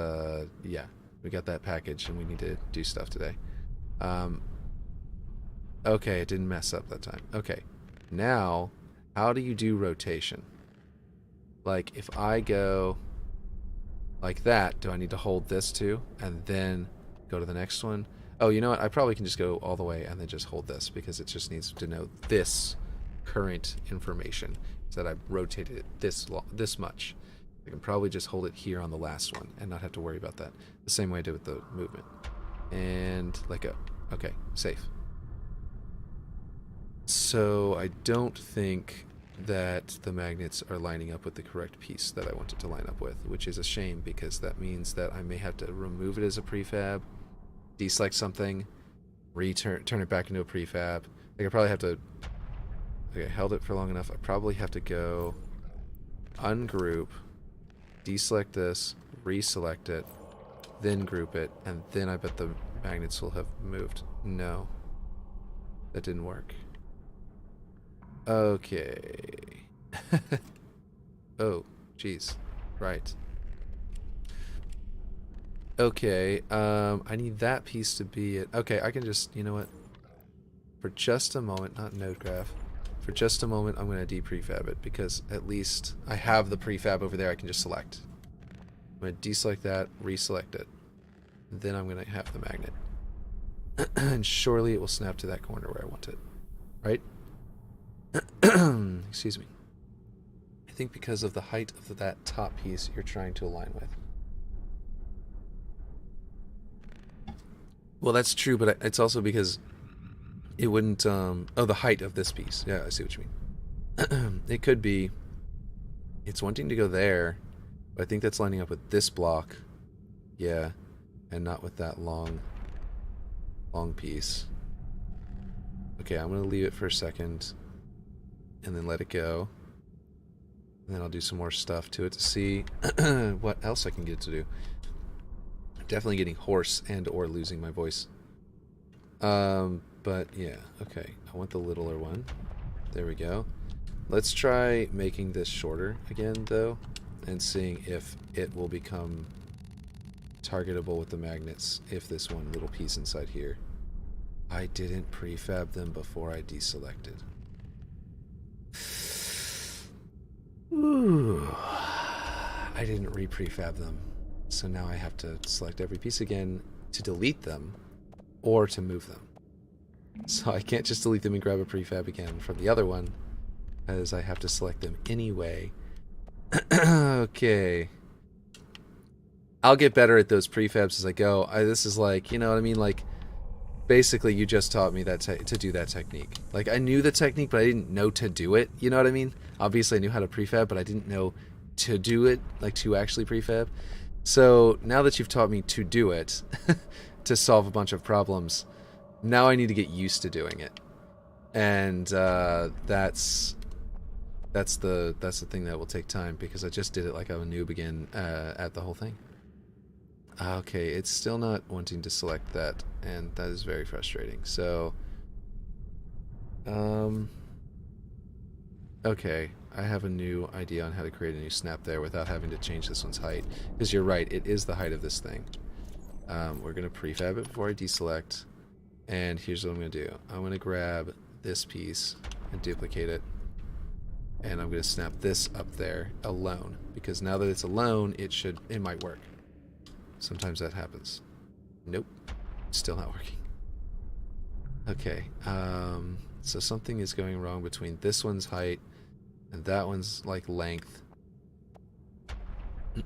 yeah, we got that package and we need to do stuff today. Okay, it didn't mess up that time. Okay. Now, how do you do rotation? Like, if I go like that, do I need to hold this too? And then go to the next one? Oh, you know what? I probably can just go all the way and then just hold this because it just needs to know this current information. So that I've rotated it this much. I can probably just hold it here on the last one and not have to worry about that. The same way I did with the movement. And let go. Okay, safe. So I don't think that the magnets are lining up with the correct piece that I wanted to line up with, which is a shame because that means that I may have to remove it as a prefab, deselect something, turn it back into a prefab. Like I probably have to. Okay, held it for long enough. I probably have to go ungroup, deselect this, reselect it, then group it, and then I bet the magnets will have moved. No, that didn't work. Okay. Oh, jeez. Right. Okay, I need that piece to be it. Okay, I can just, you know what? For just a moment, not node graph. For just a moment, I'm going to de-prefab it because at least I have the prefab over there I can just select. I'm going to deselect that, reselect it. Then I'm going to have the magnet. And surely it will snap to that corner where I want it. Right? Excuse me. I think because of the height of that top piece you're trying to align with. Well, that's true, but it's also because it wouldn't, oh, the height of this piece. Yeah, I see what you mean. It could be, it's wanting to go there, but I think that's lining up with this block. Yeah, and not with that long piece. Okay, I'm going to leave it for a second, and then let it go. And then I'll do some more stuff to it to see what else I can get to do. Definitely getting hoarse and or losing my voice. But yeah, okay. I want the littler one. There we go. Let's try making this shorter again, though, and seeing if it will become targetable with the magnets if this one little piece inside here. I didn't prefab them before I deselected. Ooh. I didn't re-prefab them. So now I have to select every piece again to delete them or to move them. So I can't just delete them and grab a prefab again from the other one, as I have to select them anyway. Okay. I'll get better at those prefabs as I go. This is like, you know what I mean? Like, basically you just taught me that to do that technique. Like, I knew the technique, but I didn't know to do it. You know what I mean? Obviously I knew how to prefab, but I didn't know to do it, like to actually prefab. So now that you've taught me to do it, to solve a bunch of problems, now I need to get used to doing it, and that's the thing that will take time because I just did it like I'm a noob again at the whole thing. Okay, it's still not wanting to select that, and that is very frustrating. So, okay. I have a new idea on how to create a new snap there without having to change this one's height. Because you're right, it is the height of this thing. We're going to prefab it before I deselect. And here's what I'm going to do. I'm going to grab this piece and duplicate it. And I'm going to snap this up there alone. Because now that it's alone, it might work. Sometimes that happens. Nope. Still not working. Okay. So something is going wrong between this one's height and that one's, like, length.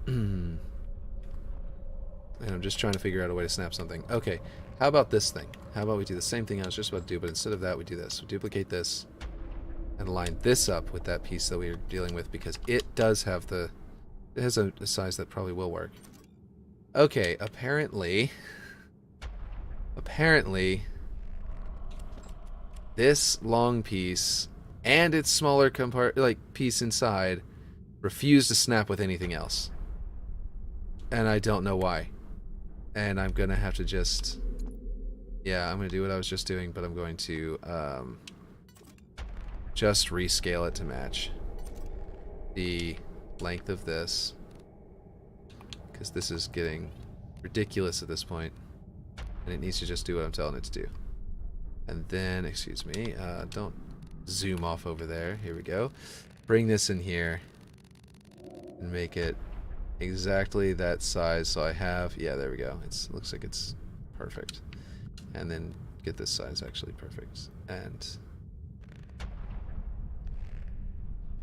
And I'm just trying to figure out a way to snap something. Okay, how about this thing? How about we do the same thing I was just about to do, but instead of that, we do this. We duplicate this and line this up with that piece that we are dealing with because it does have it has a size that probably will work. Okay, apparently, this long piece and its smaller piece inside refuse to snap with anything else. And I don't know why. And I'm gonna have to just Yeah, I'm going to do what I was just doing, but I'm going to just rescale it to match the length of this, because this is getting ridiculous at this point, and it needs to just do what I'm telling it to do. And then, excuse me, don't zoom off over there. Here we go. Bring this in here and make it exactly that size. So I have, yeah, there we go. It looks like it's perfect. And then get this size actually perfect. And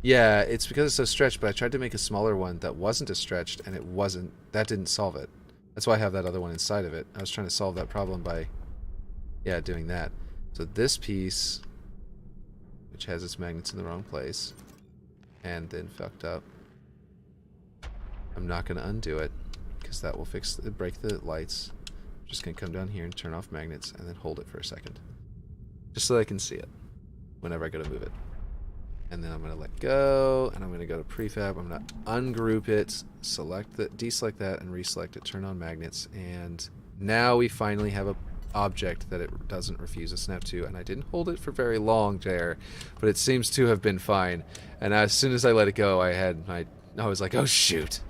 yeah, it's because it's so stretched, but I tried to make a smaller one that wasn't as stretched, and it wasn't, that didn't solve it. That's why I have that other one inside of it. I was trying to solve that problem by, yeah, doing that. So this piece, which has its magnets in the wrong place, and then fucked up. I'm not going to undo it, because that will break the lights. I'm just going to come down here and turn off magnets, and then hold it for a second. Just so I can see it whenever I go to move it. And then I'm going to let go, and I'm going to go to prefab. I'm going to ungroup it, deselect that, and reselect it, turn on magnets, and now we finally have a object that it doesn't refuse a snap to, and I didn't hold it for very long there, but it seems to have been fine. And as soon as I let it go, I was like, oh shoot.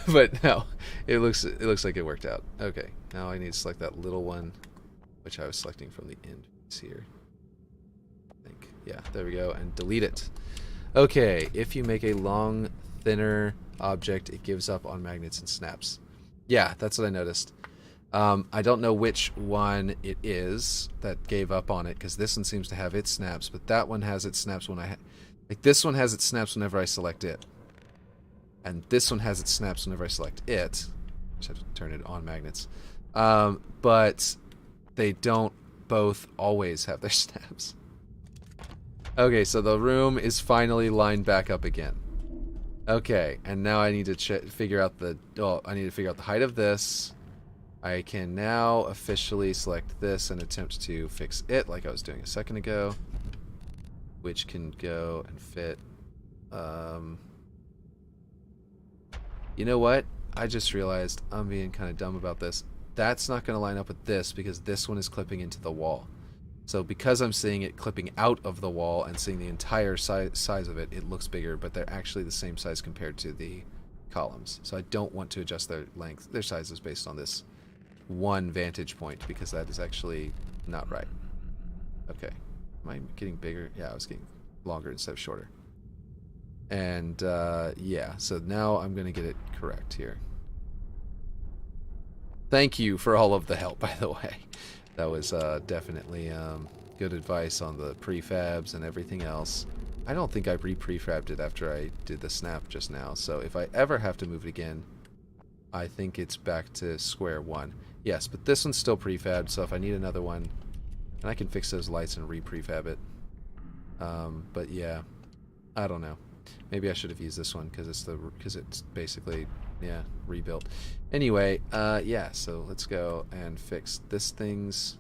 But no, it looks like it worked out. Okay, now I need to select that little one, which I was selecting from the end piece here. I think, yeah, there we go, and delete it. Okay, if you make a long, thinner object, it gives up on magnets and snaps. Yeah, that's what I noticed. I don't know which one it is that gave up on it, because this one seems to have its snaps, but that one has its snaps when like this one has its snaps whenever I select it. And this one has its snaps whenever I select it. Just have to turn it on magnets. But they don't both always have their snaps. Okay, so the room is finally lined back up again. Okay, and now I need to figure out the height of this. I can now officially select this and attempt to fix it like I was doing a second ago, which can go and fit. You know what? I just realized I'm being kind of dumb about this. That's not going to line up with this, because this one is clipping into the wall. So because I'm seeing it clipping out of the wall and seeing the entire size of it, it looks bigger, but they're actually the same size compared to the columns. So I don't want to adjust their length, their sizes based on this one vantage point, because that is actually not right. Okay. Am I getting bigger? Yeah, I was getting longer instead of shorter. And yeah, so now I'm going to get it correct here. Thank you for all of the help, by the way. That was definitely good advice on the prefabs and everything else. I don't think I pre-prefabbed it after I did the snap just now, so if I ever have to move it again, I think it's back to square one. Yes, but this one's still prefabbed, so if I need another one, and I can fix those lights and re-prefab it. But yeah, I don't know. Maybe I should have used this one because it's basically, yeah, rebuilt. Anyway, yeah, so let's go and fix this thing's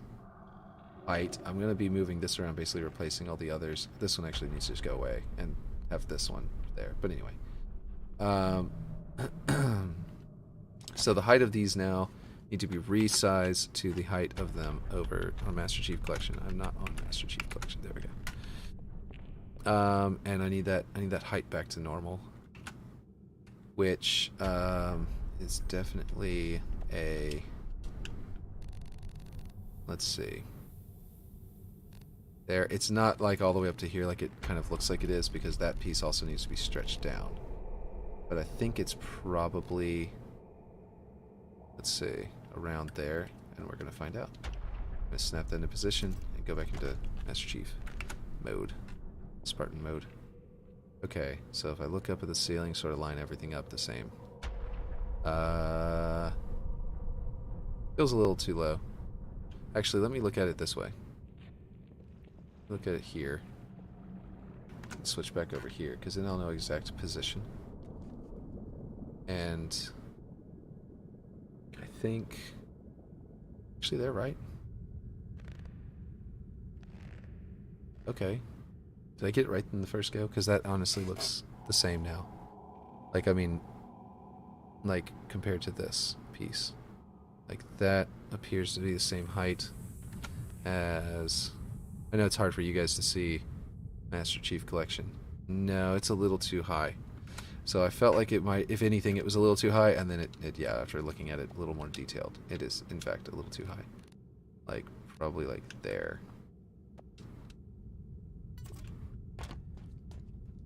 height. I'm going to be moving this around, basically replacing all the others. This one actually needs to just go away and have this one there. But anyway. So the height of these now need to be resized to the height of them over on Master Chief Collection. I'm not on Master Chief Collection. There we go. And I need that height back to normal, which is definitely a, let's see. There, it's not like all the way up to here like it kind of looks like it is, because that piece also needs to be stretched down. But I think it's probably, let's see, around there, and we're going to find out. I'm going to snap that into position and go back into Master Chief mode, Spartan mode. Okay, so if I look up at the ceiling, sort of line everything up the same. Feels a little too low. Actually, let me look at it this way. Look at it here. Switch back over here, because then I'll know exact position. And I think, actually they're right. Okay. Did I get it right in the first go? Because that honestly looks the same now. Like, I mean, like, compared to this piece. Like, that appears to be the same height. as... I know it's hard for you guys to see Master Chief Collection. No, it's a little too high. So I felt like it might, if anything, it was a little too high, and then yeah, after looking at it a little more detailed, it is, in fact, a little too high. Like, probably like there.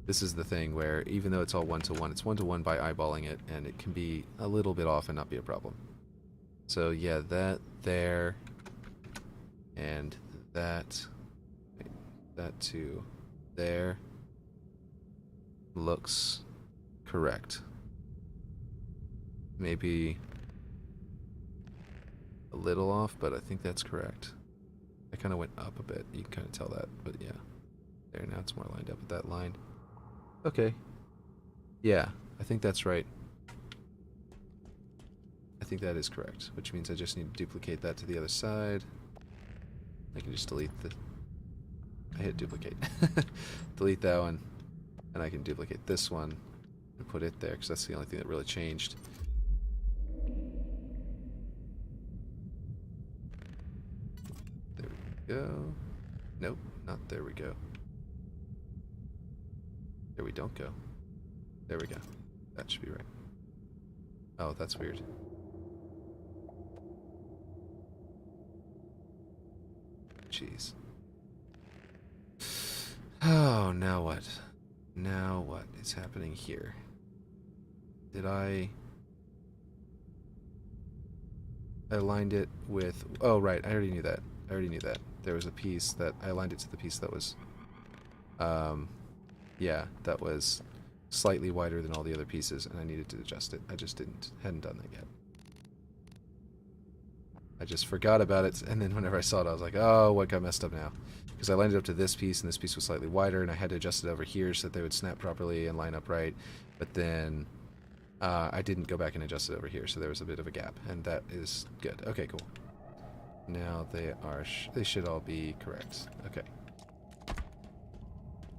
This is the thing where, even though it's all one-to-one, it's one-to-one by eyeballing it, and it can be a little bit off and not be a problem. So yeah, that there, and that to there looks correct. Maybe a little off, but I think that's correct. I kind of went up a bit, you can kind of tell that, but yeah. There, now it's more lined up with that line. Okay. Yeah, I think that's right. I think that is correct, which means I just need to duplicate that to the other side. I can just delete the... I hit duplicate. Delete that one, and I can duplicate this one and put it there, because that's the only thing that really changed. There we go. Nope, not there we go. There we don't go. There we go. That should be right. Oh, that's weird. Jeez. Oh, now what? Now what is happening here? Did I aligned it with... Oh, right. I already knew that. I already knew that. There was a piece that... I aligned it to the piece that was... yeah, that was slightly wider than all the other pieces, and I needed to adjust it. I just hadn't done that yet. I just forgot about it, and then whenever I saw it, I was like, oh, what got messed up now? Because I lined it up to this piece, and this piece was slightly wider, and I had to adjust it over here so that they would snap properly and line up right. But then I didn't go back and adjust it over here, so there was a bit of a gap, and that is good. Okay, cool. Now they are, they should all be correct. Okay.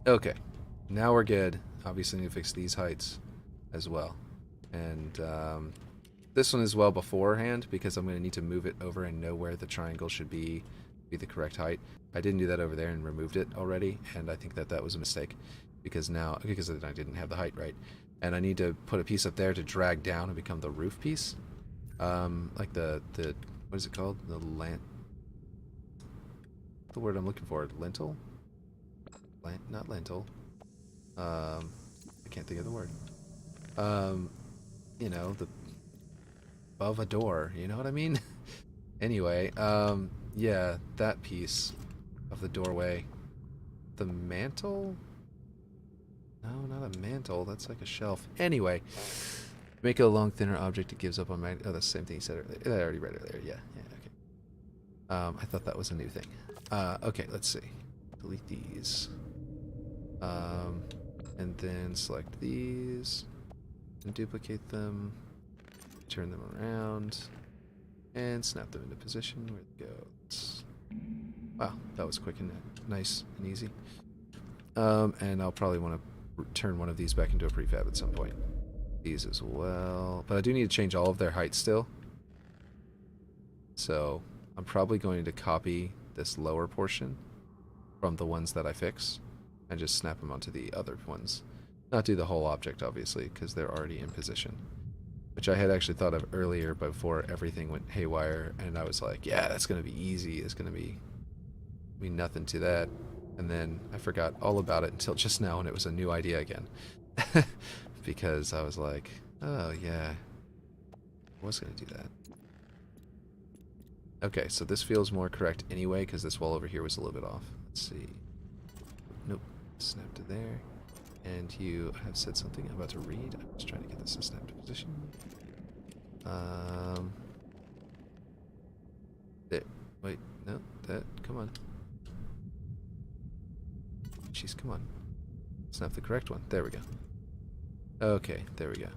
Okay. Now we're good. Obviously, need to fix these heights as well. And this one as well beforehand, because I'm going to need to move it over and know where the triangle should be the correct height. I didn't do that over there and removed it already, and I think that that was a mistake, because now, because I didn't have the height right. And I need to put a piece up there to drag down and become the roof piece. Like the what is it called? The word I'm looking for, lintel? Not lintel. I can't think of the word. You know, the above a door, you know what I mean? Anyway, yeah, that piece of the doorway. The mantle? No, not a mantle, that's like a shelf. Anyway, make it a long, thinner object it gives up on mag... Oh, that's the same thing you said earlier. I already read it earlier, yeah, okay. I thought that was a new thing. Okay, let's see. Delete these. And then select these and duplicate them, turn them around, and snap them into position. Where it goes. Wow, that was quick and nice and easy. And I'll probably want to turn one of these back into a prefab at some point. These as well, but I do need to change all of their height still. So I'm probably going to copy this lower portion from the ones that I fix and just snap them onto the other ones. Not do the whole object, obviously, because they're already in position. Which I had actually thought of earlier before everything went haywire, and I was like, yeah, that's going to be easy. It's going to be nothing to that. And then I forgot all about it until just now, and it was a new idea again. Because I was like, oh, yeah, I was going to do that. Okay, so this feels more correct anyway, because this wall over here was a little bit off. Let's see. Nope. Snap to there. And you have said something I'm about to read. I'm just trying to get this to snap to position. There. Wait, no, that, come on. Jeez, come on. Snap the correct one. There we go. Okay, there we go.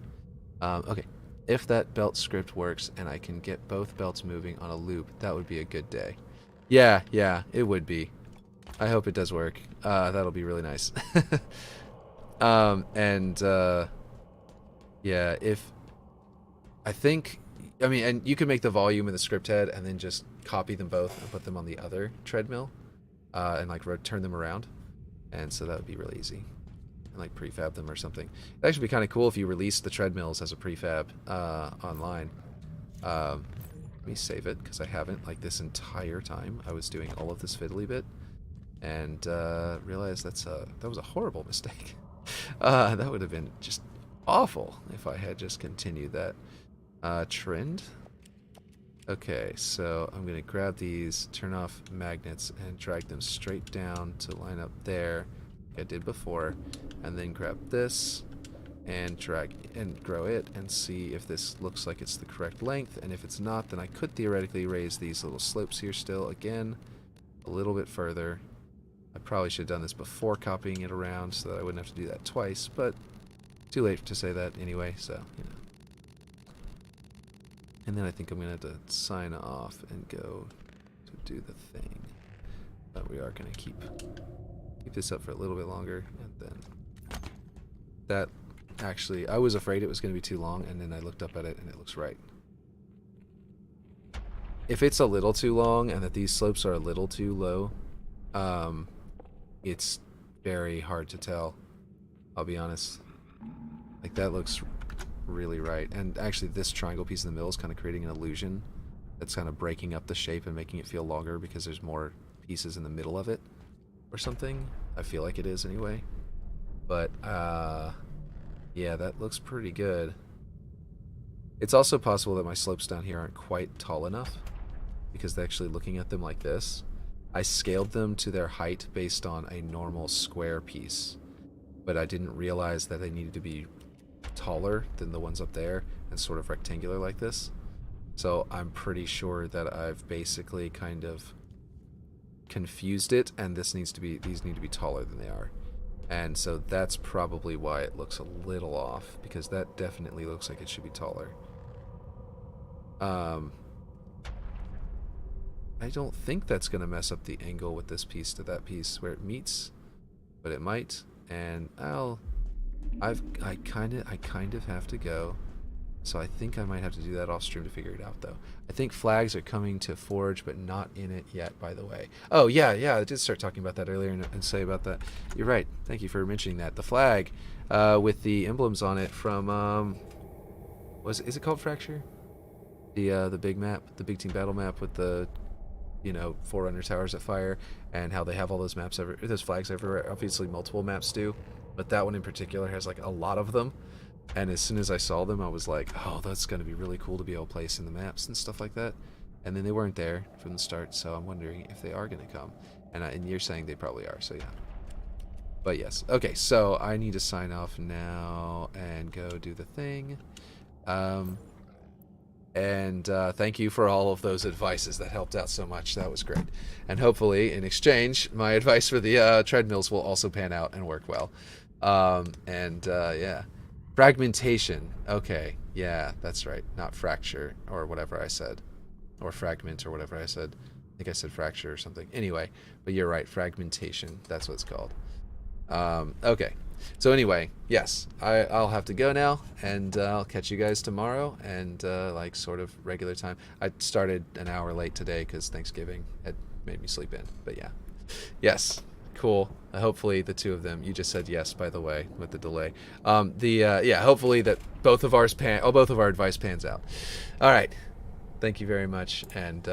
Okay. If that belt script works and I can get both belts moving on a loop, that would be a good day. Yeah, it would be. I hope it does work. That'll be really nice. Yeah, if... I think I mean, and you can make the volume and the script head and then just copy them both and put them on the other treadmill, and like turn them around. And so that would be really easy. And like prefab them or something. It'd actually be kind of cool if you released the treadmills as a prefab online. Let me save it because I haven't. Like this entire time I was doing all of this fiddly bit, and realized that was a horrible mistake. That would have been just awful if I had just continued that trend. Okay, so I'm gonna grab these, turn off magnets, and drag them straight down to line up there, like I did before, and then grab this and drag and grow it and see if this looks like it's the correct length. And if it's not, then I could theoretically raise these little slopes here still again a little bit further. I probably should have done this before copying it around so that I wouldn't have to do that twice, but too late to say that anyway, so you know. And then I think I'm going to have to sign off and go to do the thing. But we are going to keep this up for a little bit longer. And then that actually, I was afraid it was going to be too long, and then I looked up at it and it looks right. If it's a little too long and that these slopes are a little too low, it's very hard to tell. I'll be honest. Like that looks really right. And actually this triangle piece in the middle is kind of creating an illusion that's kind of breaking up the shape and making it feel longer because there's more pieces in the middle of it or something. I feel like it is anyway. But yeah, that looks pretty good. It's also possible that my slopes down here aren't quite tall enough because actually looking at them like this, I scaled them to their height based on a normal square piece, but I didn't realize that they needed to be taller than the ones up there and sort of rectangular like this. So I'm pretty sure that I've basically kind of confused it, and these need to be taller than they are. And so that's probably why it looks a little off, because that definitely looks like it should be taller. I don't think that's going to mess up the angle with this piece to that piece where it meets, but it might. And I kind of have to go, so I think I might have to do that off stream to figure it out though. I think flags are coming to Forge, but not in it yet, by the way. Oh yeah, I did start talking about that earlier and say about that. You're right. Thank you for mentioning that. The flag with the emblems on it from is it called Fracture? The big map, the big team battle map with the Forerunner towers that fire, and how they have all those those flags everywhere. Obviously multiple maps do, but that one in particular has like a lot of them. And as soon as I saw them, I was like, oh, that's going to be really cool to be able to place in the maps and stuff like that. And then they weren't there from the start, so I'm wondering if they are going to come. And you're saying they probably are, so yeah. But yes. Okay, so I need to sign off now and go do the thing. Thank you for all of those advices that helped out so much. That was great. And hopefully, in exchange, my advice for the treadmills will also pan out and work well. Yeah. Fragmentation. Okay, yeah, that's right. Not fracture or whatever I said. Or fragment or whatever I said. I think I said fracture or something. Anyway, but you're right. Fragmentation. That's what it's called. Okay. So anyway, yes, I'll have to go now, and I'll catch you guys tomorrow, and like sort of regular time. I started an hour late today because Thanksgiving had made me sleep in. But yeah. Yes. Cool. Hopefully the two of them. You just said yes, by the way, with the delay. Yeah. Hopefully that both of our advice pans out. All right. Thank you very much, and